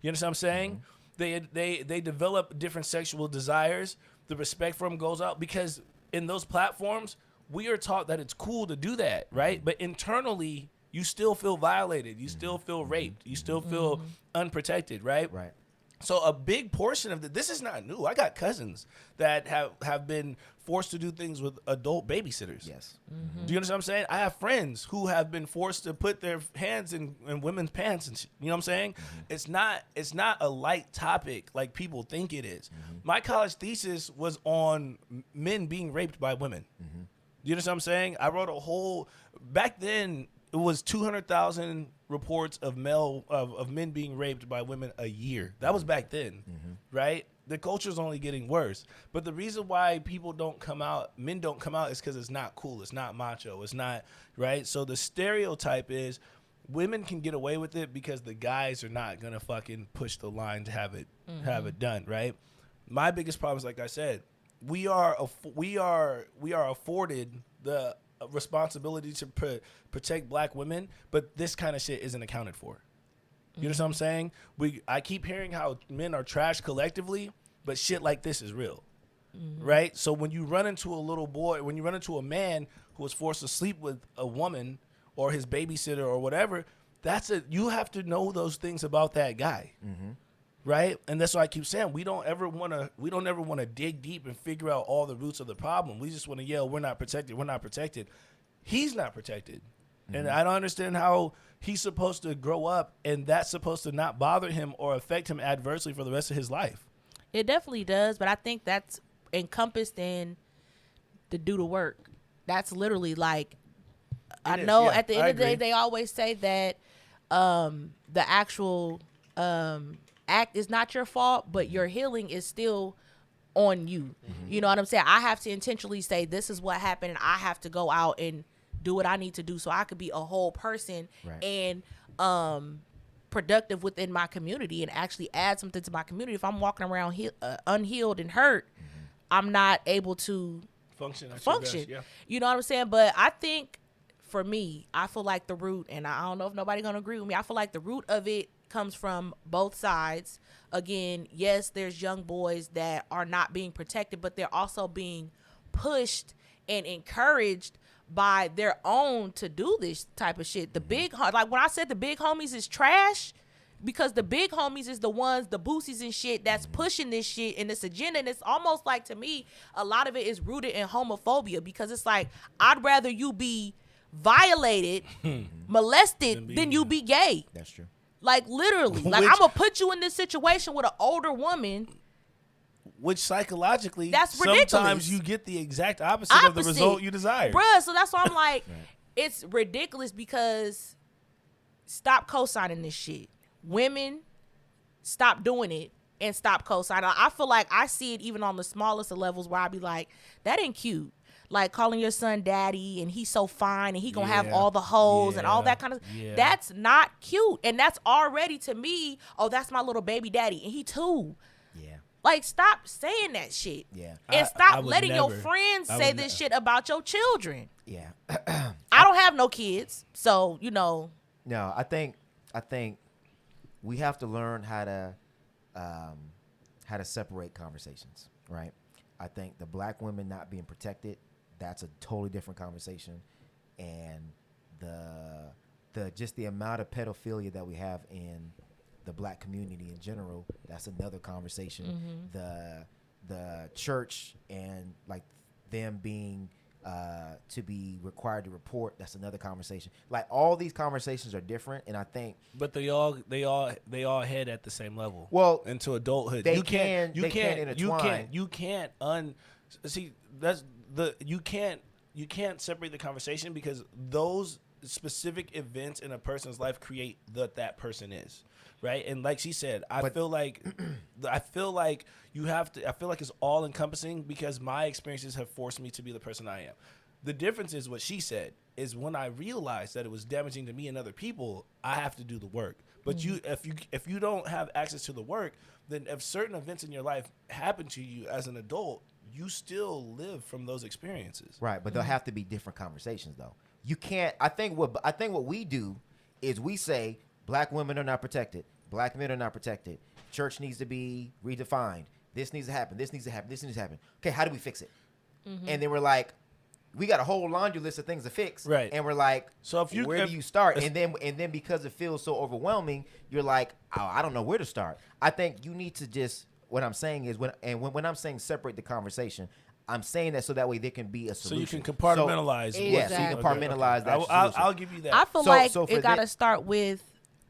You understand what I'm saying? They develop different sexual desires. The respect for them goes out because in those platforms, we are taught that it's cool to do that, right? But internally, you still feel violated. You still feel raped. You still feel unprotected, right? Right. So a big portion of this is not new. I got cousins that have been forced to do things with adult babysitters. Yes. Do you understand what I'm saying? I have friends who have been forced to put their hands in women's pants and shit. You know what I'm saying? It's not a light topic like people think it is. My college thesis was on men being raped by women. You understand what I'm saying? I wrote a whole back then. It was 200,000 reports of men being raped by women a year. That was back then, right? The culture's only getting worse. But the reason why men don't come out is because it's not cool. It's not macho. It's not, right? So the stereotype is women can get away with it because the guys are not going to fucking push the line to have it done, right? My biggest problem is, like I said, we are afforded the responsibility to protect black women, but this kind of shit isn't accounted for. You understand what I'm saying? I keep hearing how men are trash collectively, but shit like this is real, right? So when you run into a man who was forced to sleep with a woman or his babysitter or whatever, you have to know those things about that guy. Right? And that's why I keep saying we don't ever want to dig deep and figure out all the roots of the problem. We just want to yell, we're not protected. We're not protected. He's not protected. And I don't understand how he's supposed to grow up and that's supposed to not bother him or affect him adversely for the rest of his life. It definitely does, but I think that's encompassed in the do the work. That's literally like, at the end of the day, they always say that the actual act is not your fault, but your healing is still on you. You know what I'm saying? I have to intentionally say this is what happened and I have to go out and do what I need to do so I could be a whole person and productive within my community and actually add something to my community. If I'm walking around unhealed and hurt, I'm not able to function. Best, yeah. You know what I'm saying? But I think for me, I feel like the root, and I don't know if nobody's gonna agree with me, I feel like the root of it comes from both sides. Again, yes, there's young boys that are not being protected, but they're also being pushed and encouraged by their own to do this type of shit. The like when I said the big homies is trash, because the big homies is the ones, the boosies and shit that's pushing this shit and this agenda. And it's almost like, to me, a lot of it is rooted in homophobia, because it's like, I'd rather you be violated, molested, than you be gay. That's true. Like, literally. Like, I'm going to put you in this situation with an older woman. Which psychologically, that's ridiculous. Sometimes you get the exact opposite of the result you desire. Bruh, so that's why I'm like, it's ridiculous, because stop co-signing this shit. Women, stop doing it and stop co-signing. I feel like I see it even on the smallest of levels where I be like, that ain't cute. Like calling your son daddy and he's so fine and he gonna have all the hoes and all that kind of that's not cute. And that's already, to me, oh, that's my little baby daddy and he too. Yeah. Like, stop saying that shit. Yeah. And stop letting your friends say this shit about your children. Yeah. I don't have no kids, so you know. No, I think we have to learn how to separate conversations, right? I think the black women not being protected, that's a totally different conversation, and the just the amount of pedophilia that we have in the black community in general, that's another conversation. The church and like them being to be required to report, that's another conversation. Like, all these conversations are different, and I think, but they all head at the same level. Well, into adulthood, you can't separate the conversation, because those specific events in a person's life create that person is, right? And like she said, I feel like it's all encompassing, because my experiences have forced me to be the person I am. The difference is what she said is, when I realized that it was damaging to me and other people, I have to do the work. But if you don't have access to the work, then if certain events in your life happen to you as an adult, you still live from those experiences. Right, but there'll have to be different conversations though. You can't. I think what we do is we say black women are not protected, black men are not protected. Church needs to be redefined. This needs to happen. This needs to happen. This needs to happen. Okay, how do we fix it? And then we're like, we got a whole laundry list of things to fix. Right. And we're like, so where do you start? And then because it feels so overwhelming, you're like, oh, I don't know where to start. I think you need to just. What I'm saying is when I'm saying separate the conversation, I'm saying that so that way there can be a solution. So you can compartmentalize. So you can compartmentalize that. I'll give you that. I feel like it got to start with,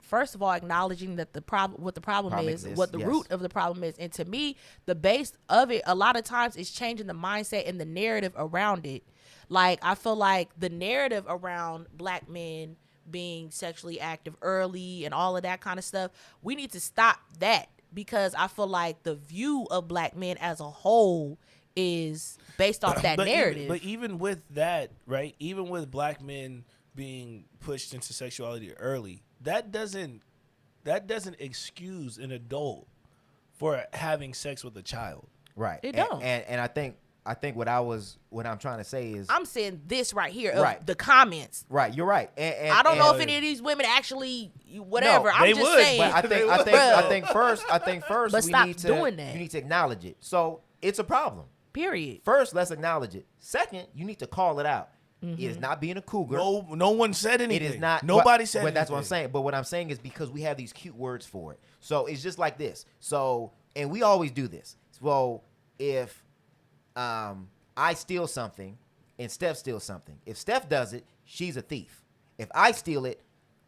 first of all, acknowledging that what the problem is, exists, what the root of the problem is. And to me, the base of it, a lot of times, is changing the mindset and the narrative around it. Like, I feel like the narrative around black men being sexually active early and all of that kind of stuff, we need to stop that. Because I feel like the view of black men as a whole is based off that narrative. But even with that, right? Even with black men being pushed into sexuality early, that doesn't excuse an adult for having sex with a child. Right. It don't. And I think what I'm trying to say is I'm saying this right here of the comments. Right, you're right. And I don't know if any of these women actually whatever. No, I'm just saying. But I think first but we stop need to doing that. You need to acknowledge it. So it's a problem. Period. First, let's acknowledge it. Second, you need to call it out. It is not being a cougar. No one said anything. It is not. Nobody said anything. But that's what I'm saying. But what I'm saying is because we have these cute words for it. So it's just like this. So, and we always do this. So if I steal something and Steph steals something. If Steph does it, she's a thief. If I steal it,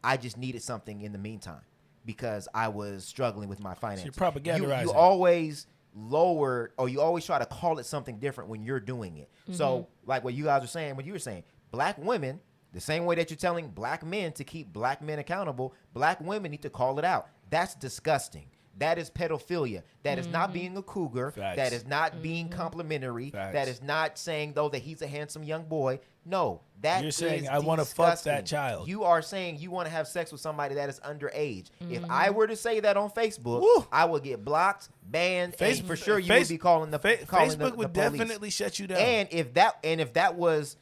I just needed something in the meantime because I was struggling with my finances. So you're propagandizing. You always lower or you always try to call it something different when you're doing it. So like what you guys were saying, what you were saying, black women, the same way that you're telling black men to keep black men accountable, black women need to call it out. That's disgusting. That is pedophilia. That is not being a cougar. Facts. That is not being complimentary. Facts. That is not saying, though, that he's a handsome young boy. No, that You're saying, is I want to fuck disgusting. that child. You are saying you want to have sex with somebody that is underage. If I were to say that on Facebook, I would get blocked, banned, and for sure you would be calling the Facebook would the police. definitely shut you down. And if that was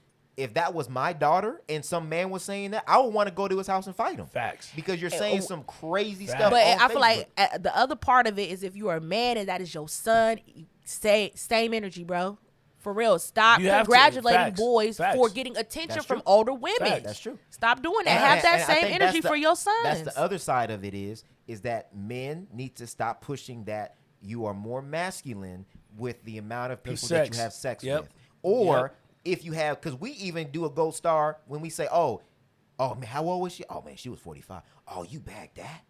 my daughter and some man was saying that, I would want to go to his house and fight him. Facts. Because you're saying some crazy Facts. stuff. But on I feel Facebook. like the other part of it is if you are a man and that is your son, same energy, bro. For real. Stop You have to. congratulating Facts. boys Facts. for getting attention That's from true. older women. Facts. That's true. Stop doing that. And- Have that and I same think energy that's for your sons. That's the other side of it is that men need to stop pushing that you are more masculine with the amount of people that you have sex with. Or if you have, because we even do a gold star when we say, oh man, how old was she? Oh man, she was 45. Oh, you bagged that?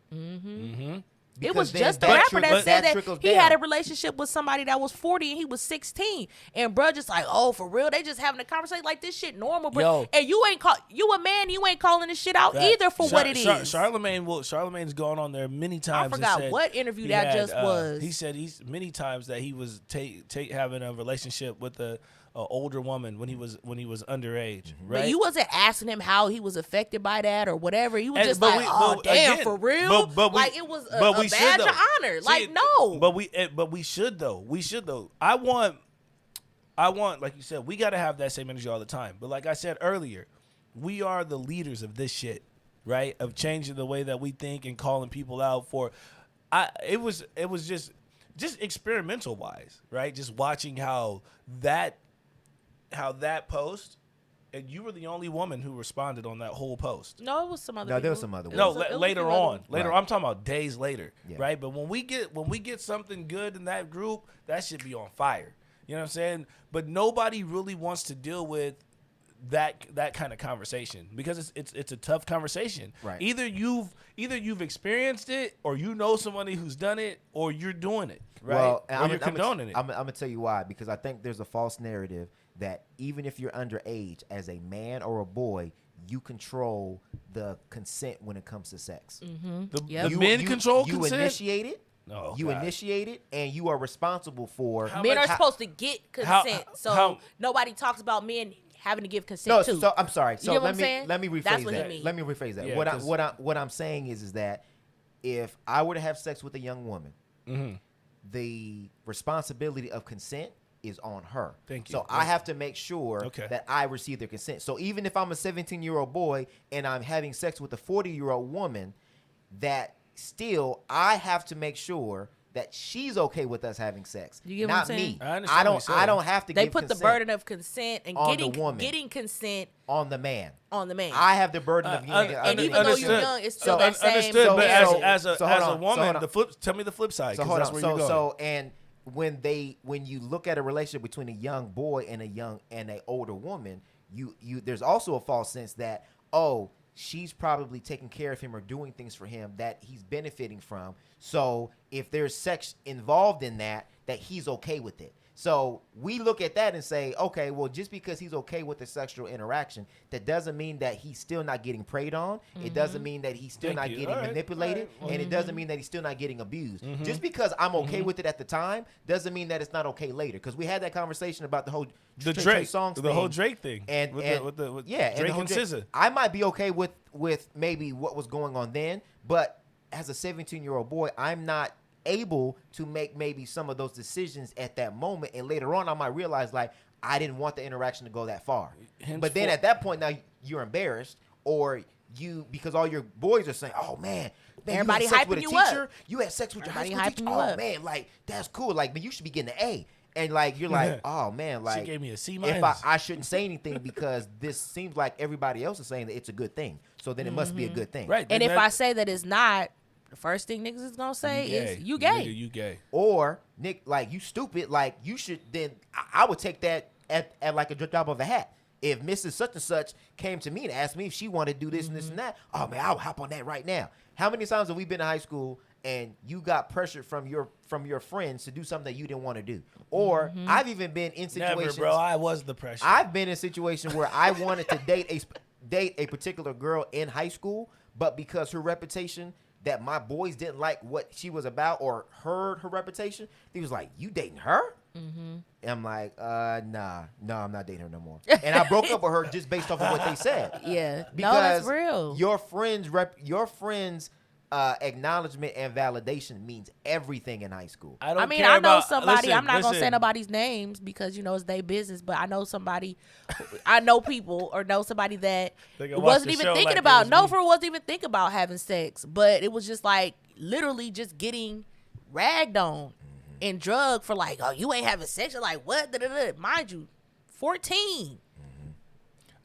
It was then just the that rapper that said that trickles he down. had a relationship with somebody that was 40 and he was 16. And bro just like, oh, for real? They just having a conversation like this shit normal, bro. Yo. And you a man, you ain't calling this shit out either for what it is. Charlamagne's gone on there many times. I forgot and said what interview he that had, just was. He said he's many times that he was having a relationship with a older woman when he was underage. Right? But you wasn't asking him how he was affected by that or whatever. You was And- just but like, we- oh, but damn, again, for real? but we- like it was a but we should, badge though. of honor. See, Like, no. But we should though. We should though. I want, like you said, we got to have that same energy all the time. But like I said earlier, we are the leaders of this shit, right? Of changing the way that we think and calling people out for. It was just experimental wise, right? Just watching how that post, and you were the only woman who responded on that whole post. No, it was some other No, people. there was some other No, ones. It was later some other on. ones. Later, Right. I'm talking about days later, Yeah. right? But when we get something good in that group, that should be on fire. You know what I'm saying? But nobody really wants to deal with that kind of conversation because it's a tough conversation. Right. Either you've experienced it, or you know somebody who's done it, or you're doing it, right? Well, or you're condoning it. I'm gonna tell you why, because I think there's a false narrative that even if you're underage, as a man or a boy, you control the consent when it comes to sex. The men control you consent. initiate it. Oh, you God. initiate it, and you are responsible for. Men are supposed to get consent, so how- nobody talks about men having to give consent No, too. so I'm sorry. So get what let I'm me saying? let me rephrase That's what he that. mean. Let me rephrase that. Yeah, what I'm saying is that if I were to have sex with a young woman, the responsibility of consent is on her. Thank you. So I have to make sure that I receive their consent. So even if I'm a 17-year-old boy and I'm having sex with a 40-year-old woman, that still I have to make sure that she's okay with us having sex. You get not what I'm saying? me. I understand what you're I saying. don't have to They give put the consent burden of consent and on the woman. getting consent on the man. on the man. I have the burden of giving and even though you're young, it's still that same. Understood, but as hold a on, woman, the flip. Tell me the flip side. So 'cause hold that's on. where you're going. So and when you look at a relationship between a young boy and an older woman, you there's also a false sense that, oh, she's probably taking care of him or doing things for him that he's benefiting from. So if there's sex involved in that he's okay with it. So we look at that and say, okay, well, just because he's okay with the sexual interaction, that doesn't mean that he's still not getting preyed on. It doesn't mean that he's still not getting manipulated. And it doesn't mean that he's still not getting abused. Just because I'm okay with it at the time doesn't mean that it's not okay later. Because we had that conversation about the whole Drake songs the thing. whole Drake thing. And with Drake and SZA. I might be okay with maybe what was going on then, but as a 17-year-old boy, I'm not able to make maybe some of those decisions at that moment, and later on I might realize like I didn't want the interaction to go that far. But then at that point now you're embarrassed, or because all your boys are saying, oh man, Everybody you had sex with hyping a you teacher, up. you had sex with your high Everybody school teacher, hyping you oh up. man, like that's cool, like man, you should be getting an A. And like you're like, oh man, like She gave me a C-. if I shouldn't say anything because this seems like everybody else is saying that it's a good thing, so then it must be a good thing, Right. And if I say that it's not, the first thing niggas is gonna say is you gay. Nigga, you gay. Or Nick, like you stupid, like you should then I would take that at like a drop of a hat. If Mrs. Such and Such came to me and asked me if she wanted to do this and this and that, oh man, I'll hop on that right now. How many times have we been in high school and you got pressured from your friends to do something that you didn't want to do? Or I've even been in situations. Never, bro. I was the pressure. I've been in situations where I wanted to date a particular girl in high school, but because her reputation, that my boys didn't like what she was about or heard her reputation, he was like, you dating her? And I'm like, nah, I'm not dating her no more. And I broke up with her just based off of what they said. Yeah, Because no, that's real. Your friends' acknowledgement and validation means everything in high school. I know somebody. I'm not gonna say nobody's names because it's their business. But I know somebody. I know people or know somebody that wasn't even thinking about. Wasn't even thinking about having sex, but it was just like literally just getting ragged on and drugged for like, oh, you ain't having sex. You're like, what? Da-da-da. Mind you, 14.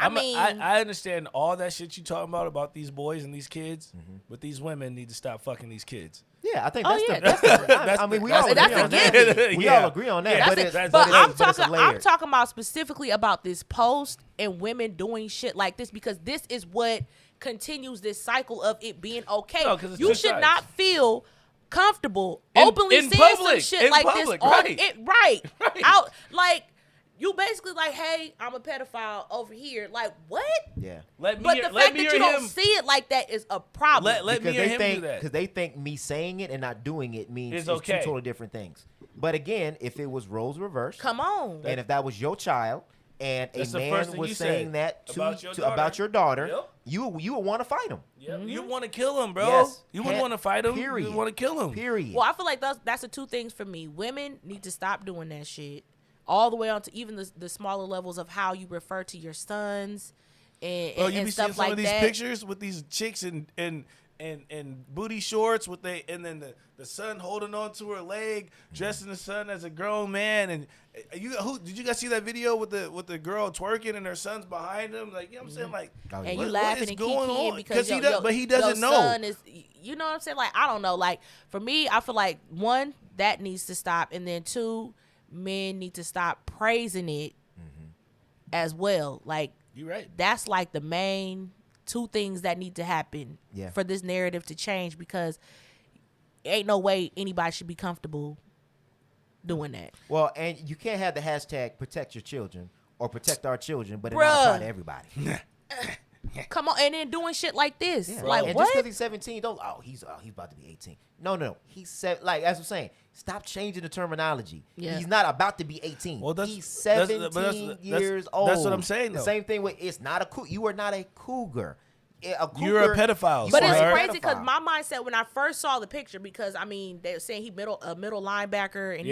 I understand all that shit you talking about these boys and these kids, but these women need to stop fucking these kids. Yeah, I think we all agree on that. But I'm talking about specifically about this post and women doing shit like this because this is what continues this cycle of it being okay. No, you should not feel comfortable openly in saying public, some shit like public, this right. out like. You basically like, hey, I'm a pedophile over here. Like, what? Yeah. But the fact that you don't see it like that is a problem. Let me hear him do that. Because they think me saying it and not doing it means it's two okay. totally different things. But again, if it was roles reversed. Come on. And if that was your child and a man was saying that about your daughter, you would want to fight him. Yep. You want to kill him, bro. Yes. You wouldn't want to fight him. Period. You want to kill him. Period. Well, I feel like that's the two things for me. Women need to stop doing that shit. All the way on to even the smaller levels of how you refer to your sons and you and be stuff seeing some like of these that. pictures with these chicks and booty shorts and then the son holding on to her leg, dressing the son as a grown man. And did you guys see that video with the girl twerking and her son's behind him? Like, you know what I'm saying? Like, and you laughing and kikiing because he doesn't know. Son is, you know what I'm saying? Like, I don't know. Like, for me, I feel like one, that needs to stop, and then two, men need to stop praising it as well. Like, you're right. That's like the main two things that need to happen for this narrative to change, because ain't no way anybody should be comfortable doing that. Well, and you can't have the hashtag protect your children or protect our children, but it not apply to everybody. Come on, and then doing shit like this. Yeah. Like, and what? just because he's 17, don't, he's about to be 18. No. He's like, as I'm saying, stop changing the terminology. Yeah. He's not about to be 18. Well, he's 17 years old. That's what I'm saying, though. The same thing with, it's not a cougar. You are not a cougar. You're a pedophile. But it's crazy because my mindset when I first saw the picture, because I mean they were saying he middle linebacker, and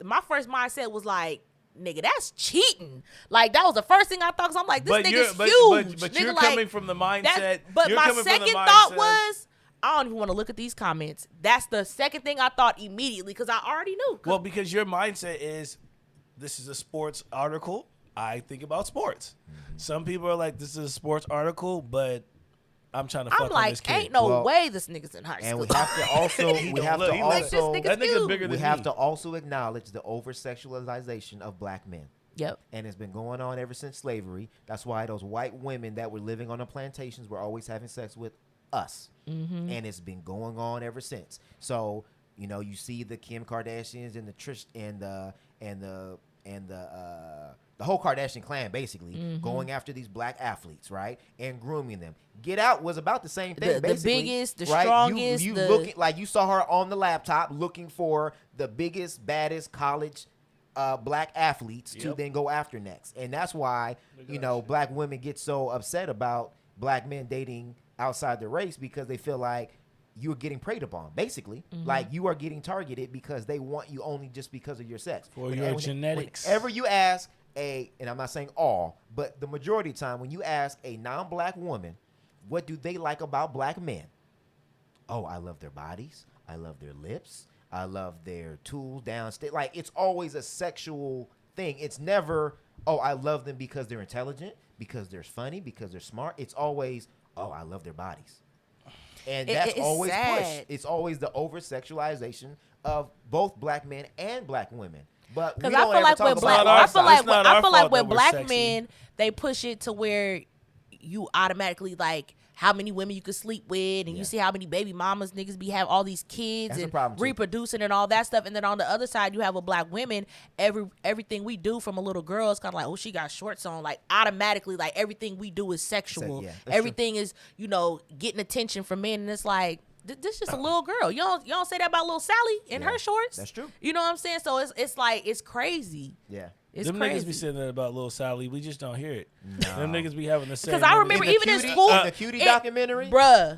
my first mindset was like, nigga, that's cheating. Like, that was the first thing I thought, because I'm like, this nigga's but huge. But nigga, you're like, coming from the mindset. But you're my coming from the second thought mindset- was, I don't even want to look at these comments. That's the second thing I thought immediately, because I already knew. Well, because your mindset is, this is a sports article. I think about sports. Some people are like, this is a sports article, but I'm trying to fuck I'm on like, this kid. ain't no Well, way this nigga's in high school. And we have to also Like, this nigga's that nigga's huge. bigger we than have me. to also acknowledge the over sexualization of black men. Yep. And it's been going on ever since slavery. That's why those white women that were living on the plantations were always having sex with us. Mm-hmm. And it's been going on ever since. So, you know, you see the Kim Kardashians and the Trish and the whole Kardashian clan basically going after these black athletes, right? And grooming them. Get Out was about the same thing, The basically. biggest, the right? strongest, You the- looking like you saw her on the laptop looking for the biggest, baddest college black athletes to Yep. then go after next. And that's why, you know, black women get so upset about black men dating outside the race, because they feel like you're getting preyed upon, basically. Like, you are getting targeted because they want you only just because of your sex. For your genetics. Whenever you ask and I'm not saying all, but the majority of the time, when you ask a non-black woman, what do they like about black men? Oh, I love their bodies. I love their lips. I love their tools downstairs. Like, it's always a sexual thing. It's never, oh, I love them because they're intelligent, because they're funny, because they're smart. It's always, oh, I love their bodies. And that's It's always sad. pushed. It's always the over-sexualization of both black men and black women. But we Because don't I feel ever like talk when about black, not our our I feel fault. like It's not I our feel like fault when that we're black sexy. men, they push it to where you automatically like how many women you could sleep with, and Yeah. you see how many baby mamas niggas be have all these kids That's a and problem, too. reproducing and all that stuff. And then on the other side, you have a black women. Everything we do from a little girl is kind of like, oh, she got shorts on. Like, automatically, like, everything we do is sexual. yeah, that's Everything is, you know, getting attention from men, and it's like, this just a little girl. You don't say that about little Sally in Yeah, her shorts. that's true. You know what I'm saying? So it's like, it's crazy. Yeah. It's Them crazy. niggas be saying that about Lil Sally. We just don't hear it. Them niggas be having the same. Because I remember In the even in Cutie- school, in the Cutie documentary, bruh,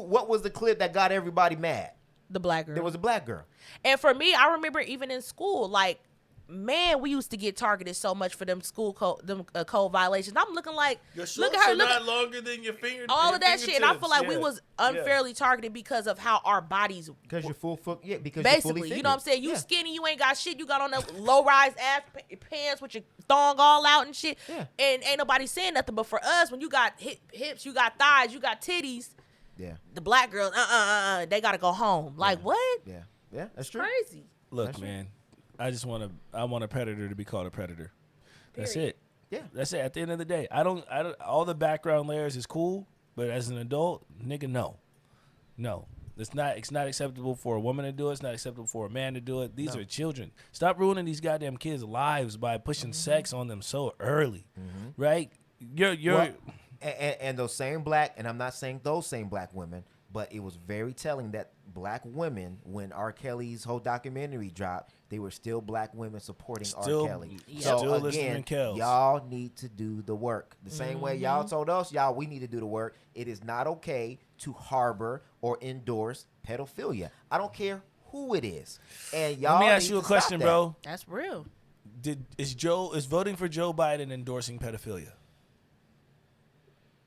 what was the clip that got everybody mad? the black girl. There was a black girl. And for me, I remember even in school, like, man, we used to get targeted so much for them school code violations. I'm looking like, look at her, look at longer than your finger. all of that shit. And I feel like we was unfairly targeted because of how our bodies. Because you're full foot, yeah. Because Basically, you're you know what I'm saying? You Yeah. skinny, you ain't got shit. You got on the low rise ass pants with your thong all out and shit. Yeah. And ain't nobody saying nothing. But for us, when you got hips, you got thighs, you got titties, Yeah, the black girls, they gotta go home. Like, what? yeah, that's true. Crazy. Look, man, I want a predator to be called a predator. That's Period. it. Yeah. That's it. At the end of the day, I don't. All the background layers is cool, but as an adult, nigga, no. It's not acceptable for a woman to do it. It's not acceptable for a man to do it. These are children. Stop ruining these goddamn kids' lives by pushing sex on them so early, right? You're Well, and those same black, and I'm not saying those same black women, but it was very telling that black women, when R. Kelly's whole documentary dropped, they were still black women supporting Still- R. Kelly. yeah. So Still listening again, to Kels. y'all need to do the work. The same way y'all told us, we need to do the work. It is not okay to harbor or endorse pedophilia. I don't care who it is. And y'all let me ask need you a to question, stop that. bro. That's real. Is voting for Joe Biden endorsing pedophilia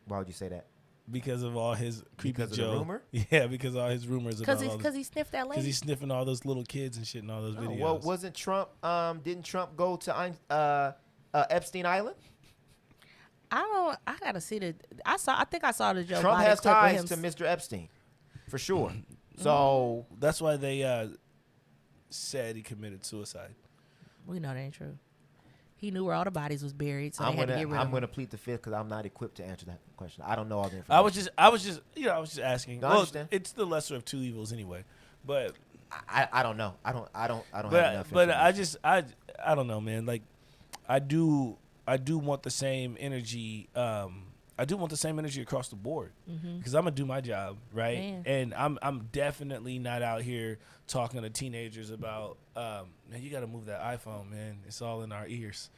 Why would you say that? because of all his creepy Because of the Joe? rumor? Yeah, because of all his rumors about Because he sniffed that because lady. he's sniffing all those little kids and shit in all those Oh, videos. well, wasn't Trump? Didn't Trump go to Epstein Island? I gotta see the. I think I saw the Joe Trump Biden has clip ties with to him. Mr. Epstein, for sure. So That's why they said he committed suicide. We know that ain't true. He knew where all the bodies was buried, so I'm they had to get rid of gonna them. plead the fifth because I'm not equipped to answer that question. I don't know all the information. I was just asking. No, I Well, understand. it's the lesser of two evils anyway. But I don't know. I don't have enough. but I information. just I don't know, man. Like I do want the same energy. I do want the same energy across the board because I'm gonna do my job, right? Man. And I'm definitely not out here talking to teenagers about man, you got to move that iPhone, man. It's all in our ears.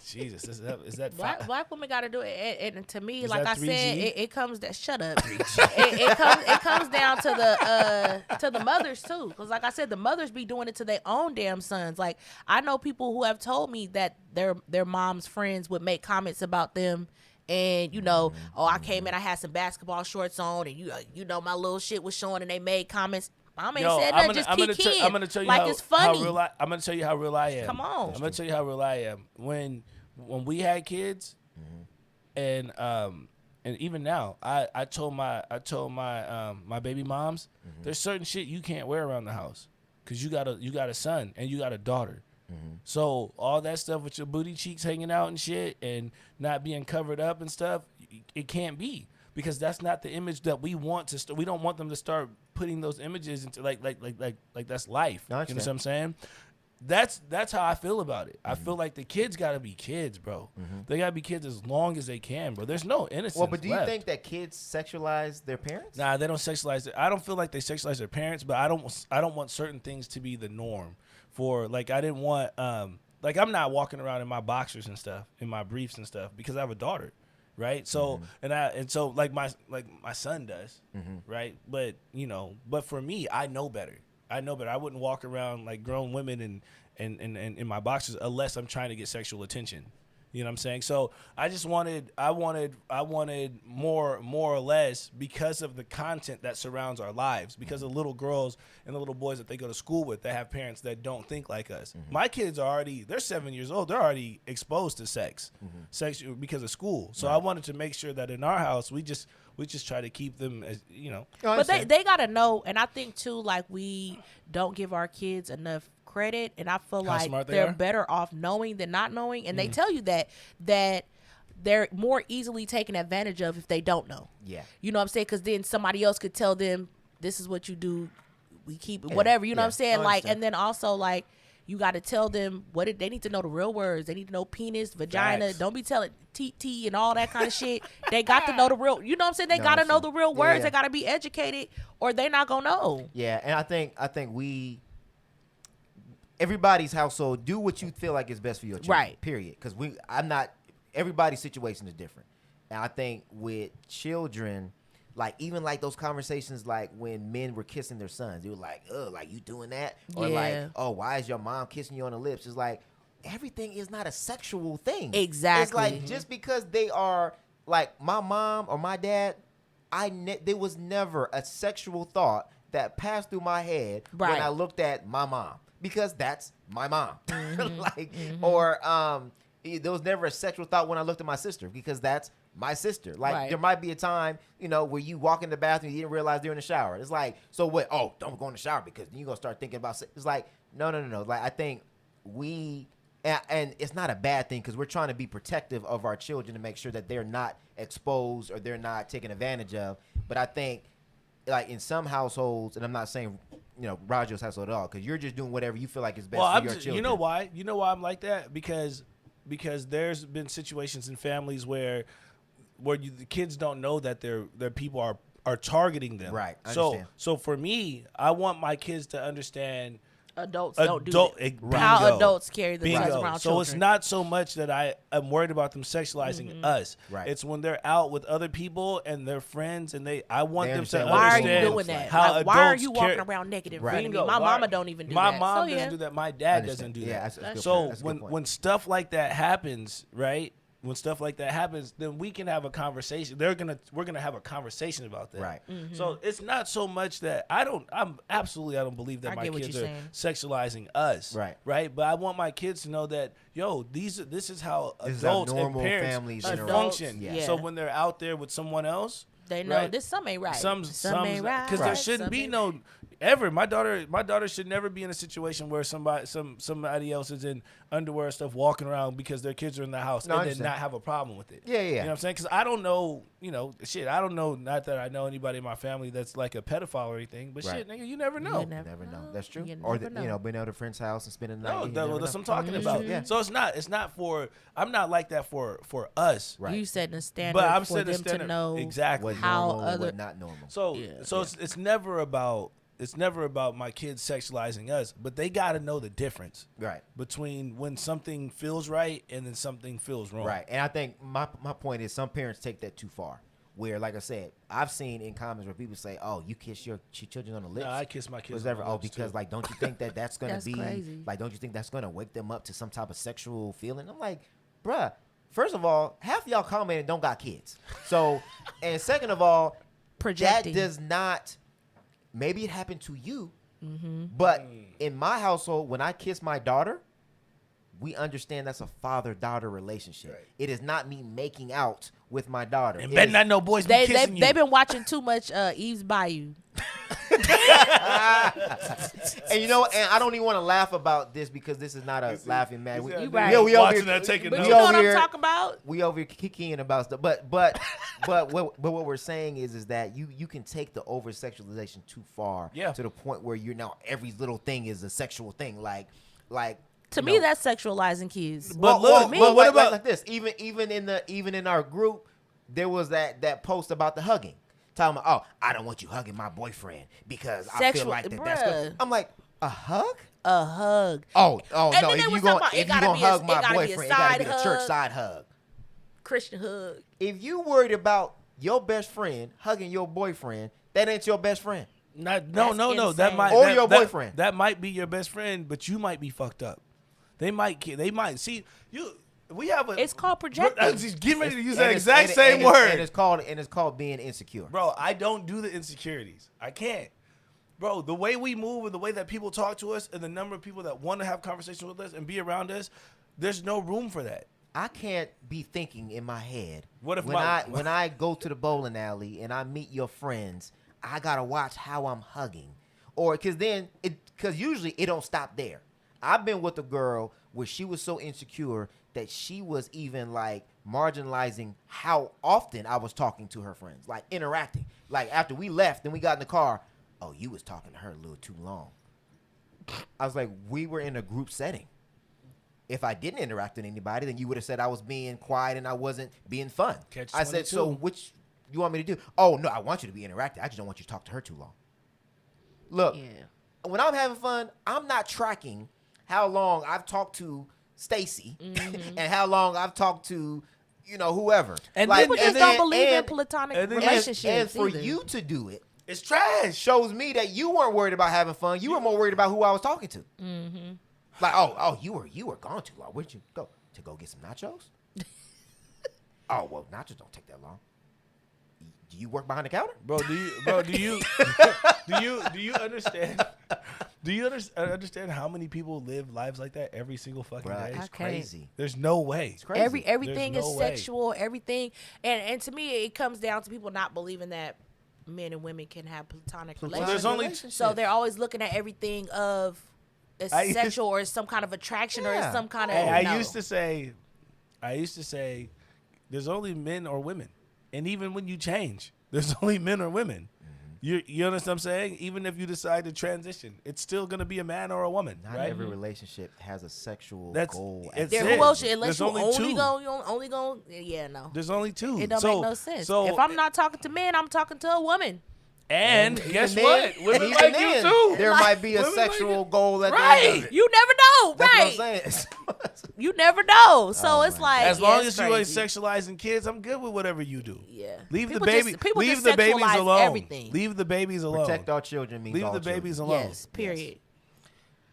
Jesus, is that Black women got to do it, and to me, Is like that I said, 3G? it comes that shut up. it comes down to the mothers too, because like I said, the mothers be doing it to their own damn sons. Like I know people who have told me that their mom's friends would make comments about them. And oh, I came in, I had some basketball shorts on, and you know my little shit was showing, and they made comments. Mom ain't said nothing, just key I'm gonna tell you like how, it's funny. I'm gonna tell you how real I am. Come on. I'm gonna tell you how real I am. When we had kids, and even now, I told my my baby moms, there's certain shit you can't wear around the house, cause you got a son and you got a daughter. So all that stuff with your booty cheeks hanging out and shit and not being covered up and stuff, it can't be, because that's not the image that we want to. We don't want them to start putting those images into like that's life. You know what I'm saying? That's how I feel about it. I feel like the kids gotta be kids, bro. They gotta be kids as long as they can, bro. There's no innocence. Well, but do you left. think that kids sexualize their parents? Nah, they don't sexualize it. I don't feel like they sexualize their parents, but I don't want certain things to be the norm. For like, I didn't want like, I'm not walking around in my boxers and stuff, in my briefs and stuff, because I have a daughter, right? So and so like my son does, right? But but for me, I know better. I wouldn't walk around like grown women and in my boxers unless I'm trying to get sexual attention. You know what I'm saying? So I wanted more or less, because of the content that surrounds our lives, because of little girls and the little boys that they go to school with that have parents that don't think like us. My kids they're 7 years old. They're already exposed to sex because of school. So I wanted to make sure that in our house, we just try to keep them as, But they got to know. And I think too, like, we don't give our kids enough credit, and I feel How like smart they they're are? better off knowing than not knowing, and they tell you that they're more easily taken advantage of if they don't know. Yeah. You know what I'm saying? Because then somebody else could tell them, this is what you do, we keep whatever, you know what I'm saying? Like, and then also, like, you got to tell them they need to know the real words. They need to know penis, vagina. Facts. Don't be telling TT and all that kind of shit. They got to know the real, you know what I'm saying? They got to know the real words. They got to be educated, or they're not going to know. Yeah, and I think everybody's household, do what you feel like is best for your children. Right. Period. Because everybody's situation is different. And I think with children, like, even like those conversations, like when men were kissing their sons, they were like, "Oh, like, you doing that?" Or like, "Oh, why is your mom kissing you on the lips?" It's like, everything is not a sexual thing. Exactly. It's like, just because they are, like, my mom or my dad, there was never a sexual thought that passed through my head when I looked at my mom, because that's my mom. Or there was never a sexual thought when I looked at my sister, because that's my sister. Like, there might be a time, where you walk in the bathroom, you didn't realize they're in the shower. It's like, so what? Oh, don't go in the shower, because then you're going to start thinking about sex. It's like, no. Like, I think and it's not a bad thing, because we're trying to be protective of our children to make sure that they're not exposed or they're not taken advantage of. But I think, like, in some households, and I'm not saying, Roger's household at all, because you're just doing whatever you feel like is best for your children. You know why? You know why I'm like that? Because there's been situations in families where the kids don't know that their people are targeting them. Right. I understand. So for me, I want my kids to understand Adults don't do that. How adults carry themselves around so children. It's not so much that I am worried about them sexualizing us. Right. It's when they're out with other people and their friends, and I want them to understand. Why are you doing that? How why are you walking around naked in front of me? My mama don't even do that. My mom doesn't do that. My dad doesn't do that. That's a good So point. when stuff like that happens, right? When stuff like that happens, then we can have a conversation. We're gonna have a conversation about that. Right. So it's not so much that I don't believe that my kids are sexualizing us. Right. Right. But I want my kids to know that, this is how adults and parents families function. Yeah. So when they're out there with someone else, they know this some ain't right. Some ain't right. Because there shouldn't be no ever. My daughter should never be in a situation where somebody else is in underwear and stuff walking around because their kids are in the house and then not have a problem with it. Yeah. You know what I'm saying? Because I don't know, I don't know. Not that I know anybody in my family that's like a pedophile or anything, but shit, nigga, you never know. You never know. That's true. Or being at a friend's house and spending the night. No, that's what I'm talking about. Yeah. So it's not for. I'm not like that for us. Right. You setting a standard but I'm for them to know exactly what's how normal, other what not normal. So it's never about about my kids sexualizing us, but they got to know the difference Right. between when something feels right and then something feels wrong. Right. And I think my point is some parents take that too far. Where, like I said, I've seen in comments where people say, "Oh, you kiss your children on the lips." No, I kiss my kids. Whatever. on the Oh, lips, because too. like, don't you think that's gonna That's be crazy. like? Don't you think that's gonna wake them up to some type of sexual feeling? I'm like, bruh. First of all, half of y'all commenting don't got kids. So, and second of all, Projecting. that does not. Maybe it happened to you, Mm-hmm. but in my household, when I kiss my daughter, we understand that's a father-daughter relationship. Right. It is not me making out with my daughter. And It better is- not no boys be kissing you. They've been watching too much Eve's Bayou. and you know, and I don't even want to laugh about this because this is not a laughing matter. We, You right. yeah, we Watching over that, here, taking But notes. you know what over I'm here- talking about? we over here kicking about stuff. But what we're saying is that you can take the over sexualization too far. Yeah. To the point where you're now every little thing is a sexual thing. Like To you me, know, that's sexualizing kids. But well, look, well, what like, about- like this? Even in our group, there was that post about the hugging. Talking about, oh, I don't want you hugging my boyfriend because I feel Sexual- like that's good. bruh. I'm like, a hug? A hug. Oh And no! then they If was you talking gonna about, it if you gotta gonna be a- hug it my gotta be a boyfriend, it gotta be side a church hug. side hug. Christian hug. If you worried about your best friend hugging your boyfriend, that ain't your best friend. No. That's That insane. might Or that- your that- boyfriend. That might be your best friend, but you might be fucked up. They might see you. We have a. It's called projecting. I was just getting ready to use And that it's- exact and same it's- word, And it's called being insecure. bro. I don't do the insecurities. I can't, bro. The way we move and the way that people talk to us and the number of people that want to have conversations with us and be around us, there's no room for that. I can't be thinking in my head. What if when I go to the bowling alley and I meet your friends, I gotta watch how I'm hugging, or because usually it don't stop there. I've been with a girl where she was so insecure that she was even like marginalizing how often I was talking to her friends, like interacting. Like after we left, then we got in the car. Oh, you was talking to her a little too long. I was like, we were in a group setting. If I didn't interact with anybody, then you would have said I was being quiet and I wasn't being fun. Catch I said, 22. so which you want me to do? Oh, no, I want you to be interactive. I just don't want you to talk to her too long. Look, Yeah. when I'm having fun, I'm not tracking how long I've talked to Stacy and how long I've talked to, whoever. And Like, People then- just don't believe in platonic and then- relationships. and for either. you to do it It's trash. shows me that you weren't worried about having fun. You were more worried about who I was talking to. Mm-hmm. Like, oh, you were gone too long. Where'd you go? To go get some nachos? Oh, well, nachos don't take that long. Do you work behind the counter? Bro, do you understand? Do you understand how many people live lives like that every single fucking Bruh, day? it's I can't. crazy. There's no way. It's crazy. Everything There's is no way. sexual. Everything, and to me, it comes down to people not believing that men and women can have platonic relationships. there's only- So they're always looking at everything of as I used- sexual or as some kind of attraction or Yeah. as some kind of. Hey, I no. used to say, there's only men or women, and even when you change, there's only men or women. You understand what I'm saying? Even if you decide to transition, it's still gonna be a man or a woman, Not right? every relationship has a sexual That's- goal. it's They're it. well, unless There's you only only two. go, you only go. Yeah, no. There's only two. It don't make no sense. So if I'm not talking to men, I'm talking to a woman. and even guess then- what? and Women even like then, you too. There might be a Women like sexual you. goal at the end Right. of it. You never know, That's right? what I'm saying. You never know. So Oh it's my like As yeah, long it's as you ain't crazy. sexualizing kids, I'm good with whatever you do. Yeah. Leave People the baby. just- people leave just the babies sexualize alone. everything. Leave the babies alone. Protect our children means Leave all the children. babies alone. Yes. Period.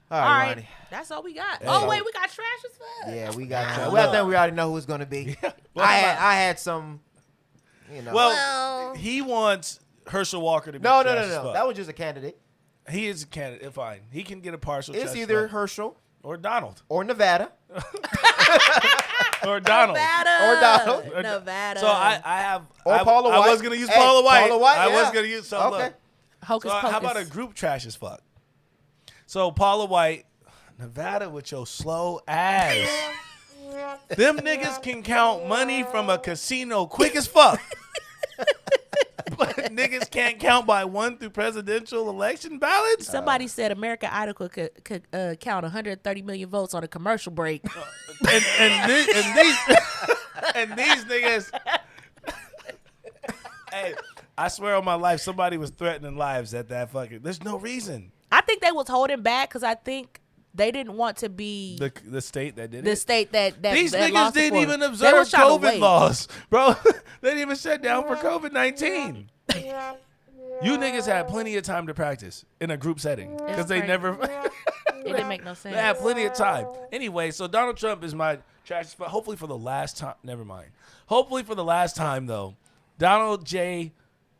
All All right, right. Ronnie. That's all we got. Hey. Oh wait, we got trash as fuck. Yeah, we got. Well, Well, I look. think we already know who it's gonna be. Well, I had some. Well, Well- he wants Herschel Walker to be No. trash as fuck. That was just a candidate. He is a candidate. Fine. He can get a partial. It's trash either fuck. Herschel or Donald or Nevada. or Donald. Nevada. Or Nevada. So I have. Or I, Paula I White. was gonna use Hey, Paula White. Paula White, I was yeah. gonna use. So Okay. look. Hocus So Pocus. how about a group trash as fuck? So Paula White, Nevada with your slow ass. Them niggas can count money from a casino quick as fuck. But niggas can't count by one through presidential election ballots. Somebody said American Idol could count 130 million votes on a commercial break. and these and these niggas. Hey, I swear on my life, somebody was threatening lives at that fucking. There's no reason. I think they was holding back because I think they didn't want to be The state that did the it. state that These that niggas lost didn't support. even They observe was trying to COVID wait. laws, bro. They didn't even shut down for COVID-19. You niggas had plenty of time to practice in a group setting because they crazy. never. It didn't make no sense. They had plenty of time. Anyway, so Donald Trump is my trash spot. Hopefully for the last time. Never mind. Hopefully for the last time, though. Donald J.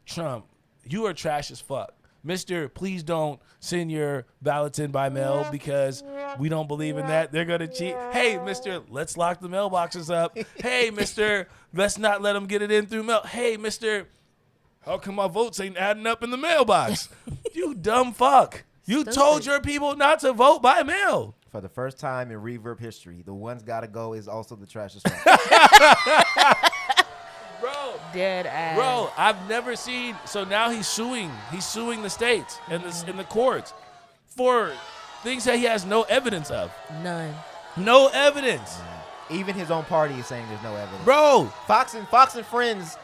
Trump, you are trash as fuck. Mr. Please don't send your ballots in by mail because we don't believe in that. They're going to cheat. Hey, Mr. Let's lock the mailboxes up. Hey, Mr. Let's not let them get it in through mail. Hey, Mr. How come my votes ain't adding up in the mailbox? You dumb fuck. You told your people not to vote by mail. For the first time in Reverb history, the one's gotta go is also the trash as fuck. Bro. Dead ass. Bro, I've never seen. So now he's suing. He's suing the states and in the courts for things that he has no evidence of. None. No evidence. Even his own party is saying there's no evidence. Bro, Fox and Friends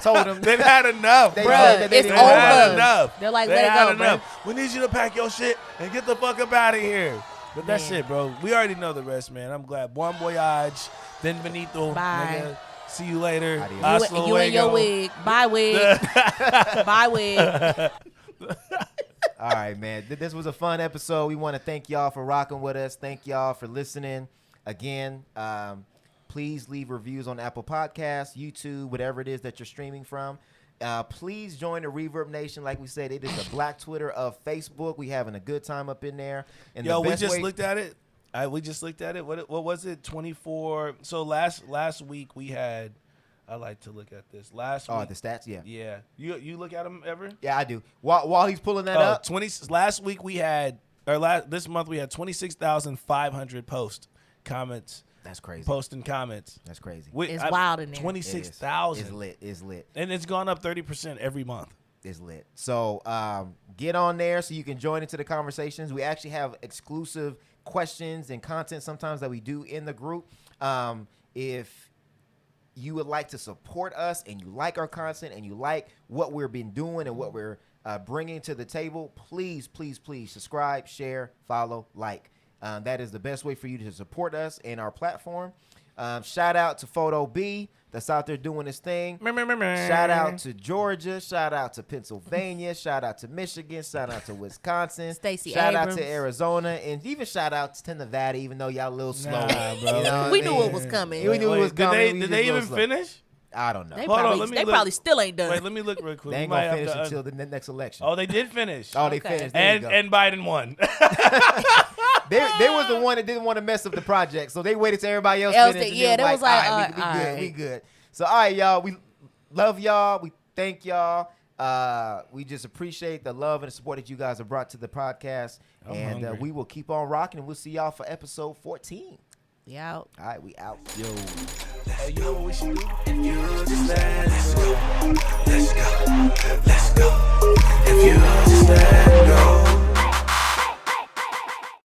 told him they've had enough. They bro. said that they It's didn't They've over. had enough. They're like, They let it had go, bro. enough. We need you to pack your shit and get the fuck up out of here. But that's Man. it, bro. We already know the rest, man. I'm glad. Bon voyage. Benvenuto. Bye. Nigga. See you later. Adios. Hasta You and your luego. wig. Bye, wig. Bye, wig. All right, man. This was a fun episode. We want to thank y'all for rocking with us. Thank y'all for listening. Again, please leave reviews on Apple Podcasts, YouTube, whatever it is that you're streaming from. Please join the Reverb Nation. Like we said, it is the Black Twitter of Facebook. We having a good time up in there. And Yo, the we best just way- looked at it. We just looked at it. What was it? 24. So last week we had. I like to look at this. Last Oh, week. the stats, yeah. Yeah. You look at them ever? Yeah, I do. While he's pulling that Oh, up, 20. Last week we had, this month we had 26,500 posts, comments, that's crazy. posting comments. That's crazy. It's wild in there. 26,000. It's lit. It's lit. And it's gone up 30% every month. Is lit. So get on there so you can join into the conversations. We actually have exclusive questions and content sometimes that we do in the group. If you would like to support us and you like our content and you like what we've been doing and what we're bringing to the table, please subscribe, share, follow, like. That is the best way for you to support us and our platform. Shout out to Photo B that's out there doing his thing. Shout out to Georgia. Shout out to Pennsylvania. Shout out to Michigan. Shout out to Wisconsin. Stacey Shout out Abrams. to Arizona. And even shout out to Nevada, even though y'all a little slow. Nah, bro. You know what We I knew mean? it was coming. We knew it was coming. We Did just they a little even slow. finish? I don't know. They Hold on, probably, let me they look. probably still ain't done. Wait, let me look real quick. They ain't We might gonna have finish to, until the next election. Oh, they did finish. Oh, they Okay. finished. There you go. and Biden won. They was the one that didn't want to mess up the project, so they waited till everybody else Else finished. did- and yeah, then that was like, all right, all right. we good. So, all right, y'all, we love y'all. We thank y'all. We just appreciate the love and the support that you guys have brought to the podcast, I'm and hungry. we will keep on rocking. And we'll see y'all for episode 14. Yeah. All right, we out. Yo. Hey, you know what we should do? You just let it go. Let's go. Let's go.